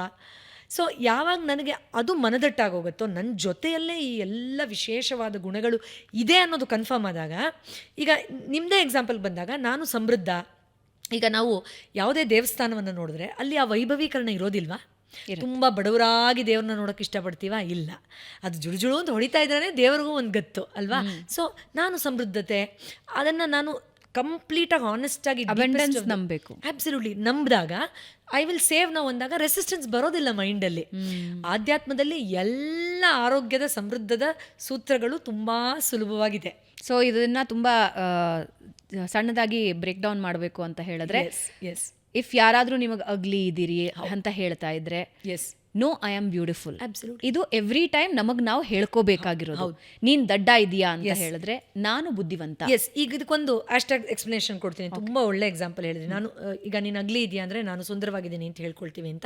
B: ಸೊ ಯಾವಾಗ ನನಗೆ ಅದು ಮನದಟ್ಟಾಗೋಗುತ್ತೋ, ನನ್ನ ಜೊತೆಯಲ್ಲೇ ಈ ಎಲ್ಲ ವಿಶೇಷವಾದ ಗುಣಗಳು ಇದೆ ಅನ್ನೋದು ಕನ್ಫರ್ಮ್ ಆದಾಗ, ಈಗ ನಿಮ್ಮದೇ ಎಕ್ಸಾಂಪಲ್ ಬಂದಾಗ, ನಾನು ಸಮೃದ್ಧ. ಈಗ ನಾವು ಯಾವುದೇ ದೇವಸ್ಥಾನವನ್ನು ನೋಡಿದ್ರೆ ಅಲ್ಲಿ ಆ ವೈಭವೀಕರಣ ಇರೋದಿಲ್ವಾ? ತುಂಬ ಬಡವರಾಗಿ ದೇವ್ರನ್ನ ನೋಡೋಕೆ ಇಷ್ಟಪಡ್ತೀವಾ? ಇಲ್ಲ. ಅದು ಜುಳು ಅಂತ ಹೊಡಿತಾ ಇದ್ರೆ ದೇವ್ರಿಗೂ ಒಂದು ಗತ್ತು ಅಲ್ವಾ? ಸೊ ನಾನು ಸಮೃದ್ಧತೆ, ಅದನ್ನು ನಾನು ಕಂಪ್ಲೀಟಾಗಿ ಆನೆಸ್ಟಾಗಿ
A: ನಂಬಬೇಕು.
B: ಅಬ್ಸಲ್ಯೂಟ್ಲಿ ನಂಬಿದಾಗ ಐ ವಿಲ್ ಸೇವ್ ನಾವು ಅಂದಾಗ ರೆಸಿಸ್ಟೆನ್ಸ್ ಬರೋದಿಲ್ಲ ಮೈಂಡಲ್ಲಿ. ಆಧ್ಯಾತ್ಮದಲ್ಲಿ ಎಲ್ಲ ಆರೋಗ್ಯದ ಸಮೃದ್ಧದ ಸೂತ್ರಗಳು ತುಂಬ ಸುಲಭವಾಗಿದೆ.
A: ಸೊ ಇದನ್ನು ತುಂಬ ಸಣ್ಣದಾಗಿ ಬ್ರೇಕ್ ಡೌನ್ ಮಾಡಬೇಕು ಅಂತ ಹೇಳಿದ್ರೆ, ಇಫ್ ಯಾರಾದ್ರೂ ನಿಮಗೆ ಅಗ್ಲಿ ಇದ್ದೀರಿ ಅಂತ ಹೇಳ್ತಾ ಇದ್ರೆ
B: yes,
A: no I am beautiful,
B: Absolutely.
A: ಇದು ಎವ್ರಿ ಟೈಮ್ ನಮಗ್ ನಾವು ಹೇಳ್ಕೋಬೇಕಾಗಿರೋದು. ನೀನ್ ದಡ್ಡ ಇದೀಯಾ ಅಂತ ಹೇಳಿದ್ರೆ ನಾನು ಬುದ್ಧಿವಂತ.
B: ಎಸ್, ಈಗ ಇದಕ್ಕೊಂದು ಹ್ಯಾಶ್ಟ್ಯಾಗ್ ಎಕ್ಸ್ಪ್ಲನೇಷನ್ ಕೊಡ್ತೀನಿ. ತುಂಬ ಒಳ್ಳೆ ಎಕ್ಸಾಂಪಲ್ ಹೇಳಿದ್ರಿ. ನಾನು ಈಗ ನೀನು ಅಗ್ಲಿ ಇದೆಯಾ ಅಂದರೆ ನಾನು ಸುಂದರವಾಗಿದ್ದೀನಿ ಅಂತ ಹೇಳ್ಕೊಳ್ತೀವಿ ಅಂತ.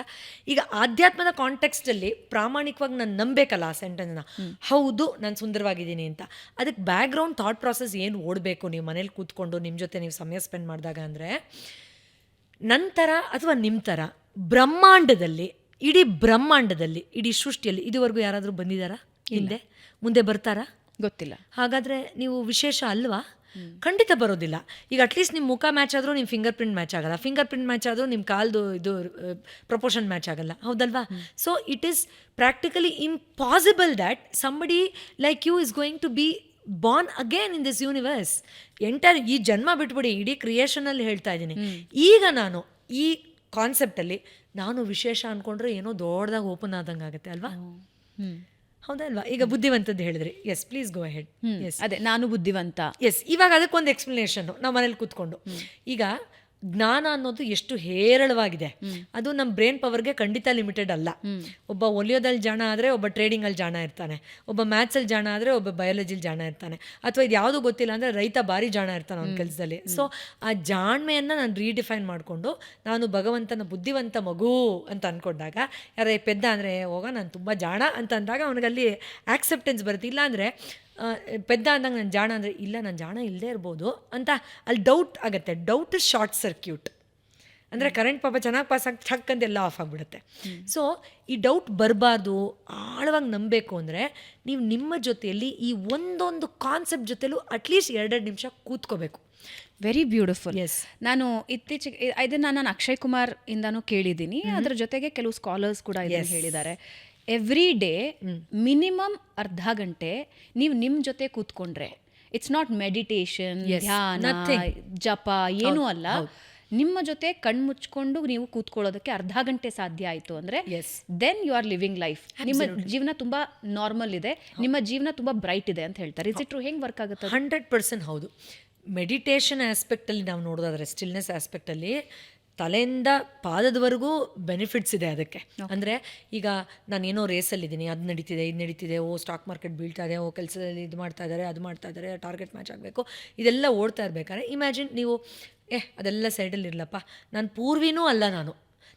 B: ಈಗ ಆಧ್ಯಾತ್ಮದ ಕಾಂಟೆಕ್ಸ್ಟಲ್ಲಿ ಪ್ರಾಮಾಣಿಕವಾಗಿ ನಾನು ನಂಬೇಕಲ್ಲ ಆ ಸೆಂಟೆನ್ಸ್ನ, ಹೌದು ನಾನು ಸುಂದರವಾಗಿದ್ದೀನಿ ಅಂತ. ಅದಕ್ಕೆ ಬ್ಯಾಕ್ಗ್ರೌಂಡ್ ಥಾಟ್ ಪ್ರಾಸೆಸ್ ಏನು ಓಡಬೇಕು ನೀವು ಮನೇಲಿ ಕೂತ್ಕೊಂಡು ನಿಮ್ಮ ಜೊತೆ ನೀವು ಸಮಯ ಸ್ಪೆಂಡ್ ಮಾಡಿದಾಗ ಅಂದರೆ, ನಂತರ ಅಥವಾ ನಿಮ್ಮ ಥರ ಬ್ರಹ್ಮಾಂಡದಲ್ಲಿ, ಇಡೀ ಬ್ರಹ್ಮಾಂಡದಲ್ಲಿ, ಇಡೀ ಸೃಷ್ಟಿಯಲ್ಲಿ ಇದುವರೆಗೂ ಯಾರಾದರೂ ಬಂದಿದ್ದಾರಾ? ಹಿಂದೆ ಮುಂದೆ ಬರ್ತಾರಾ?
A: ಗೊತ್ತಿಲ್ಲ.
B: ಹಾಗಾದರೆ ನೀವು ವಿಶೇಷ ಅಲ್ವಾ? ಖಂಡಿತ ಬರೋದಿಲ್ಲ. ಈಗ ಅಟ್ಲೀಸ್ಟ್ ನಿಮ್ಮ ಮುಖ ಮ್ಯಾಚ್ ಆದರೂ ನಿಮ್ಮ ಫಿಂಗರ್ ಪ್ರಿಂಟ್ ಮ್ಯಾಚ್ ಆಗಲ್ಲ, ಫಿಂಗರ್ ಪ್ರಿಂಟ್ ಮ್ಯಾಚ್ ಆದರೂ ನಿಮ್ಮ ಕಾಲ್ದು ಇದು ಪ್ರಪೋರ್ಷನ್ ಮ್ಯಾಚ್ ಆಗಲ್ಲ, ಹೌದಲ್ವಾ? So it is practically impossible that somebody like you is going to be born again in this universe. Entire ಈ ಜನ್ಮ ಬಿಟ್ಬಿಡಿ, ಇಡೀ ಕ್ರಿಯೇಷನಲ್ಲಿ ಹೇಳ್ತಾ ಇದ್ದೀನಿ. ಈಗ ನಾನು ಈ ಕಾನ್ಸೆಪ್ಟಲ್ಲಿ ನಾನು ವಿಶೇಷ ಅಂದ್ಕೊಂಡ್ರೆ ಏನೋ ದೊಡ್ಡದಾಗಿ ಓಪನ್ ಆದಂಗೆ ಆಗುತ್ತೆ ಅಲ್ವಾ? ಹೌದಲ್ವಾ? ಈಗ ಬುದ್ಧಿವಂತದ್ದು ಹೇಳಿದ್ರಿ. Yes, please go ahead. Yes,
A: ಅದೇ ನಾನು ಬುದ್ಧಿವಂತ.
B: ಎಸ್, ಇವಾಗ ಅದಕ್ಕೊಂದು ಎಕ್ಸ್ಪ್ಲನೇಷನ್ ನಾವು ಮನೇಲಿ ಕೂತ್ಕೊಂಡು. ಈಗ ಜ್ಞಾನ ಅನ್ನೋದು ಎಷ್ಟು ಹೇರಳವಾಗಿದೆ, ಅದು ನಮ್ಮ ಬ್ರೈನ್ ಪವರ್ಗೆ ಖಂಡಿತ ಲಿಮಿಟೆಡ್ ಅಲ್ಲ. ಒಬ್ಬ ಒಲಿಯೋದಲ್ಲಿ ಜಾಣ ಆದರೆ ಒಬ್ಬ ಟ್ರೇಡಿಂಗಲ್ಲಿ ಜಾಣ ಇರ್ತಾನೆ, ಒಬ್ಬ ಮ್ಯಾಥ್ಸಲ್ಲಿ ಜಾಣ ಆದರೆ ಒಬ್ಬ ಬಯಾಲಜಿಲಿ ಜಾಣ ಇರ್ತಾನೆ, ಅಥವಾ ಇದು ಯಾವುದೂ ಗೊತ್ತಿಲ್ಲ ಅಂದರೆ ರೈತ ಭಾರಿ ಜಾಣ ಇರ್ತಾನೆ ಅವ್ನ ಕೆಲಸದಲ್ಲಿ. ಸೊ ಆ ಜಾಣ್ಮೆಯನ್ನು ನಾನು ರೀಡಿಫೈನ್ ಮಾಡಿಕೊಂಡು ನಾನು ಭಗವಂತನ ಬುದ್ಧಿವಂತ ಮಗು ಅಂತ ಅಂದ್ಕೊಂಡಾಗ, ಯಾರೇ ಪೆದ್ದ ಅಂದರೆ ಹೋಗ ನಾನು ತುಂಬ ಜಾಣ ಅಂತ ಅಂದಾಗ ಅವನಿಗಲ್ಲಿ ಆಕ್ಸೆಪ್ಟೆನ್ಸ್ ಬರುತ್ತೆ. ಇಲ್ಲಾಂದರೆ ಪೆದ್ದ ಅಂದಾಗ ನಾನು ಜಾಣ ಅಂದರೆ ಇಲ್ಲ ನಾನು ಜಾಣ ಇಲ್ಲದೆ ಇರ್ಬೋದು ಅಂತ ಅಲ್ಲಿ ಡೌಟ್ ಆಗುತ್ತೆ. ಡೌಟ್ ಇಸ್ ಶಾರ್ಟ್ ಸರ್ಕ್ಯೂಟ್ ಅಂದರೆ ಕರೆಂಟ್ ಪಾಪ ಚೆನ್ನಾಗಿ ಪಾಸ್ ಆಗಿ ಠಕ್ ಅಂತ ಎಲ್ಲ ಆಫ್ ಆಗಿಬಿಡುತ್ತೆ. ಸೊ ಈ ಡೌಟ್ ಬರಬಾರ್ದು, ಆಳವಾಗಿ ನಂಬಬೇಕು ಅಂದರೆ ನೀವು ನಿಮ್ಮ ಜೊತೆಯಲ್ಲಿ ಈ ಒಂದೊಂದು ಕಾನ್ಸೆಪ್ಟ್ ಜೊತೆಲೂ ಅಟ್ಲೀಸ್ಟ್ 2 ನಿಮಿಷ ಕೂತ್ಕೋಬೇಕು.
A: Very beautiful.
B: ಎಸ್,
A: ನಾನು ಇತ್ತೀಚೆಗೆ ಇದನ್ನು ನಾನು ಅಕ್ಷಯ್ ಕುಮಾರ್ ಇಂದಾನು ಕೇಳಿದ್ದೀನಿ. ಅದ್ರ ಜೊತೆಗೆ ಕೆಲವು ಸ್ಕಾಲರ್ಸ್ ಕೂಡ ಇದನ್ನು ಹೇಳಿದ್ದಾರೆ. ಎವ್ರಿ ಡೇ ಮಿನಿಮಮ್ ಅರ್ಧ ಗಂಟೆ ನೀವು ನಿಮ್ಮ ಜೊತೆ ಕೂತ್ಕೊಂಡ್ರೆ, ಇಟ್ಸ್ ನಾಟ್ ಮೆಡಿಟೇಷನ್, ಧ್ಯಾನ, ಜಪ ಏನೂ ಅಲ್ಲ, ನಿಮ್ಮ ಜೊತೆ ಕಣ್ಮುಚ್ಕೊಂಡು ನೀವು ಕೂತ್ಕೊಳ್ಳೋದಕ್ಕೆ ಅರ್ಧ ಗಂಟೆ ಸಾಧ್ಯ ಆಯಿತು ಅಂದರೆ then you are living life. ನಿಮ್ಮ ಜೀವನ ತುಂಬ ನಾರ್ಮಲ್ ಇದೆ, ನಿಮ್ಮ ಜೀವನ ತುಂಬ ಬ್ರೈಟ್ ಇದೆ ಅಂತ ಹೇಳ್ತಾರೆ. Is it true? ಹೆಂಗೆ ವರ್ಕ್ ಆಗುತ್ತೆ?
B: 100% ಹೌದು. ಮೆಡಿಟೇಷನ್ ಆಸ್ಪೆಕ್ಟಲ್ಲಿ ನಾವು ನೋಡೋದಾದರೆ, ಸ್ಟಿಲ್ನೆಸ್ ಆಸ್ಪೆಕ್ಟಲ್ಲಿ ತಲೆಯಿಂದ ಪಾದದವರೆಗೂ ಬೆನಿಫಿಟ್ಸ್ ಇದೆ ಅದಕ್ಕೆ. ಅಂದರೆ ಈಗ ನಾನೇನೋ ರೇಸಲ್ಲಿದ್ದೀನಿ, ಅದು ನಡೀತಿದೆ, ಇದು ನಡೀತಿದೆ, ಓ ಸ್ಟಾಕ್ ಮಾರ್ಕೆಟ್ ಬೀಳ್ತಾ ಇದೆ, ಓ ಕೆಲಸದಲ್ಲಿ ಇದು ಮಾಡ್ತಾ ಇದ್ದಾರೆ, ಅದು ಮಾಡ್ತಾ ಇದ್ದಾರೆ, ಟಾರ್ಗೆಟ್ ಮ್ಯಾಚ್ ಆಗಬೇಕು, ಇದೆಲ್ಲ ಓಡ್ತಾ ಇರ್ಬೇಕಾದ್ರೆ ಇಮ್ಯಾಜಿನ್ ನೀವು ಅದೆಲ್ಲ ಸೈಡಲ್ಲಿ ಇರಲಪ್ಪ, ನಾನು ಪೂರ್ವಿನೂ ಅಲ್ಲ,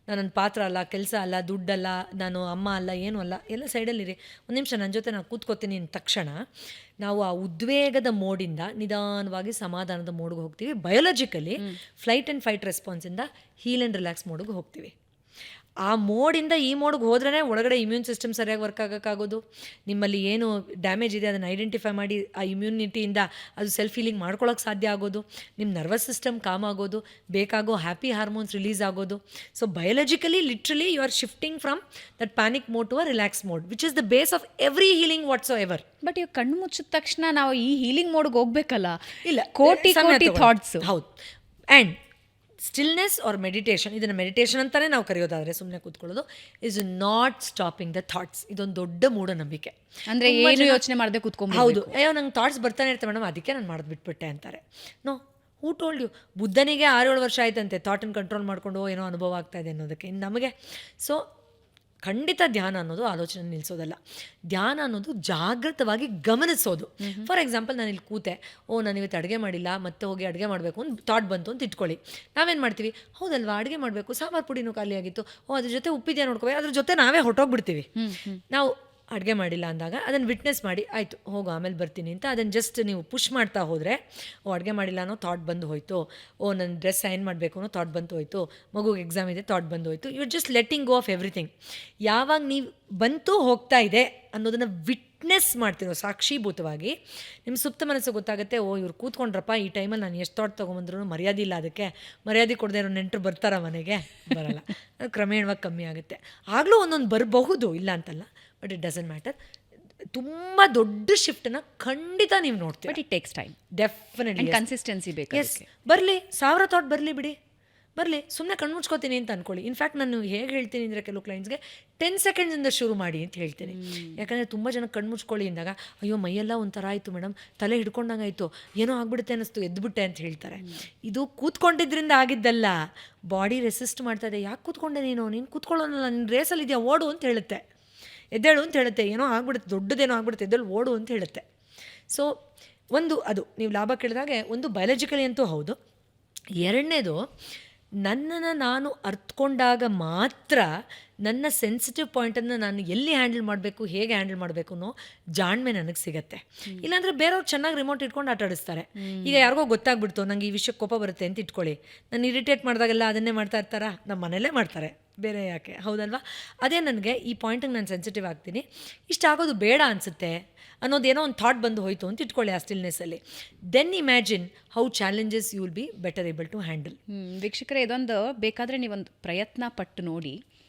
B: ನನ್ನ ಪಾತ್ರ ಅಲ್ಲ, ಕೆಲಸ ಅಲ್ಲ, ದುಡ್ಡಲ್ಲ, ನಾನು ಅಮ್ಮ ಅಲ್ಲ, ಏನೂ ಅಲ್ಲ, ಎಲ್ಲ ಸೈಡಲ್ಲಿರಿ, ಒಂದು ನಿಮಿಷ ನನ್ನ ಜೊತೆ ನಾನು ಕೂತ್ಕೋತೀನಿ ಅಂದ ತಕ್ಷಣ ನಾವು ಆ ಉದ್ವೇಗದ ಮೋಡಿಂದ ನಿಧಾನವಾಗಿ ಸಮಾಧಾನದ ಮೋಡ್ಗೆ ಹೋಗ್ತೀವಿ. ಬಯೋಲಾಜಿಕಲಿ ಫ್ಲೈಟ್ ಆ್ಯಂಡ್ ಫೈಟ್ ರೆಸ್ಪಾನ್ಸಿಂದ ಹೀಲ್ ಆ್ಯಂಡ್ ರಿಲ್ಯಾಕ್ಸ್ ಮೋಡ್ಗೆ ಹೋಗ್ತೀವಿ. ಆ ಮೋಡಿಂದ ಈ ಮೋಡ್ಗೆ ಹೋದ್ರೇ ಒಳಗಡೆ ಇಮ್ಯೂನ್ ಸಿಸ್ಟಮ್ ಸರಿಯಾಗಿ ವರ್ಕ್ ಆಗೋಕ್ಕಾಗೋದು. ನಿಮ್ಮಲ್ಲಿ ಏನು ಡ್ಯಾಮೇಜ್ ಇದೆ ಅದನ್ನು ಐಡೆಂಟಿಫೈ ಮಾಡಿ ಆ ಇಮ್ಯುನಿಟಿಯಿಂದ ಅದು ಸೆಲ್ಫ್ ಹೀಲಿಂಗ್ ಮಾಡ್ಕೊಳ್ಳೋಕೆ ಸಾಧ್ಯ ಆಗೋದು. ನಿಮ್ಮ ನರ್ವಸ್ ಸಿಸ್ಟಮ್ ಕಾಮ್ ಆಗೋದು, ಬೇಕಾಗೋ ಹ್ಯಾಪಿ ಹಾರ್ಮೋನ್ಸ್ ರಿಲೀಸ್ ಆಗೋದು. So biologically literally you are shifting from that panic mode to a relax mode, which is the base of every healing whatsoever.
A: But ಇವಾಗ ಕಣ್ಣು ಮುಚ್ಚಿದ ತಕ್ಷಣ ನಾವು ಈ ಹೀಲಿಂಗ್ ಮೋಡ್ಗೆ ಹೋಗ್ಬೇಕಲ್ಲ?
B: ಇಲ್ಲ,
A: ಕೋಟಿ ಥಾಟ್ಸ್.
B: ಹೌದು. ಆ್ಯಂಡ್ ಸ್ಟಿಲ್ನೆಸ್ ಆರ್ ಮೆಡಿಟೇಷನ್, ಇದನ್ನು ಮೆಡಿಟೇಷನ್ ಅಂತಲೇ ನಾವು ಕರೆಯೋದಾದರೆ, ಸುಮ್ಮನೆ ಕೂತ್ಕೊಳ್ಳೋದು, is not stopping the thoughts. ಇದೊಂದು ದೊಡ್ಡ ಮೂಢನಂಬಿಕೆ.
A: ಅಂದರೆ ಏನು ಯೋಚನೆ ಮಾಡದೆ ಕೂತ್ಕೊಂಡು,
B: ಹೌದು, ಅಯ್ಯೋ ನಂಗೆ ಥಾಟ್ಸ್ ಬರ್ತಾನೆ ಇರ್ತವೆ ಮೇಡಮ್, ಅದಕ್ಕೆ ನಾನು ಮಾಡೋದು ಬಿಟ್ಬಿಟ್ಟೆ ಅಂತಾರೆ. No, who told you? ಬುದ್ಧನಿಗೆ 6-7 ವರ್ಷ ಆಯ್ತಂತೆ ಥಾಟನ್ನು ಕಂಟ್ರೋಲ್ ಮಾಡಿಕೊಂಡು ಏನೋ ಅನುಭವ ಆಗ್ತಾ ಇದೆ ಅನ್ನೋದಕ್ಕೆ. ಇನ್ನು ನಮಗೆ ಸೊ ಖಂಡಿತ ಧ್ಯಾನ ಅನ್ನೋದು ಆಲೋಚನೆ ನಿಲ್ಲಿಸೋದಲ್ಲ. ಧ್ಯಾನ ಅನ್ನೋದು ಜಾಗೃತವಾಗಿ ಗಮನಿಸೋದು. ಫಾರ್ ಎಕ್ಸಾಂಪಲ್, ನಾನು ಇಲ್ಲಿ ಕೂತೆ, ನಾನು ಇವತ್ತು ಅಡುಗೆ ಮಾಡಿಲ್ಲ, ಮತ್ತೆ ಹೋಗಿ ಅಡುಗೆ ಮಾಡಬೇಕು ಅಂತ ಥಾಟ್ ಬಂತು ಅಂತ ಇಟ್ಕೊಳ್ಳಿ. ನಾವೇನು ಮಾಡ್ತೀವಿ? ಹೌದಲ್ವಾ, ಅಡುಗೆ ಮಾಡಬೇಕು, ಸಾಂಬಾರು ಪುಡಿನೂ ಖಾಲಿ ಆಗಿತ್ತು, ಅದ್ರ ಜೊತೆ ಉಪ್ಪಿದೆಯಾ ನೋಡ್ಕೋಬೇಕು, ಅದ್ರ ಜೊತೆ ನಾವೇ ಹೊಟ್ಟೋಗ್ಬಿಡ್ತೀವಿ. ನಾವು ಅಡುಗೆ ಮಾಡಿಲ್ಲ ಅಂದಾಗ ಅದನ್ನು ವಿಟ್ನೆಸ್ ಮಾಡಿ ಆಯಿತು ಹೋಗು ಆಮೇಲೆ ಬರ್ತೀನಿ ಅಂತ ಅದನ್ನು ಜಸ್ಟ್ ನೀವು ಪುಷ್ ಮಾಡ್ತಾ ಹೋದರೆ, ಅಡುಗೆ ಮಾಡಿಲ್ಲ ಅನ್ನೋ ಥಾಟ್ ಬಂದು ಹೋಯಿತು, ನನ್ನ ಡ್ರೆಸ್ ಸೈನ್ ಮಾಡಬೇಕು ಅನ್ನೋ ಥಾಟ್ ಬಂದು ಹೋಯಿತು, ಮಗುಗೆ ಎಕ್ಸಾಮ್ ಇದೆ ಥಾಟ್ ಬಂದು ಹೋಯಿತು. You just letting go of everything. ಯಾವಾಗ ನೀವು ಬಂತು ಹೋಗ್ತಾ ಇದೆ ಅನ್ನೋದನ್ನು ವಿಟ್ನೆಸ್ ಮಾಡ್ತಿರೋ ಸಾಕ್ಷೀಭೂತವಾಗಿ ನಿಮ್ಮ ಸುಪ್ತ ಮನಸ್ಸು ಗೊತ್ತಾಗುತ್ತೆ, ಇವ್ರು ಕೂತ್ಕೊಂಡ್ರಪ್ಪ, ಈ ಟೈಮಲ್ಲಿ ನಾನು ಎಷ್ಟು ಥಾಟ್ ತೊಗೊಂಬಂದ್ರೂ ಮರ್ಯಾದೆ ಇಲ್ಲ, ಅದಕ್ಕೆ ಮರ್ಯಾದೆ ಕೊಡದೆ ಇರೋ ನೆಂಟರು ಬರ್ತಾರ ಮನೆಗೆ? ಬರಲ್ಲ. ಅದು ಕ್ರಮೇಣವಾಗಿ ಕಮ್ಮಿ ಆಗುತ್ತೆ. ಆಗಲೂ ಒಂದೊಂದು ಬರಬಹುದು, ಇಲ್ಲ ಅಂತಲ್ಲ, ಬಟ್ ಇಟ್ ಡಸಂಟ್ ಮ್ಯಾಟರ್. ತುಂಬ ದೊಡ್ಡ ಶಿಫ್ಟನ್ನು ಖಂಡಿತ ನೀವು ನೋಡ್ತೀವಿ.
A: But it takes time,
B: definitely
A: consistency ಬೇಕು.
B: ಎಸ್, ಬರಲಿ 1000 ಥಾಟ್ ಬರಲಿ ಬಿಡಿ, ಬರಲಿ, ಸುಮ್ಮನೆ ಕಣ್ಣು ಮುಚ್ಕೋತೀನಿ ಅಂತ ಅಂದ್ಕೊಳ್ಳಿ. ಇನ್ಫ್ಯಾಕ್ಟ್ ನಾನು ಹೇಗೆ ಹೇಳ್ತೀನಿ ಅಂದರೆ ಕೆಲವು ಕ್ಲೈಂಟ್ಸ್ಗೆ 10 ಸೆಕೆಂಡ್ಸಿಂದ ಶುರು ಮಾಡಿ ಅಂತ ಹೇಳ್ತೀನಿ. ಯಾಕಂದರೆ ತುಂಬ ಜನ ಕಣ್ಣು ಮುಚ್ಕೊಳ್ಳಿ ಅಂದಾಗ ಅಯ್ಯೋ ಮೈಯೆಲ್ಲ ಒಂಥರ ಆಯಿತು ಮೇಡಮ್, ತಲೆ ಹಿಡ್ಕೊಂಡಂಗೆ ಆಯಿತು, ಏನೋ ಆಗ್ಬಿಡುತ್ತೆ ಅನ್ನಿಸ್ತು, ಎದ್ಬಿಟ್ಟೆ ಅಂತ ಹೇಳ್ತಾರೆ. ಇದು ಕೂತ್ಕೊಂಡಿದ್ರಿಂದ ಆಗಿದ್ದಲ್ಲ, ಬಾಡಿ ರೆಸಿಸ್ಟ್ ಮಾಡ್ತಾ ಇದೆ. ಯಾಕೆ ಕೂತ್ಕೊಂಡೆ ನೀನು ಕೂತ್ಕೊಳ್ಳೋನಲ್ಲ, ನಿನ್ನ ರೇಸಲ್ಲಿ ಇದೆಯಾ, ಓಡು ಅಂತ ಹೇಳುತ್ತೆ. ಎದ್ದೇಳು ಅಂತ ಹೇಳುತ್ತೆ. ಏನೋ ಆಗ್ಬಿಡುತ್ತೆ, ದೊಡ್ಡದೇನೋ ಆಗ್ಬಿಡುತ್ತೆ, ಎದ್ದೇಳು ಓಡು ಅಂತ ಹೇಳುತ್ತೆ. ಸೊ ಒಂದು ಅದು ನೀವು ಲಾಭ ಕೇಳಿದಾಗೆ ಒಂದು ಬಯಾಲಜಿಕಲಿ ಅಂತೂ ಹೌದು. ಎರಡನೇದು, ನನ್ನನ್ನು ನಾನು ಅರ್ಥಕೊಂಡಾಗ ಮಾತ್ರ ನನ್ನ ಸೆನ್ಸಿಟಿವ್ ಪಾಯಿಂಟನ್ನು ನಾನು ಎಲ್ಲಿ ಹ್ಯಾಂಡಲ್ ಮಾಡಬೇಕು, ಹೇಗೆ ಹ್ಯಾಂಡಲ್ ಮಾಡಬೇಕು ಅನ್ನೋ ಜಾಣ್ಮೆ ನನಗೆ ಸಿಗತ್ತೆ. ಇಲ್ಲಾಂದರೆ ಬೇರೆಯವ್ರು ಚೆನ್ನಾಗಿ ರಿಮೋಟ್ ಇಟ್ಕೊಂಡು ಆಟ ಆಡಿಸ್ತಾರೆ. ಈಗ ಯಾರಿಗೋ ಗೊತ್ತಾಗ್ಬಿಡ್ತು ನಂಗೆ ಈ ವಿಷಯಕ್ಕೆ ಕೋಪ ಬರುತ್ತೆ ಅಂತ ಇಟ್ಕೊಳ್ಳಿ, ನಾನು ಇರಿಟೇಟ್ ಮಾಡಿದಾಗೆಲ್ಲ ಅದನ್ನೇ ಮಾಡ್ತಾ ಇರ್ತಾರಾ? ನಮ್ಮ ಮನೆಯಲ್ಲೇ ಮಾಡ್ತಾರೆ, ಬೇರೆ ಯಾಕೆ, ಹೌದಲ್ವಾ? ಅದೇ ನನಗೆ ಈ ಪಾಯಿಂಟಿಗೆ ನಾನು ಸೆನ್ಸಿಟಿವ್ ಆಗ್ತೀನಿ, ಇಷ್ಟಾಗೋದು ಬೇಡ ಅನಿಸುತ್ತೆ ಅನ್ನೋದೇನೋ ಒಂದು ಥಾಟ್ ಬಂದು ಹೋಯಿತು ಅಂತ ಇಟ್ಕೊಳ್ಳಿ ಆ ಸ್ಟಿಲ್ನೆಸ್ಸಲ್ಲಿ. Then imagine how challenges you will be better able to handle.
A: ವೀಕ್ಷಕರೇ, ಇದೊಂದು ಬೇಕಾದರೆ ನೀವೊಂದು ಪ್ರಯತ್ನ ಪಟ್ಟು ನೋಡಿ,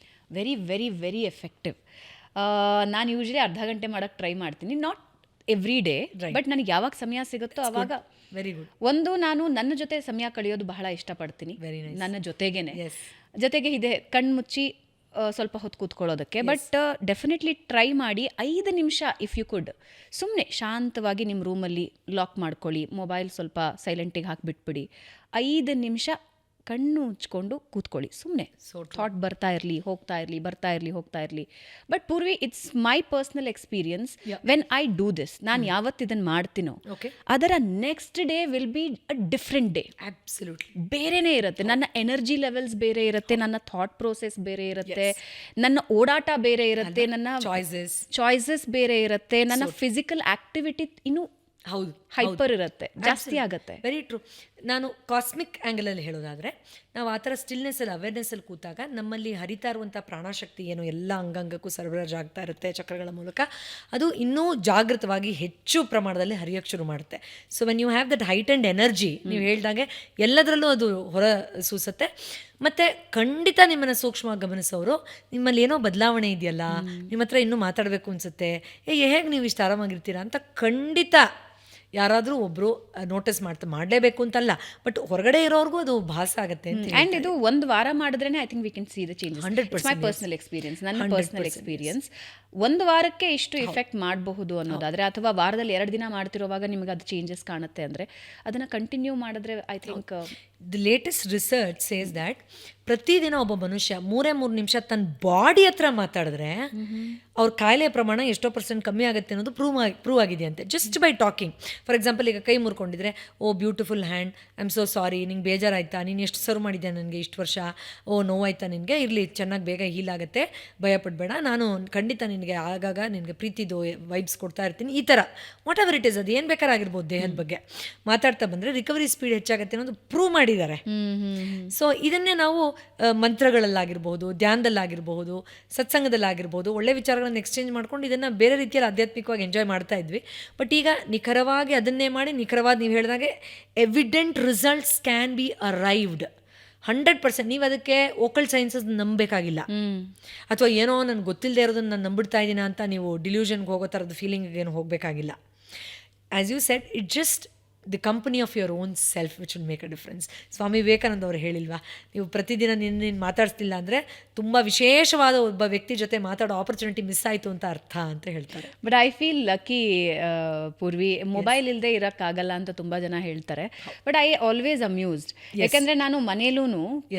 A: ವೆರಿ ವೆರಿ ವೆರಿ ಎಫೆಕ್ಟಿವ್. ನಾನು ಯೂಶ್ವಲಿ ಅರ್ಧ ಗಂಟೆ ಮಾಡೋಕ್ಕೆ ಟ್ರೈ ಮಾಡ್ತೀನಿ, ನಾಟ್ ಎವ್ರಿ ಡೇ, ಬಟ್ ನನಗೆ ಯಾವಾಗ ಸಮಯ ಸಿಗುತ್ತೋ ಆವಾಗ.
B: Very good.
A: ಒಂದು, ನಾನು ನನ್ನ ಜೊತೆ ಸಮಯ ಕಳೆಯೋದು ಬಹಳ ಇಷ್ಟಪಡ್ತೀನಿ, ನನ್ನ ಜೊತೆಗೆ ಇದೆ ಕಣ್ಮುಚ್ಚಿ ಸ್ವಲ್ಪ ಹೊತ್ತು ಕೂತ್ಕೊಳ್ಳೋದಕ್ಕೆ. ಬಟ್ ಡೆಫಿನೆಟ್ಲಿ ಟ್ರೈ ಮಾಡಿ 5 ನಿಮಿಷ ಇಫ್ ಯು ಕುಡ್, ಸುಮ್ಮನೆ ಶಾಂತವಾಗಿ ನಿಮ್ಮ ರೂಮಲ್ಲಿ ಲಾಕ್ ಮಾಡ್ಕೊಳ್ಳಿ, ಮೊಬೈಲ್ ಸ್ವಲ್ಪ ಸೈಲೆಂಟಿಗೆ ಹಾಕಿಬಿಟ್ಬಿಡಿ, 5 ನಿಮಿಷ ಕಣ್ಣು ಮುಚ್ಕೊಂಡು ಕೂತ್ಕೊಳ್ಳಿ. ಸುಮ್ಮನೆ ಥಾಟ್ ಬರ್ತಾ ಇರಲಿ ಹೋಗ್ತಾ ಇರಲಿ. But Purvi, it's my personal experience. When I do this, ನಾನು ಯಾವತ್ತು ಇದನ್ನು ಮಾಡ್ತೀನೋ ಅದರ next day will be a different day.
B: Absolutely
A: ಬೇರೆನೇ ಇರುತ್ತೆ. ನನ್ನ ಎನರ್ಜಿ ಲೆವೆಲ್ಸ್ ಬೇರೆ ಇರುತ್ತೆ, ನನ್ನ ಥಾಟ್ ಪ್ರೋಸೆಸ್ ಬೇರೆ ಇರುತ್ತೆ, ನನ್ನ ಓಡಾಟ ಬೇರೆ ಇರುತ್ತೆ, ನನ್ನ ಚಾಯ್ಸಸ್ ಬೇರೆ ಇರುತ್ತೆ, ನನ್ನ ಫಿಸಿಕಲ್ ಆಕ್ಟಿವಿಟಿ ಇನ್ನೂ
B: ಹೌದು
A: ಹೈಪರ್ ಇರುತ್ತೆ, ಜಾಸ್ತಿ ಆಗುತ್ತೆ.
B: Very true. ನಾನು ಕಾಸ್ಮಿಕ್ ಆ್ಯಂಗಲಲ್ಲಿ ಹೇಳೋದಾದರೆ, ನಾವು ಆ ಥರ ಸ್ಟಿಲ್ನೆಸ್ಸಲ್ಲಿ ಅವೇರ್ನೆಸ್ಸಲ್ಲಿ ಕೂತಾಗ ನಮ್ಮಲ್ಲಿ ಹರಿತಾ ಇರುವಂಥ ಪ್ರಾಣಶಕ್ತಿ ಏನು ಎಲ್ಲ ಅಂಗಾಂಗಕ್ಕೂ ಸರಬರಾಜು ಆಗ್ತಾ ಇರುತ್ತೆ ಚಕ್ರಗಳ ಮೂಲಕ, ಅದು ಇನ್ನೂ ಜಾಗೃತವಾಗಿ ಹೆಚ್ಚು ಪ್ರಮಾಣದಲ್ಲಿ ಹರಿಯೋಕ್ಕೆ ಶುರು ಮಾಡುತ್ತೆ. So when you have that heightened energy, ನೀವು ಹೇಳ್ದಾಗೆ ಎಲ್ಲದರಲ್ಲೂ ಅದು ಹೊರ ಸೂಸುತ್ತೆ. ಮತ್ತು ಖಂಡಿತ ನಿಮ್ಮನ್ನು ಸೂಕ್ಷ್ಮವಾಗಿ ಗಮನಿಸೋರು, ನಿಮ್ಮಲ್ಲಿ ಏನೋ ಬದಲಾವಣೆ ಇದೆಯಲ್ಲ, ನಿಮ್ಮ ಹತ್ರ ಇನ್ನೂ ಮಾತಾಡಬೇಕು ಅನಿಸುತ್ತೆ, ಹೇಗೆ ನೀವು ಇಷ್ಟು ಆರಾಮಾಗಿರ್ತೀರಾ ಅಂತ ಖಂಡಿತ ಯಾರಾದರೂ ಒಬ್ಬರು ನೋಟಿಸ್ ಮಾಡಲೇಬೇಕು ಅಂತಲ್ಲ, ಬಟ್ ಹೊರಗಡೆ ಇರೋರ್ಗೂ ಅದು ಭಾಸ ಆಗುತ್ತೆ.
A: ಆ್ಯಂಡ್ ಇದು ಒಂದು ವಾರ ಮಾಡಿದ್ರೇ I think we can see the changes. 100% my personal experience, ನನ್ನ ಪರ್ಸನಲ್ ಎಕ್ಸ್ಪೀರಿಯನ್ಸ್. ಒಂದು ವಾರಕ್ಕೆ ಇಷ್ಟು ಇಫೆಕ್ಟ್ ಮಾಡಬಹುದು ಅನ್ನೋದಾದರೆ, ಅಥವಾ ವಾರದಲ್ಲಿ 2 ದಿನ ಮಾಡ್ತಿರೋವಾಗ ನಿಮಗೆ ಅದು ಚೇಂಜಸ್ ಕಾಣುತ್ತೆ ಅಂದರೆ, ಅದನ್ನು ಕಂಟಿನ್ಯೂ ಮಾಡಿದ್ರೆ I think
B: the latest research says that ಪ್ರತಿದಿನ ಒಬ್ಬ ಮನುಷ್ಯ 3 ನಿಮಿಷ ತನ್ನ ಬಾಡಿ ಹತ್ರ ಮಾತಾಡಿದ್ರೆ ಅವ್ರ ಕಾಯಿಲೆ ಪ್ರಮಾಣ ಎಷ್ಟೋ % ಕಮ್ಮಿ ಆಗುತ್ತೆ ಅನ್ನೋದು ಪ್ರೂವ್ ಆಗಿದೆ ಅಂತೆ, just by talking. For example, ಈಗ ಕೈ ಮುರ್ಕೊಂಡಿದ್ರೆ, oh beautiful hand, I am so sorry, ನಿಂಗೆ ಬೇಜಾರಾಯ್ತಾ, ನೀನು ಎಷ್ಟು ಸರ್ವ್ ಮಾಡಿದ್ಯಾ ನನಗೆ ಇಷ್ಟು ವರ್ಷ, ಓ ನೋವಾಯ್ತಾ ನಿನಗೆ, ಇರಲಿ ಚೆನ್ನಾಗಿ ಬೇಗ ಹೀಲ್ ಆಗುತ್ತೆ, ಭಯಪಡಬೇಡ, ನಾನು ಖಂಡಿತ ನಿನಗೆ ಆಗಾಗ ನಿನಗೆ ಪ್ರೀತಿದು ವೈಬ್ಸ್ ಕೊಡ್ತಾ ಇರ್ತೀನಿ, ಈ ಥರ ವಾಟ್ ಎವರ್ ಇಟ್ ಇಸ್, ಅದು ಏನು ಬೇಕಾರಾಗಿರ್ಬೋದು, ದೇಹದ ಬಗ್ಗೆ ಮಾತಾಡ್ತಾ ಬಂದರೆ ರಿಕವರಿ ಸ್ಪೀಡ್ ಹೆಚ್ಚಾಗುತ್ತೆ ಅನ್ನೋದು ಪ್ರೂವ್ ಮಾಡಿದ್ದಾರೆ. ಸೊ ಇದನ್ನೇ ನಾವು ಮಂತ್ರಗಳಲ್ಲಾಗಿರ್ಬೋದು, ಧ್ಯಾನದಲ್ಲಾಗಿರ್ಬೋದು, ಸತ್ಸಂಗದಲ್ಲಾಗಿರ್ಬೋದು, ಒಳ್ಳೆ ವಿಚಾರಗಳನ್ನು ಎಕ್ಸ್ಚೇಂಜ್ ಮಾಡ್ಕೊಂಡು ಇದನ್ನು ಬೇರೆ ರೀತಿಯಲ್ಲಿ ಆಧ್ಯಾತ್ಮಿಕವಾಗಿ ಎಂಜಾಯ್ ಮಾಡ್ತಾ ಇದ್ವಿ. ಬಟ್ ಈಗ ನಿಖರವಾಗಿ ಅದನ್ನೇ ಮಾಡಿ, ನಿಖರವಾದ ನೀವು ಹೇಳಿದಾಗೆ evident results can be arrived 100%. ನೀವು ಅದಕ್ಕೆ ಓಕಲ್ ಸೈನ್ಸಸ್ ನಂಬಬೇಕಾಗಿಲ್ಲ, ಅಥವಾ ಏನೋ ನನಗೆ ಗೊತ್ತಿಲ್ಲದೆ ಇರೋದನ್ನು ನಾನು ನಂಬಿಡ್ತಾ ಇದ್ದೀನ ಅಂತ ನೀವು ಡಿಲ್ಯೂಷನ್ಗೆ ಹೋಗೋ ಥರದ ಫೀಲಿಂಗಿಗೆ ಏನು ಹೋಗಬೇಕಾಗಿಲ್ಲ. As you said, it just the company of your own self which will make a difference. Swami Vivekananda ಅವರು ಹೇಳಿಲ್ವಾ, ನೀವು ಪ್ರತಿದಿನ ನೀನು ಮಾತಾಡ್ತಿಲ್ಲ ಅಂದರೆ ತುಂಬ ವಿಶೇಷವಾದ ಒಬ್ಬ ವ್ಯಕ್ತಿ ಜೊತೆ ಮಾತಾಡೋ ಆಪರ್ಚುನಿಟಿ ಮಿಸ್ ಆಯಿತು ಅಂತ ಅರ್ಥ ಅಂತ ಹೇಳ್ತಾರೆ.
A: But I feel lucky Purvi, mobile ಇಲ್ಲದೆ ಇರೋಕ್ಕಾಗಲ್ಲ ಅಂತ ತುಂಬ ಜನ ಹೇಳ್ತಾರೆ. ಬಟ್ ಐ ಆಲ್ವೇಸ್ ಅಮ್ಯೂಸ್ಡ್, ಯಾಕೆಂದರೆ ನಾನು ಮನೇಲೂ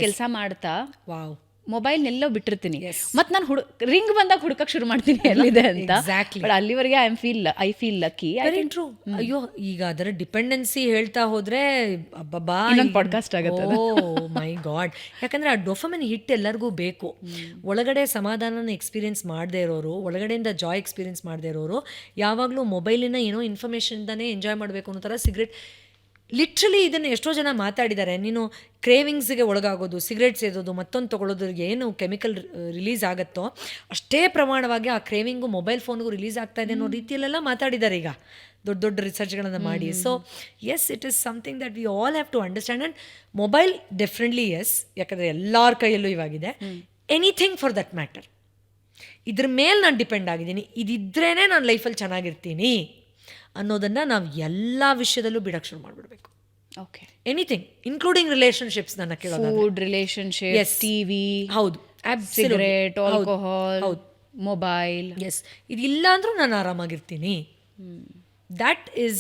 A: ಕೆಲಸ ಮಾಡ್ತಾ ಮೊಬೈಲ್ನೆಲ್ಲೋ ಬಿಟ್ಟಿರ್ತೀನಿ, ಮತ್ತು ನಾನು ರಿಂಗ್ ಬಂದಾಗ ಹುಡುಕಕ್ಕೆ ಶುರು ಮಾಡ್ತೀನಿ ಎಲ್ಲಿದೆ ಅಂತ. ಬಟ್ ಅಲ್ಲಿವರೆಗೆ I feel lucky.
B: Very true. ಅಯ್ಯೋ, ಈಗ ಅದರ ಡಿಪೆಂಡೆನ್ಸಿ ಹೇಳ್ತಾ ಹೋದ್ರೆ ಅಬ್ಬಬ್ಬಾ
A: ಪಾಡ್ಕಾಸ್ಟ್ ಆಗುತ್ತೆ.
B: ಓ ಮೈ ಗಾಡ್. ಯಾಕಂದ್ರೆ ಆ ಡೋಪಮಿನ್ ಹಿಟ್ ಎಲ್ಲರಿಗೂ ಬೇಕು. ಒಳಗಡೆ ಸಮಾಧಾನನ ಎಕ್ಸ್ಪೀರಿಯನ್ಸ್ ಮಾಡದೇ ಇರೋರು, ಒಳಗಡೆಯಿಂದ ಜಾಯ್ ಎಕ್ಸ್ಪೀರಿಯನ್ಸ್ ಮಾಡದೇ ಇರೋರು ಯಾವಾಗಲೂ ಮೊಬೈಲಿನ ಏನೋ ಇನ್ಫಾರ್ಮೇಷನ್ದಾನೇ ಎಂಜಾಯ್ ಮಾಡಬೇಕು ಅನ್ನೋ ಥರ ಸಿಗರೇಟ್, ಲಿಟ್ರಲಿ ಇದನ್ನು ಎಷ್ಟೋ ಜನ ಮಾತಾಡಿದ್ದಾರೆ. ನೀನು ಕ್ರೇವಿಂಗ್ಸ್ಗೆ ಒಳಗಾಗೋದು, ಸಿಗರೇಟ್ ಸೇದೋದು, ಮತ್ತೊಂದು ತೊಗೊಳೋದ್ರಿಗೆ ಏನು ಕೆಮಿಕಲ್ ರಿಲೀಸ್ ಆಗುತ್ತೋ ಅಷ್ಟೇ ಪ್ರಮಾಣವಾಗಿ ಆ ಕ್ರೇವಿಂಗು ಮೊಬೈಲ್ ಫೋನ್ಗೂ ರಿಲೀಸ್ ಆಗ್ತಾ ಇದೆ ಅನ್ನೋ ರೀತಿಯಲ್ಲೆಲ್ಲ ಮಾತಾಡಿದ್ದಾರೆ ಈಗ ದೊಡ್ಡ ದೊಡ್ಡ ರಿಸರ್ಚ್ಗಳನ್ನು ಮಾಡಿ. So yes, it is something that we all have to understand. And mobile definitely yes, ಯಾಕಂದರೆ ಎಲ್ಲರ ಕೈಯಲ್ಲೂ ಇವಾಗಿದೆ. ಎನಿಥಿಂಗ್ ಫಾರ್ ದಟ್ ಮ್ಯಾಟರ್, ಇದ್ರ ಮೇಲೆ ನಾನು ಡಿಪೆಂಡ್ ಆಗಿದ್ದೀನಿ, ಇದಿದ್ರೇ ನಾನು ಲೈಫಲ್ಲಿ ಚೆನ್ನಾಗಿರ್ತೀನಿ ಅನ್ನೋದನ್ನು ನಾವು ಎಲ್ಲ ವಿಷಯದಲ್ಲೂ ಬಿಡೋಕ್ಕೆ ಶುರು ಮಾಡಿಬಿಡ್ಬೇಕು.
A: ಓಕೆ.
B: ಎನಿಥಿಂಗ್ ಇನ್ಕ್ಲೂಡಿಂಗ್ ರಿಲೇಶನ್ಶಿಪ್ಸ್ ನನ್ನ ಕೇಳೋದಾದ್ರೆ.
A: Food, relationship,
B: Yes.
A: ಟಿವಿ,
B: ಹೌದು,
A: ಸಿಗರೇಟ್, ಆಲ್ಕೋಹಾಲ್,
B: ಹೌದು,
A: ಮೊಬೈಲ್.
B: ಎಸ್. ಇದಿಲ್ಲ ಅಂದ್ರೂ ನಾನು ಆರಾಮಾಗಿರ್ತೀನಿ. That is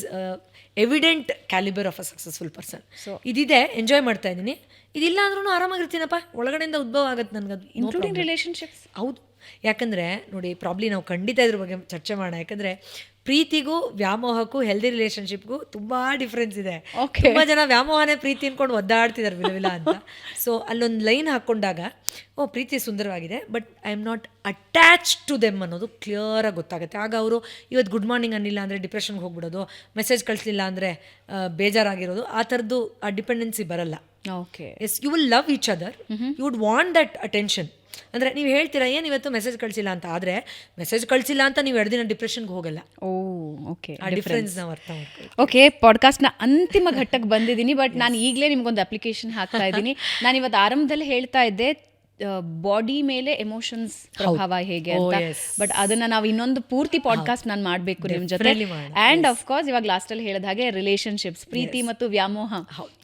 B: evident calibre of a successful person. ಇದಿದೆ, ಎಂಜಾಯ್ ಮಾಡ್ತಾ ಇದ್ದೀನಿ, ಇದಿಲ್ಲ ಅಂದ್ರೂ ಆರಾಮಾಗಿರ್ತೀನಪ್ಪ, ಒಳಗಡೆಯಿಂದ ಉದ್ಭವ ಆಗುತ್ತೆ ನನಗದು.
A: Including relationships.
B: ಹೌದು, ಯಾಕಂದರೆ ನೋಡಿ, ಪ್ರಾಬ್ಲಿ ನಾವು ಖಂಡಿತ ಇದ್ರ ಬಗ್ಗೆ ಚರ್ಚೆ ಮಾಡೋಣ. ಯಾಕಂದರೆ ಪ್ರೀತಿಗೂ ವ್ಯಾಮೋಹಕ್ಕೂ ಹೆಲ್ದಿ ರಿಲೇಶನ್ಶಿಪ್ಗೂ ತುಂಬ ಡಿಫ್ರೆನ್ಸ್ ಇದೆ. ತುಂಬ ಜನ ವ್ಯಾಮೋಹನೇ ಪ್ರೀತಿ ಅನ್ಕೊಂಡು ಒದ್ದಾಡ್ತಿದ್ದಾರೆ ವಿಲವಿಲ ಅಂತ. ಸೊ ಅಲ್ಲೊಂದು ಲೈನ್ ಹಾಕ್ಕೊಂಡಾಗ, ಓ ಪ್ರೀತಿ ಸುಂದರವಾಗಿದೆ, but I am not attach to them ಅನ್ನೋದು ಕ್ಲಿಯರಾಗಿ ಗೊತ್ತಾಗುತ್ತೆ. ಆಗ ಅವರು ಇವತ್ತು ಗುಡ್ ಮಾರ್ನಿಂಗ್ ಅನ್ನಿಲ್ಲ ಅಂದರೆ ಡಿಪ್ರೆಷನ್ಗೆ ಹೋಗ್ಬಿಡೋದು, ಮೆಸೇಜ್ ಕಳಿಸ್ಲಿಲ್ಲ ಅಂದರೆ ಬೇಜಾರಾಗಿರೋದು, ಆ ಥರದ್ದು ಆ ಡಿಪೆಂಡೆನ್ಸಿ ಬರಲ್ಲ.
A: Okay.
B: Yes, you will love each other, you would want that attention. ಅಂದರೆ ನೀವು ಹೇಳ್ತೀರಾ ಏನು ಇವತ್ತು ಮೆಸೇಜ್ ಕಳಿಸಿಲ್ಲ ಅಂತ, ಆದರೆ ಮೆಸೇಜ್ ಕಳಿಸಿಲ್ಲ ಅಂತ ನೀವು 2 ದಿನ ಡಿಪ್ರೆಷನ್ಗೆ ಹೋಗಲ್ಲ.
A: ಓ, ಓಕೆ.
B: ಆ ಡಿಫ್ರೆನ್ಸ್ ನಾವು ಅರ್ಥ ಮಾಡ್ಕೊಳ್ಳಿ.
A: ಓಕೆ, ಪಾಡ್ಕಾಸ್ಟ್ನ ಅಂತಿಮ ಘಟ್ಟಕ್ಕೆ ಬಂದಿದ್ದೀನಿ. ಬಟ್ ನಾನು ಈಗಲೇ ನಿಮ್ಗೊಂದು ಅಪ್ಲಿಕೇಶನ್ ಹಾಕ್ತಾ ಇದ್ದೀನಿ. ನಾನು ಇವತ್ತು ಆರಂಭದಲ್ಲಿ ಹೇಳ್ತಾ ಇದ್ದೆ ಬಾಡಿ ಮೇಲೆ ಎಮೋಷನ್ಸ್ ಪ್ರಭಾವ ಹೇಗೆ ಅಂತ. ಬಟ್ ಅದನ್ನ ನಾವು ಇನ್ನೊಂದು ಪೂರ್ತಿ ಪಾಡ್ಕಾಸ್ಟ್ ನಾನು ಮಾಡಬೇಕು ನಿಮ್ಮ ಜೊತೆ. ಆ್ಯಂಡ್ ಅಫ್ಕೋರ್ಸ್ ಇವಾಗ ಲಾಸ್ಟಲ್ಲಿ ಹೇಳಿದ ಹಾಗೆ ರಿಲೇಶನ್ಶಿಪ್ಸ್, ಪ್ರೀತಿ ಮತ್ತು ವ್ಯಾಮೋಹ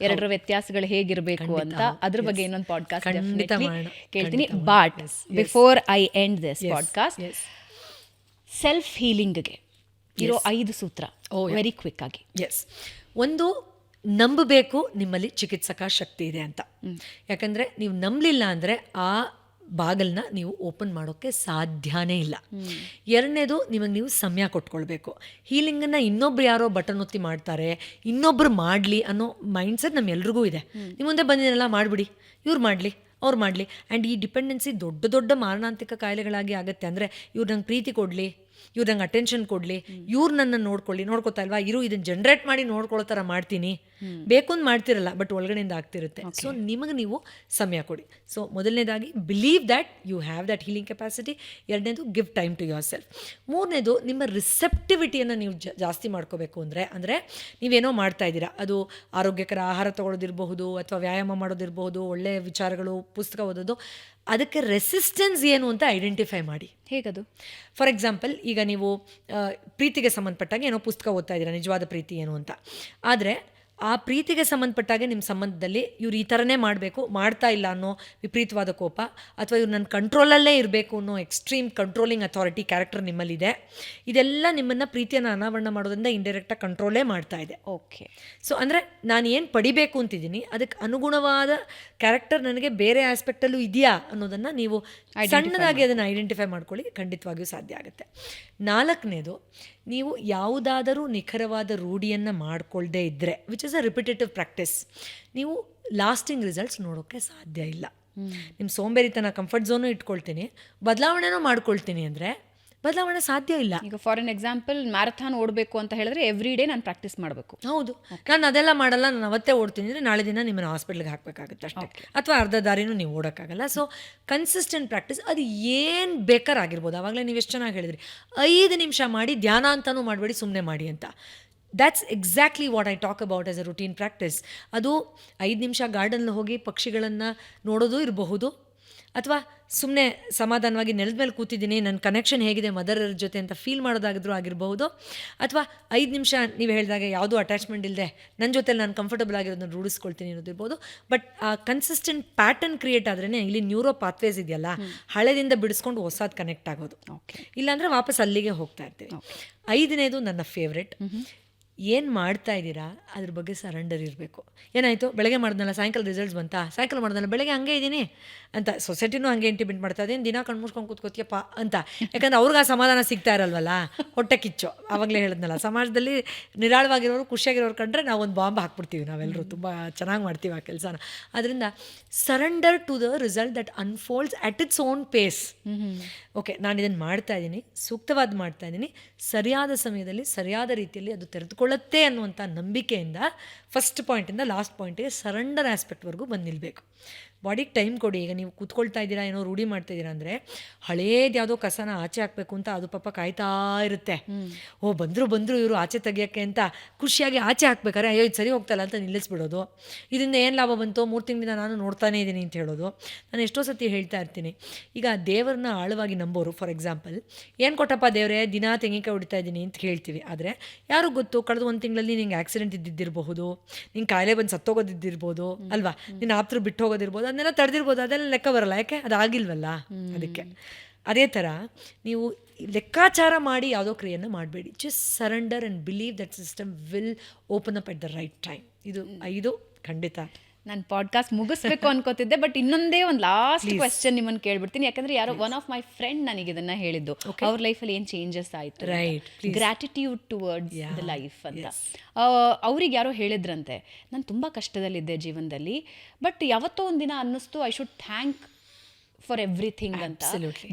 A: ಎರಡರ ವ್ಯತ್ಯಾಸಗಳು ಹೇಗಿರಬೇಕು ಅಂತ, ಅದ್ರ ಬಗ್ಗೆ ಇನ್ನೊಂದು ಪಾಡ್ಕಾಸ್ಟ್ ಕೇಳ್ತೀನಿ. But before I end this podcast, self ಹೀಲಿಂಗ್ಗೆ ಇರೋ 5 ಸೂತ್ರ ವೆರಿ ಕ್ವಿಕ್ ಆಗಿ.
B: ಎಸ್, ಒಂದು, ನಂಬಬೇಕು ನಿಮ್ಮಲ್ಲಿ ಚಿಕಿತ್ಸಕ ಶಕ್ತಿ ಇದೆ ಅಂತ. ಯಾಕಂದರೆ ನೀವು ನಂಬಲಿಲ್ಲ ಅಂದರೆ ಆ ಬಾಗಲನ್ನ ನೀವು ಓಪನ್ ಮಾಡೋಕ್ಕೆ ಸಾಧ್ಯನೇ ಇಲ್ಲ. ಎರಡನೇದು, ನಿಮಗೆ ನೀವು ಸಮಯ ಕೊಟ್ಕೊಳ್ಬೇಕು. ಹೀಲಿಂಗನ್ನು ಇನ್ನೊಬ್ರು ಯಾರೋ ಬಟನ್ ಒತ್ತಿ ಮಾಡ್ತಾರೆ, ಇನ್ನೊಬ್ರು ಮಾಡಲಿ ಅನ್ನೋ ಮೈಂಡ್ಸೆಟ್ ನಮ್ಮೆಲ್ರಿಗೂ ಇದೆ. ನಿಮ್ಮ ಮುಂದೆ ಬಂದಿದ್ದೆಲ್ಲ ಮಾಡಿಬಿಡಿ, ಇವ್ರು ಮಾಡಲಿ, ಅವ್ರು ಮಾಡಲಿ. ಆ್ಯಂಡ್ ಈ ಡಿಪೆಂಡೆನ್ಸಿ ದೊಡ್ಡ ದೊಡ್ಡ ಮಾರಣಾಂತಿಕ ಕಾಯಿಲೆಗಳಾಗಿ ಆಗುತ್ತೆ. ಅಂದರೆ ಇವ್ರು ನಂಗೆ ಪ್ರೀತಿ ಕೊಡಲಿ, ಇವ್ರು ನಂಗೆ ಅಟೆನ್ಷನ್ ಕೊಡಲಿ, ಇವ್ರು ನನ್ನನ್ನು ನೋಡ್ಕೊತಾ ಇಲ್ವಾ, ಇದನ್ನು ಜನ್ರೇಟ್ ಮಾಡಿ ನೋಡ್ಕೊಳ್ಳೋ ಥರ ಮಾಡ್ತೀನಿ, ಬೇಕು ಅಂತ ಮಾಡ್ತಿರಲ್ಲ, ಬಟ್ ಒಳಗಡೆಯಿಂದ ಆಗ್ತಿರುತ್ತೆ. ಸೊ ನಿಮಗೆ ನೀವು ಸಮಯ ಕೊಡಿ. ಸೊ ಮೊದಲನೇದಾಗಿ believe that you have that healing capacity. ಎರಡನೇದು, give time to your self. ಮೂರನೇದು, ನಿಮ್ಮ ರಿಸೆಪ್ಟಿವಿಟಿಯನ್ನು ನೀವು ಜಾಸ್ತಿ ಮಾಡ್ಕೋಬೇಕು. ಅಂದರೆ ನೀವೇನೋ ಮಾಡ್ತಾ ಇದ್ದೀರಾ, ಅದು ಆರೋಗ್ಯಕರ ಆಹಾರ ತೊಗೊಳೋದಿರಬಹುದು, ಅಥವಾ ವ್ಯಾಯಾಮ ಮಾಡೋದಿರಬಹುದು, ಒಳ್ಳೆಯ ವಿಚಾರಗಳು, ಪುಸ್ತಕ ಓದೋದು, ಅದಕ್ಕೆ ರೆಸಿಸ್ಟೆನ್ಸ್ ಏನು ಅಂತ ಐಡೆಂಟಿಫೈ ಮಾಡಿ.
A: ಹೇಗದು?
B: ಫಾರ್ ಎಕ್ಸಾಂಪಲ್, ಈಗ ನೀವು ಪ್ರೀತಿಗೆ ಸಂಬಂಧಪಟ್ಟಾಗ ಏನೋ ಪುಸ್ತಕ ಓದ್ತಾ ಇದ್ದೀರಾ, ನಿಜವಾದ ಪ್ರೀತಿ ಏನು ಅಂತ. ಆದರೆ ಆ ಪ್ರೀತಿಗೆ ಸಂಬಂಧಪಟ್ಟಾಗೆ ನಿಮ್ಮ ಸಂಬಂಧದಲ್ಲಿ ಇವ್ರು ಈ ಥರನೇ ಮಾಡಬೇಕು, ಮಾಡ್ತಾ ಇಲ್ಲ ಅನ್ನೋ ವಿಪರೀತವಾದ ಕೋಪ, ಅಥವಾ ಇವ್ರು ನನ್ನ ಕಂಟ್ರೋಲಲ್ಲೇ ಇರಬೇಕು ಅನ್ನೋ ಎಕ್ಸ್ಟ್ರೀಮ್ ಕಂಟ್ರೋಲಿಂಗ್ ಅಥಾರಿಟಿ ಕ್ಯಾರೆಕ್ಟರ್ ನಿಮ್ಮಲ್ಲಿದೆ. ಇದೆಲ್ಲ ನಿಮ್ಮನ್ನು ಪ್ರೀತಿಯನ್ನು ಅನಾವರಣ ಮಾಡೋದ್ರಿಂದ ಇಂಡೈರೆಕ್ಟಾಗಿ ಕಂಟ್ರೋಲೇ ಮಾಡ್ತಾ ಇದೆ.
A: ಓಕೆ.
B: ಸೊ ಅಂದರೆ ನಾನು ಏನು ಪಡಿಬೇಕು ಅಂತಿದ್ದೀನಿ, ಅದಕ್ಕೆ ಅನುಗುಣವಾದ ಕ್ಯಾರೆಕ್ಟರ್ ನನಗೆ ಬೇರೆ ಆಸ್ಪೆಕ್ಟಲ್ಲೂ ಇದೆಯಾ ಅನ್ನೋದನ್ನು ನೀವು ಸಣ್ಣದಾಗಿ ಅದನ್ನು ಐಡೆಂಟಿಫೈ ಮಾಡ್ಕೊಳ್ಳಿ, ಖಂಡಿತವಾಗಿಯೂ ಸಾಧ್ಯ ಆಗುತ್ತೆ. ನಾಲ್ಕನೇದು, ನೀವು ಯಾವುದಾದರೂ ನಿಖರವಾದ ರೂಢಿಯನ್ನು ಮಾಡ್ಕೊಳ್ಳದೇ ಇದ್ದರೆ, which is a repetitive practice, ನೀವು ಲಾಸ್ಟಿಂಗ್ ರಿಸಲ್ಟ್ಸ್ ನೋಡೋಕ್ಕೆ ಸಾಧ್ಯ ಇಲ್ಲ. ನಿಮ್ಮ ಸೋಂಬೇರಿತನ ಕಂಫರ್ಟ್ ಝೋನು ಇಟ್ಕೊಳ್ತೀನಿ, ಬದಲಾವಣೆನೂ ಮಾಡ್ಕೊಳ್ತೀನಿ ಅಂದರೆ ಬದಲಾವಣೆ ಸಾಧ್ಯ ಇಲ್ಲ.
A: ಈಗ ಫಾರ್ ಎನ್ ಎಕ್ಸಾಂಪಲ್, ಮ್ಯಾರಥಾನ್ ಓಡಬೇಕು ಅಂತ ಹೇಳಿದ್ರೆ ಎವ್ರಿ ಡೇ ನಾನು ಪ್ರಾಕ್ಟೀಸ್ ಮಾಡಬೇಕು.
B: ಹೌದು, ನಾನು ಅದೆಲ್ಲ ಮಾಡಲ್ಲ, ನಾನು ಅವತ್ತೇ ಓಡ್ತೀನಿ ಅಂದರೆ ನಾಳೆ ದಿನ ನಿಮ್ಮನ್ನು ಹಾಸ್ಪಿಟ್ಲಿಗೆ ಹಾಕಬೇಕಾಗುತ್ತೆ ಅಷ್ಟೇ, ಅಥವಾ ಅರ್ಧ ದಾರಿನೂ ನೀವು ಓಡೋಕ್ಕಾಗಲ್ಲ. ಸೊ ಕನ್ಸಿಸ್ಟೆಂಟ್ ಪ್ರಾಕ್ಟೀಸ್, ಅದು ಏನು ಬೇಕಾರಾಗಿರ್ಬೋದು. ಆವಾಗಲೇ ನೀವು ಎಷ್ಟು ಚೆನ್ನಾಗಿ ಹೇಳಿದ್ರಿ, 5 ನಿಮಿಷ ಮಾಡಿ, ಧ್ಯಾನ ಅಂತಲೂ ಮಾಡಬೇಡಿ, ಸುಮ್ಮನೆ ಮಾಡಿ ಅಂತ. That's exactly what I talk about as A routine practice. ಅದು 5 ನಿಮಿಷ ಗಾರ್ಡನ್ನಲ್ಲಿ ಹೋಗಿ ಪಕ್ಷಿಗಳನ್ನು ನೋಡೋದು ಇರಬಹುದು, ಅಥವಾ ಸುಮ್ಮನೆ ಸಮಾಧಾನವಾಗಿ ನೆಲದ ಮೇಲೆ ಕೂತಿದ್ದೀನಿ, ನನ್ನ ಕನೆಕ್ಷನ್ ಹೇಗಿದೆ ಮದರ್ ಜೊತೆ ಅಂತ ಫೀಲ್ ಮಾಡೋದಾಗಿದ್ರೂ ಆಗಿರಬಹುದು, ಅಥವಾ 5 ನಿಮಿಷ ನೀವು ಹೇಳಿದಾಗ ಯಾವುದೂ ಅಟ್ಯಾಚ್ಮೆಂಟ್ ಇಲ್ಲದೆ ನನ್ನ ಜೊತೆಲಿ ನಾನು ಕಂಫರ್ಟಬಲ್ ಆಗಿರೋದನ್ನ ರೂಢಿಸ್ಕೊಳ್ತೀನಿ ಅನ್ನೋದಿರ್ಬೋದು. ಬಟ್ ಆ ಕನ್ಸಿಸ್ಟೆಂಟ್ ಪ್ಯಾಟರ್ನ್ ಕ್ರಿಯೇಟ್ ಆದ್ರೇ ಇಲ್ಲಿ ನ್ಯೂರೋ ಪಾತ್ವೇಸ್ ಇದೆಯಲ್ಲ, ಹಳೆದಿಂದ ಬಿಡಿಸ್ಕೊಂಡು ಹೊಸದು ಕನೆಕ್ಟ್ ಆಗೋದು. ಇಲ್ಲಾಂದರೆ ವಾಪಸ್ ಅಲ್ಲಿಗೆ ಹೋಗ್ತಾ ಇರ್ತೀವಿ. 5ನೇದು ನನ್ನ ಫೇವ್ರೆಟ್, ಏನು ಮಾಡ್ತಾ ಇದ್ದೀರಾ ಅದ್ರ ಬಗ್ಗೆ ಸರೆಂಡರ್ ಇರಬೇಕು. ಏನಾಯಿತು, ಬೆಳಗ್ಗೆ ಮಾಡಿದ್ನಲ್ಲ ಸಾಯಂಕಾಲ ರಿಸಲ್ಟ್ಸ್ ಬಂತಾ, ಸಾಯಂಕಾಲ ಮಾಡಿದ್ನಲ್ಲ ಬೆಳಗ್ಗೆ ಹಂಗೆ ಇದ್ದೀನಿ ಅಂತ ಸೊಸೈಟಿನೂ ಹಂಗೆ ಇಂಟಿಮೆಂಟ್ ಮಾಡ್ತಾ ಇದ್ದೀನಿ, ದಿನ ಕಣ್ಮುಚ್ಕೊಂಡು ಕೂತ್ಕೋತಿಯಪ್ಪ ಅಂತ. ಯಾಕಂದ್ರೆ ಅವ್ರಿಗೆ ಆ ಸಮಾಧಾನ ಸಿಗ್ತಾ ಇರಲ್ವಲ್ಲ, ಹೊಟ್ಟೆ ಕಿಚ್ಚು. ಆವಾಗಲೇ ಹೇಳಿದ್ನಲ್ಲ, ಸಮಾಜದಲ್ಲಿ ನಿರಾಳವಾಗಿರೋರು, ಖುಷಿಯಾಗಿರೋರು ಕಂಡ್ರೆ ನಾವು ಒಂದು ಬಾಂಬ್ ಹಾಕ್ಬಿಡ್ತೀವಿ, ನಾವೆಲ್ಲರೂ ತುಂಬ ಚೆನ್ನಾಗಿ ಮಾಡ್ತೀವಿ ಆ ಕೆಲಸನ. ಅದರಿಂದ surrender to the result that unfolds at its own pace. Okay, ನಾನು ಇದನ್ನು ಮಾಡ್ತಾ ಇದ್ದೀನಿ, ಸೂಕ್ತವಾದ ಮಾಡ್ತಾ ಇದ್ದೀನಿ, ಸರಿಯಾದ ಸಮಯದಲ್ಲಿ ಸರಿಯಾದ ರೀತಿಯಲ್ಲಿ ಅದು ತೆರೆದುಕೊಳ್ಳುತ್ತೆ ಅನ್ನುವಂಥ ನಂಬಿಕೆಯಿಂದ ಫಸ್ಟ್ ಪಾಯಿಂಟಿಂದ ಲಾಸ್ಟ್ ಪಾಯಿಂಟಿಗೆ ಸರೆಂಡರ್ ಆಸ್ಪೆಕ್ಟ್ವರೆಗೂ ಬಂದು ನಿಲ್ಲಬೇಕು. ಬಾಡಿಗೆ ಟೈಮ್ ಕೊಡಿ. ಈಗ ನೀವು ಕೂತ್ಕೊಳ್ತಾ ಇದ್ದೀರಾ, ಏನೋ ರೂಢಿ ಮಾಡ್ತಾ ಇದ್ದೀರಾ ಅಂದರೆ ಹಳೇದು ಯಾವುದೋ ಕಸನ ಆಚೆ ಹಾಕಬೇಕು ಅಂತ ಅದು ಪಾಪ ಕಾಯ್ತಾ ಇರುತ್ತೆ. ಓ ಬಂದರು ಇವರು ಆಚೆ ತೆಗಿಯೋಕ್ಕೆ ಅಂತ ಖುಷಿಯಾಗಿ ಆಚೆ ಹಾಕ್ಬೇಕಾರೆ ಅಯ್ಯೋ ಇದು ಸರಿ ಹೋಗ್ತಲ್ಲ ಅಂತ ನಿಲ್ಲಿಸ್ಬಿಡೋದು. ಇದರಿಂದ ಏನು ಲಾಭ ಬಂತು, 3 ತಿಂಗಳಿಂದ ನಾನು ನೋಡ್ತಾನೇ ಇದ್ದೀನಿ ಅಂತ ಹೇಳೋದು. ನಾನು ಎಷ್ಟೋ ಸತಿ ಹೇಳ್ತಾ ಇರ್ತೀನಿ, ಈಗ ದೇವ್ರನ್ನ ಆಳವಾಗಿ ನಂಬೋರು, ಫಾರ್ ಎಕ್ಸಾಂಪಲ್, ಏನು ಕೊಟ್ಟಪ್ಪ ದೇವರೇ ದಿನ ತೆಂಗಿನಕಾಯಿ ಹೊಡಿತಾ ಇದ್ದೀನಿ ಅಂತ ಹೇಳ್ತೀವಿ. ಆದರೆ ಯಾರು ಗೊತ್ತು, ಕಳೆದ 1 ತಿಂಗಳಲ್ಲಿ ನಿಂಗೆ ಆಕ್ಸಿಡೆಂಟ್ ಇದ್ದಿದ್ದಿರಬಹುದು, ನಿಂಗೆ ಕಾಯಿಲೆ ಬಂದು ಸತ್ತೋಗೋದಿದ್ದಿರ್ಬೋದು ಅಲ್ವಾ, ನಿನ್ನ ಆಪ್ತರು ಬಿಟ್ಟು ಹೋಗೋದಿರ್ಬೋದು, ಅದನ್ನೆಲ್ಲ ತಡೆದಿರ್ಬೋದು. ಅದೆಲ್ಲ ಲೆಕ್ಕ ಬರಲ್ಲ, ಯಾಕೆ ಅದಾಗಿಲ್ವಲ್ಲ. ಅದಕ್ಕೆ ಅದೇ ಥರ ನೀವು ಲೆಕ್ಕಾಚಾರ ಮಾಡಿ ಯಾವುದೋ ಕ್ರಿಯೆಯನ್ನು ಮಾಡಬೇಡಿ. Just surrender and believe that system will open up at the right time. ಇದು 5 ಖಂಡಿತ.
A: ನಾನು ಪಾಡ್ಕಾಸ್ಟ್ ಮುಗಿಸ್ಬೇಕು ಅನ್ಕೋತಿದ್ದೆ, ಬಟ್ ಇನ್ನೊಂದೇ ಒಂದು ಲಾಸ್ಟ್ ಕ್ವೆಶ್ಚನ್ ನಿಮ್ಮನ್ನು ಕೇಳ್ಬಿಡ್ತೀನಿ. ಯಾಕಂದ್ರೆ ಯಾರೋ ಒನ್ ಆಫ್ ಮೈ ಫ್ರೆಂಡ್ ನನಗೆ ಇದನ್ನ ಹೇಳಿದ್ದು, ಅವ್ರ ಲೈಫಲ್ಲಿ ಏನು ಚೇಂಜಸ್ ಆಯಿತು, ಗ್ರಾಟಿಟ್ಯೂಡ್ ಟುವರ್ಡ್ಸ್ ದ ಲೈಫ್ ಅಂತ. ಅವ್ರಿಗೆ ಯಾರೋ ಹೇಳಿದ್ರಂತೆ, ನಾನು ತುಂಬ ಕಷ್ಟದಲ್ಲಿದ್ದೆ ಜೀವನದಲ್ಲಿ, ಬಟ್ ಯಾವತ್ತೋ ಒಂದಿನ ಅನ್ನಿಸ್ತು I should thank for everything ಅಂತ.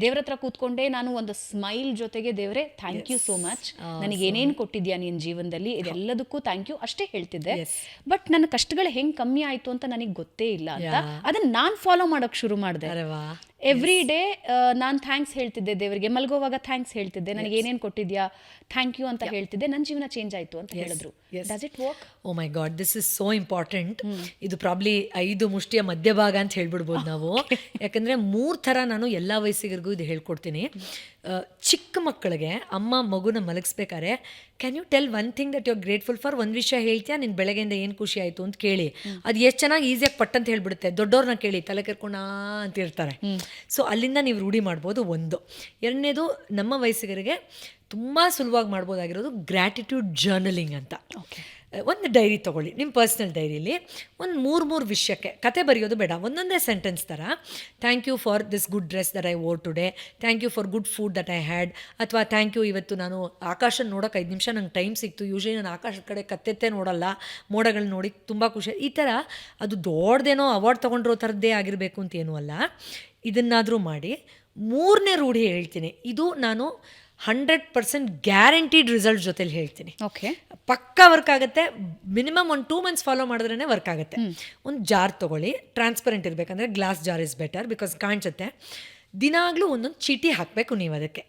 A: ದೇವ್ರ ಹತ್ರ ಕೂತ್ಕೊಂಡೆ ನಾನು ಒಂದು ಸ್ಮೈಲ್ ಜೊತೆಗೆ, ದೇವ್ರೆ ಥ್ಯಾಂಕ್ ಯು ಸೋ ಮಚ್, ನನಗೆ ಏನೇನು ಕೊಟ್ಟಿದ್ಯಾ ನಿನ್ನ ಜೀವನದಲ್ಲಿ, ಇದೆಲ್ಲದಕ್ಕೂ ಥ್ಯಾಂಕ್ ಯು ಅಷ್ಟೇ ಹೇಳ್ತಿದ್ದೆ. ಬಟ್ ನನ್ನ ಕಷ್ಟಗಳು ಹೆಂಗೆ ಕಮ್ಮಿ ಆಯಿತು ಅಂತ ನನಗೆ ಗೊತ್ತೇ ಇಲ್ಲ ಅಂತ ಅದನ್ನ ನಾನು ಫಾಲೋ ಮಾಡೋಕ್ಕೆ ಶುರು ಮಾಡಿದೆ. ಎವ್ರಿ ಡೇ ನಾನು ಥ್ಯಾಂಕ್ಸ್ ಹೇಳ್ತಿದ್ದೆ ದೇವರಿಗೆ, ಮಲ್ಗೋವಾಗ ಥ್ಯಾಂಕ್ಸ್ ಹೇಳ್ತಿದ್ದೆ, ನನಗೆ ಏನೇನು ಕೊಟ್ಟಿದ್ಯಾ ಥ್ಯಾಂಕ್ ಯು ಅಂತ ಹೇಳ್ತಿದ್ದೆ, ನನ್ನ ಜೀವನ ಚೇಂಜ್ ಆಯಿತು ಅಂತ ಹೇಳಿದ್ರು. Does it work?
B: Oh my God, this is so important. ಇದು ಪ್ರಾಬ್ಲಿ 5 ಮುಷ್ಟಿಯ ಮಧ್ಯಭಾಗ ಅಂತ ಹೇಳ್ಬಿಡ್ಬೋದು ನಾವು. ಯಾಕಂದರೆ 3 ಥರ ನಾನು ಎಲ್ಲ ವಯಸ್ಸಿಗರಿಗೂ ಇದು ಹೇಳ್ಕೊಡ್ತೀನಿ. ಚಿಕ್ಕ ಮಕ್ಕಳಿಗೆ ಅಮ್ಮ ಮಗುನ ಮಲಗಿಸ್ಬೇಕಾದ್ರೆ, can you tell one thing that you are grateful for? ಒಂದು ವಿಷಯ ಹೇಳ್ತೀಯಾ, ನಿನ್ನ ಬೆಳಗ್ಗೆಯಿಂದ ಏನು ಖುಷಿ ಆಯಿತು ಅಂತ ಕೇಳಿ. ಅದು ಎಷ್ಟು ಚೆನ್ನಾಗಿ ಈಸಿಯಾಗಿ ಪಟ್ಟಂತ ಹೇಳ್ಬಿಡುತ್ತೆ. ದೊಡ್ಡವ್ರನ್ನ ಕೇಳಿ ತಲೆ ಕೆರ್ಕೊಂಡ ಅಂತ ಇರ್ತಾರೆ. ಸೊ ಅಲ್ಲಿಂದ ನೀವು ರೂಢಿ ಮಾಡ್ಬೋದು. 1. 2ನೇದು, ನಮ್ಮ ವಯಸ್ಸಿಗರಿಗೆ ತುಂಬ ಸುಲಭವಾಗಿ ಮಾಡ್ಬೋದಾಗಿರೋದು ಗ್ರ್ಯಾಟಿಟ್ಯೂಡ್ ಜರ್ನಲಿಂಗ್ ಅಂತ. ಒಂದು ಡೈರಿ ತೊಗೊಳ್ಳಿ, ನಿಮ್ಮ ಪರ್ಸ್ನಲ್ ಡೈರಿಲಿ ಒಂದು 3 ವಿಷಯಕ್ಕೆ ಕತೆ ಬರೆಯೋದು ಬೇಡ, ಒಂದೊಂದೇ ಸೆಂಟೆನ್ಸ್ ಥರ. Thank you for this good dress that I wore today, thank you for good food that I had, ಅಥವಾ ಥ್ಯಾಂಕ್ ಯು ಇವತ್ತು ನಾನು ಆಕಾಶ ನೋಡೋಕೆ 5 ನಿಮಿಷ ನಂಗೆ ಟೈಮ್ ಸಿಕ್ತು. ಯೂಶ್ವಲಿ ನಾನು ಆಕಾಶದ ಕಡೆ ಕತ್ತೆತ್ತೇ ನೋಡಲ್ಲ, ಮೋಡಗಳು ನೋಡಿ ತುಂಬ ಖುಷಿ. ಈ ಥರ ಅದು ದೊಡ್ಡದೇನೋ ಅವಾರ್ಡ್ ತೊಗೊಂಡಿರೋ ಥರದ್ದೇ ಆಗಿರಬೇಕು ಅಂತ ಏನೂ ಅಲ್ಲ. ಇದನ್ನಾದರೂ ಮಾಡಿ. 3ನೇ ರೂಢಿ ಹೇಳ್ತೀನಿ, ಇದು ನಾನು 100% ಗ್ಯಾರಂಟಿಡ್ ರಿಸಲ್ಟ್ ಜೊತೆಲಿ ಹೇಳ್ತೀನಿ. ಪಕ್ಕಾ ವರ್ಕ್ ಆಗುತ್ತೆ. ಮಿನಿಮಮ್ ಒಂದು 2 ಮಂತ್ಸ್ ಫಾಲೋ ಮಾಡಿದ್ರೇ ವರ್ಕ್ ಆಗುತ್ತೆ. ಒಂದು ಜಾರ್ ತೊಗೊಳ್ಳಿ, ಟ್ರಾನ್ಸ್ಪರೆಂಟ್ ಇರಬೇಕಂದ್ರೆ glass jar is better, because ಕಾಣಿಸುತ್ತೆ. ದಿನಾಗಲೂ ಒಂದೊಂದು ಚೀಟಿ ಹಾಕಬೇಕು ನೀವು ಅದಕ್ಕೆ.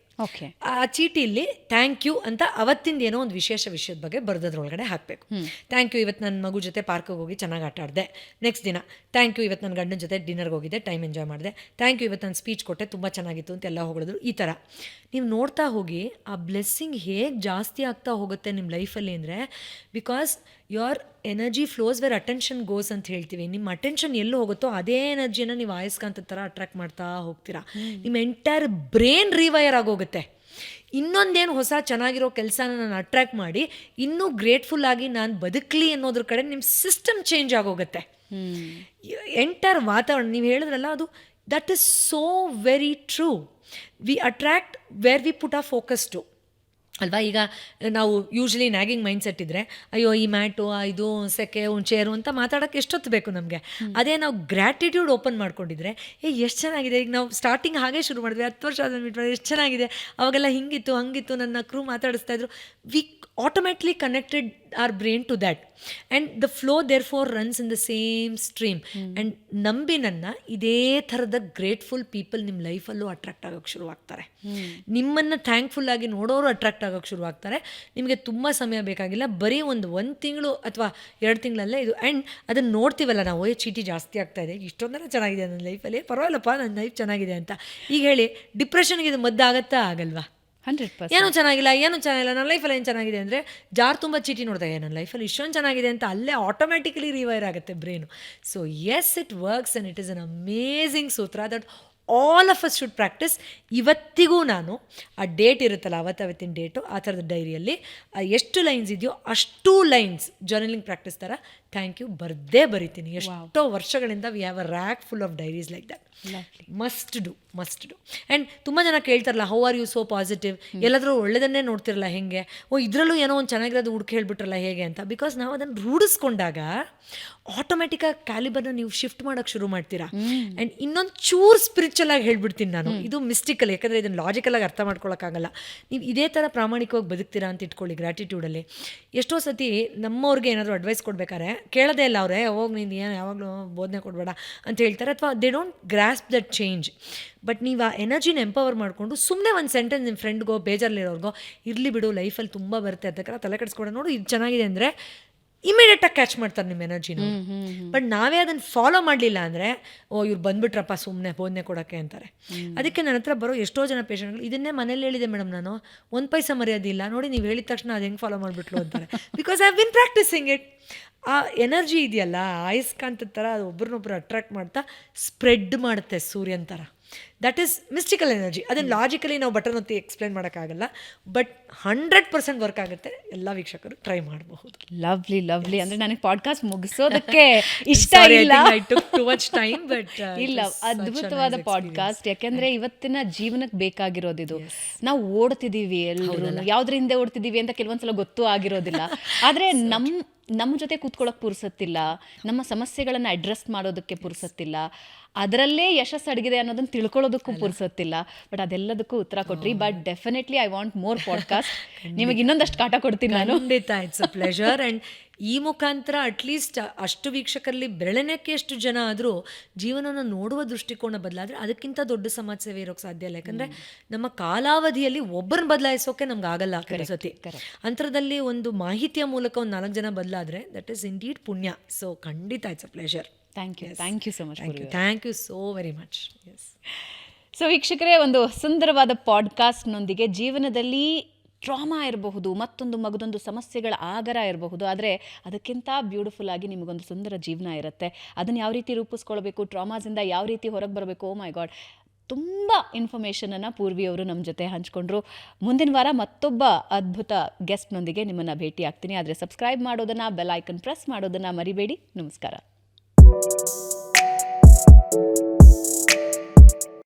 B: ಆ ಚೀಟಿಯಲ್ಲಿ ಥ್ಯಾಂಕ್ ಯು ಅಂತ ಅವತ್ತಿಂದ ಏನೋ ಒಂದು ವಿಷಯದ ಬಗ್ಗೆ ಬರೆದದ್ರೊಳಗಡೆ ಹಾಕಬೇಕು. ಥ್ಯಾಂಕ್ ಯು ಇವತ್ತು ನನ್ನ ಮಗು ಜೊತೆ ಪಾರ್ಕಿಗೆ ಹೋಗಿ ಚೆನ್ನಾಗಿ ಆಟ ಆಡಿದೆ. ನೆಕ್ಸ್ಟ್ ದಿನ ಥ್ಯಾಂಕ್ ಯು ಇವತ್ತು ನನ್ನ ಗಂಡನ ಜೊತೆ ಡಿನ್ನರ್ಗೆ ಹೋಗಿದ್ದೆ, ಟೈಮ್ ಎಂಜಾಯ್ ಮಾಡಿದೆ. ಥ್ಯಾಂಕ್ ಯು ಇವತ್ತು ನಾನು ಸ್ಪೀಚ್ ಕೊಟ್ಟೆ, ತುಂಬ ಚೆನ್ನಾಗಿತ್ತು ಅಂತ ಎಲ್ಲ ಹೊಗಳಿದ್ರು. ಈ ಥರ ನೀವು ನೋಡ್ತಾ ಹೋಗಿ ಆ ಬ್ಲೆಸ್ಸಿಂಗ್ ಹೇಗೆ ಜಾಸ್ತಿ ಆಗ್ತಾ ಹೋಗುತ್ತೆ ನಿಮ್ಮ ಲೈಫಲ್ಲಿ ಅಂದರೆ, because your energy flows where attention goes ಅಂತ ಹೇಳ್ತೀವಿ. ನಿಮ್ಮ ಅಟೆನ್ಷನ್ ಎಲ್ಲಿ ಹೋಗುತ್ತೋ ಅದೇ ಎನರ್ಜಿನ ನೀವು ಆಯಸ್ಕಾಂತ ಥರ ಅಟ್ರಾಕ್ಟ್ ಮಾಡ್ತಾ ಹೋಗ್ತೀರಾ. ನಿಮ್ಮ ಎಂಟೈರ್ ಬ್ರೈನ್ ರಿವೈರ್ ಆಗೋಗುತ್ತೆ. ಇನ್ನೊಂದೇನು ಹೊಸ ಚೆನ್ನಾಗಿರೋ ಕೆಲಸನ ನಾನು ಅಟ್ರ್ಯಾಕ್ಟ್ ಮಾಡಿ ಇನ್ನೂ ಗ್ರೇಟ್ಫುಲ್ ಆಗಿ ನಾನು ಬದುಕಲಿ ಅನ್ನೋದ್ರ ಕಡೆ ನಿಮ್ಮ ಸಿಸ್ಟಮ್ ಚೇಂಜ್ ಆಗೋಗುತ್ತೆ. ಎಂಟೈರ್ ವಾತಾವರಣ ನೀವು ಹೇಳಿದ್ರಲ್ಲ, ಅದು that is so very true. We attract where we put a focus to ಅಲ್ವಾ. ಈಗ ನಾವು ಯೂಶ್ವಲಿ ನ್ಯಾಗಿಂಗ್ ಮೈಂಡ್ ಸೆಟ್ ಇದ್ದರೆ, ಅಯ್ಯೋ ಈ ಮ್ಯಾಟು, ಇದು ಸೆಕೆ, ಒಂದು ಚೇರು ಅಂತ ಮಾತಾಡೋಕ್ಕೆ ಎಷ್ಟೊತ್ತು ಬೇಕು ನಮಗೆ. ಅದೇ ನಾವು ಗ್ರ್ಯಾಟಿಟ್ಯೂಡ್ ಓಪನ್ ಮಾಡ್ಕೊಂಡಿದ್ರೆ, ಎಷ್ಟು ಚೆನ್ನಾಗಿದೆ. ಈಗ ನಾವು ಸ್ಟಾರ್ಟಿಂಗ್ ಹಾಗೆ ಶುರು ಮಾಡಿದ್ವಿ, 10 ವರ್ಷ ಆದ ಮೀಟ್ ಮಾಡಿ ಎಷ್ಟು ಚೆನ್ನಾಗಿದೆ, ಅವಾಗೆಲ್ಲ ಹಿಂಗಿತ್ತು ಹಂಗಿತ್ತು, ನನ್ನ ಕ್ರೂ ಮಾತಾಡಿಸ್ತಾ ಇದ್ರು. We automatically connected our brain to that, and the flow therefore runs in the same stream. And ನಂಬಿ ನನ್ನ ಇದೇ ಥರದ ಗ್ರೇಟ್ಫುಲ್ ಪೀಪಲ್ ನಿಮ್ಮ ಲೈಫಲ್ಲೂ ಅಟ್ರಾಕ್ಟ್ ಆಗೋಕ್ಕೆ ಶುರುವಾಗ್ತಾರೆ. ನಿಮ್ಮನ್ನು ಥ್ಯಾಂಕ್ಫುಲ್ ಆಗಿ ನೋಡೋರು ಅಟ್ರಾಕ್ಟ್ ಆಗೋಕ್ಕೆ ಶುರುವಾಗ್ತಾರೆ. ನಿಮಗೆ ತುಂಬ ಸಮಯ ಬೇಕಾಗಿಲ್ಲ, ಬರೀ ಒಂದು ತಿಂಗಳು ಅಥವಾ 2 ತಿಂಗಳಲ್ಲೇ ಇದು. ಆ್ಯಂಡ್ ಅದನ್ನು ನೋಡ್ತೀವಲ್ಲ ನಾವು, ಚೀಟಿ ಜಾಸ್ತಿ ಆಗ್ತಾ ಇದೆ, ಇಷ್ಟೊಂದೆಲ್ಲ ಚೆನ್ನಾಗಿದೆ ನನ್ನ ಲೈಫಲ್ಲಿ, ಪರವಾಗಿಲ್ಲಪ್ಪ ನನ್ನ ಲೈಫ್ ಚೆನ್ನಾಗಿದೆ ಅಂತ. ಈಗ ಹೇಳಿ, ಡಿಪ್ರೆಷನ್ಗೆ ಇದು ಮದ್ದಾಗತ್ತಾ? ಆಗಲ್ವಾ?
A: 100%.
B: ಏನೂ ಚೆನ್ನಾಗಿಲ್ಲ ನನ್ನ ಲೈಫಲ್ಲಿ ಏನು ಚೆನ್ನಾಗಿದೆ ಅಂದರೆ, ಜಾರ್ ತುಂಬ ಚೀಟಿ ನೋಡಿದಾಗ ನನ್ನ ಲೈಫಲ್ಲಿ ಇಷ್ಟೊಂದು ಚೆನ್ನಾಗಿದೆ ಅಂತ ಅಲ್ಲೇ ಆಟೋಮ್ಯಾಟಿಕಲಿ ರಿವೈರ್ ಆಗುತ್ತೆ brain. So yes, it works and it is an amazing ಸೂತ್ರ that all of us should practice. ಇವತ್ತಿಗೂ ನಾನು ಆ ಡೇಟ್ ಇರುತ್ತಲ್ಲ, ಅವತ್ತಿನ ಡೇಟು, ಆ ಥರದ ಡೈರಿಯಲ್ಲಿ ಎಷ್ಟು ಲೈನ್ಸ್ ಇದೆಯೋ ಅಷ್ಟು ಲೈನ್ಸ್ ಜರ್ನಲಿಂಗ್ ಪ್ರಾಕ್ಟೀಸ್ ಥರ ಥ್ಯಾಂಕ್ ಯು ಬರ್ದೇ ಬರಿತೀನಿ. ಎಷ್ಟೋ ವರ್ಷಗಳಿಂದ we have a rack full of diaries like that. Must do. And ತುಂಬ ಜನ ಕೇಳ್ತಾರಲ್ಲ, how are you so positive, ಎಲ್ಲಾದರೂ ಒಳ್ಳೆಯದನ್ನೇ ನೋಡ್ತಿರಲ್ಲ ಹೆಂಗೆ, ಇದರಲ್ಲೂ ಏನೋ ಒಂದು ಚೆನ್ನಾಗಿರೋದು ಹುಡುಕಿ ಹೇಳ್ಬಿಟ್ರಲ್ಲ ಹೇಗೆ ಅಂತ. ಬಿಕಾಸ್ ನಾವು ಅದನ್ನು ರೂಢಿಸ್ಕೊಂಡಾಗ ಆಟೋಮೆಟಿಕ್ಕಾಗಿ ಕ್ಯಾಲಿಬರ್ನ ನೀವು ಶಿಫ್ಟ್ ಮಾಡೋಕ್ಕೆ ಶುರು ಮಾಡ್ತೀರಾ. ಆ್ಯಂಡ್ ಇನ್ನೊಂದು ಚೂರು ಸ್ಪಿರಿಚುವಲ್ ಆಗಿ ಹೇಳ್ಬಿಡ್ತೀನಿ ನಾನು, ಇದು ಮಿಸ್ಟಿಕಲ್, ಯಾಕಂದರೆ ಇದನ್ನು ಲಾಜಿಕಲಾಗಿ ಅರ್ಥ ಮಾಡ್ಕೊಳಕ್ಕಾಗಲ್ಲ. ನೀವು ಇದೇ ಥರ ಪ್ರಾಮಾಣಿಕವಾಗಿ ಬದುಕ್ತೀರಾ ಅಂತ ಇಟ್ಕೊಳ್ಳಿ ಗ್ರ್ಯಾಟಿಟ್ಯೂಡಲ್ಲಿ. ಎಷ್ಟೋ ಸತಿ ನಮ್ಮವ್ರಿಗೆ ಏನಾದರೂ ಅಡ್ವೈಸ್ ಕೊಡ್ಬೇಕಾದ್ರೆ ಕೇಳೋದೇ ಇಲ್ಲ ಅವರೇ, ಹೋಗಿ ನೀನು ಏನು ಯಾವಾಗಲೂ ಬೋಧನೆ ಕೊಡಬೇಡ ಅಂತ ಹೇಳ್ತಾರೆ, ಅಥವಾ they don't grasp that change. But ನೀವು ಆ ಎನರ್ಜಿನ ಎಂಪವರ್ ಮಾಡಿಕೊಂಡು ಸುಮ್ಮನೆ ಒಂದು ಸೆಂಟೆನ್ಸ್ ನಿಮ್ಮ ಫ್ರೆಂಡ್ಗೋ ಬೇಜಾರಲ್ಲಿರೋರ್ಗೋ, ಇರಲಿ ಬಿಡು ಲೈಫಲ್ಲಿ ತುಂಬ ಬರುತ್ತೆ ಅದಕ್ಕೆ ತಲೆ ಕೆಡಿಸ್ಕೊಡ, ನೋಡು ಇದು ಚೆನ್ನಾಗಿದೆ ಅಂದರೆ ಇಮಿಡಿಯೇಟಾಗಿ ಕ್ಯಾಚ್ ಮಾಡ್ತಾರೆ ನಿಮ್ಮ ಎನರ್ಜಿನ. ಬಟ್ ನಾವೇ ಅದನ್ನು ಫಾಲೋ ಮಾಡಲಿಲ್ಲ ಅಂದರೆ, ಓ ಇವ್ರು ಬಂದುಬಿಟ್ರಪ್ಪ ಸುಮ್ಮನೆ ಬೋಧನೆ ಕೊಡೋಕ್ಕೆ ಅಂತಾರೆ. ಅದಕ್ಕೆ ನನ್ನ ಹತ್ರ ಬರೋ ಎಷ್ಟೋ ಜನ ಪೇಷಂಟ್ಗಳು ಇದನ್ನೇ ಮನೇಲಿ ಹೇಳಿದೆ ಮೇಡಮ್, ನಾನು ಒಂದು ಪೈಸಾ ಮರ್ಯಾದಿಲ್ಲ ನೋಡಿ, ನೀವು ಹೇಳಿದ ತಕ್ಷಣ ಅದು ಹೆಂಗೆ ಫಾಲೋ ಮಾಡಿಬಿಟ್ಲು ಅಂತಾರೆ. Because I have been practising it. ಆ ಎನರ್ಜಿ ಇದೆಯಲ್ಲ, ಆಯಸ್ಕಾಂತದ ಥರ ಅದು ಒಬ್ರನ್ನೊಬ್ರು ಅಟ್ರಾಕ್ಟ್ ಮಾಡ್ತಾ ಸ್ಪ್ರೆಡ್ ಮಾಡುತ್ತೆ ಸೂರ್ಯನ ಥರ. That is mystical energy. ಅದನ್ನು ಲಾಜಿಕಲಿ ನಾವು ಬಟನ್ ಒತ್ತಿ ಎಕ್ಸ್ಪ್ಲೇನ್ ಮಾಡೋಕ್ಕಾಗಲ್ಲ, ಬಟ್ 100% ವರ್ಕ್ ಆಗುತ್ತೆ. ಎಲ್ಲ ವೀಕ್ಷಕರು ಟ್ರೈ ಮಾಡಬಹುದು.
A: Lovely lovely. ಅಂದರೆ ನನಗೆ ಪಾಡ್ಕಾಸ್ಟ್ ಮುಗಿಸೋದಕ್ಕೆ ಇಷ್ಟ ಇಲ್ಲ, ಇಲ್ಲ, ಅದ್ಭುತವಾದ ಪಾಡ್ಕಾಸ್ಟ್. ಯಾಕೆಂದರೆ ಇವತ್ತಿನ ಜೀವನಕ್ಕೆ ಬೇಕಾಗಿರೋದು ಇದು. ನಾವು ಓಡ್ತಿದ್ದೀವಿ ಎಲ್ಲರೂ, ಯಾವುದ್ರ ಹಿಂದೆ ಓಡ್ತಿದ್ದೀವಿ ಅಂತ ಕೆಲವೊಂದ್ಸಲ ಗೊತ್ತೂ ಆಗಿರೋದಿಲ್ಲ. ಆದರೆ ನಮ್ಮ ಜೊತೆ ಕೂತ್ಕೊಳ್ಳೋಕೆ ಪುರ್ಸತ್ತಿಲ್ಲ, ನಮ್ಮ ಸಮಸ್ಯೆಗಳನ್ನು ಅಡ್ರೆಸ್ ಮಾಡೋದಕ್ಕೆ ಪುರ್ಸತ್ತಿಲ್ಲ, ಅದರಲ್ಲೇ ಯಶಸ್ಸು ಅಡಗಿದೆ ಅನ್ನೋದನ್ನು ತಿಳ್ಕೊಳ್ಳೋದಕ್ಕೂ ಪುರ್ಸತ್ತಿಲ್ಲ. ಬಟ್ ಅದೆಲ್ಲದಕ್ಕೂ ಉತ್ತರ ಕೊಟ್ರಿ. But definitely I want more podcast. ನಿಮಗೆ ಇನ್ನೊಂದಷ್ಟು ಕಾಟ ಕೊಡ್ತೀನಿ ನಾನು.
B: ಖಂಡಿತ, ಇಟ್ಸ್ ಅ ಪ್ಲೆಷರ್. ಆ್ಯಂಡ್ ಈ ಮುಖಾಂತರ ಅಟ್ಲೀಸ್ಟ್ ಅಷ್ಟು ವೀಕ್ಷಕರಲ್ಲಿ ಬೆರಳೆಣಕ್ಕೆ ಎಷ್ಟು ಜನ ಆದರೂ ಜೀವನನ ನೋಡುವ ದೃಷ್ಟಿಕೋನ ಬದಲಾದರೆ ಅದಕ್ಕಿಂತ ದೊಡ್ಡ ಸಮಾಜ ಸೇವೆ ಇರೋಕ್ಕೆ ಸಾಧ್ಯ ಇಲ್ಲ. ಯಾಕಂದರೆ ನಮ್ಮ ಕಾಲಾವಧಿಯಲ್ಲಿ ಒಬ್ಬರನ್ನ ಬದಲಾಯಿಸೋಕೆ ನಮ್ಗೆ ಆಗಲ್ಲ ಕೆಲಸತಿ. ಅಂತರದಲ್ಲಿ ಒಂದು ಮಾಹಿತಿಯ ಮೂಲಕ ಒಂದು 4 ಜನ ಬದಲಾದರೆ ದಟ್ ಈಸ್ ಇಂಡೀಡ್ ಪುಣ್ಯ. ಸೊ ಖಂಡಿತ it's a pleasure.
A: Thank you so much.
B: Thank you so very much. Yes.
A: So ವೀಕ್ಷಕರೇ, ಒಂದು ಸುಂದರವಾದ ಪಾಡ್ಕಾಸ್ಟ್ನೊಂದಿಗೆ ಜೀವನದಲ್ಲಿ ಟ್ರಾಮಾ ಇರಬಹುದು, ಮತ್ತೊಂದು ಮಗದೊಂದು ಸಮಸ್ಯೆಗಳ ಆಗರ ಇರಬಹುದು, ಆದರೆ ಅದಕ್ಕಿಂತ ಬ್ಯೂಟಿಫುಲ್ ಆಗಿ ನಿಮಗೊಂದು ಸುಂದರ ಜೀವನ ಇರುತ್ತೆ. ಅದನ್ನು ಯಾವ ರೀತಿ ರೂಪಿಸ್ಕೊಳ್ಬೇಕು, ಟ್ರಾಮಾಸಿಂದ ಯಾವ ರೀತಿ ಹೊರಗೆ ಬರಬೇಕು, ಓ ಮೈ ಗಾಡ್, ತುಂಬ ಇನ್ಫಾರ್ಮೇಷನನ್ನು ಪೂರ್ವಿಯವರು ನಮ್ಮ ಜೊತೆ ಹಂಚ್ಕೊಂಡ್ರು. ಮುಂದಿನ ವಾರ ಮತ್ತೊಬ್ಬ ಅದ್ಭುತ ಗೆಸ್ಟ್ನೊಂದಿಗೆ ನಿಮ್ಮನ್ನು ಭೇಟಿ ಆಗ್ತೀನಿ. ಆದರೆ ಸಬ್ಸ್ಕ್ರೈಬ್ ಮಾಡೋದನ್ನು, ಬೆಲ್ ಐಕನ್ ಪ್ರೆಸ್ ಮಾಡೋದನ್ನು ಮರಿಬೇಡಿ. ನಮಸ್ಕಾರ.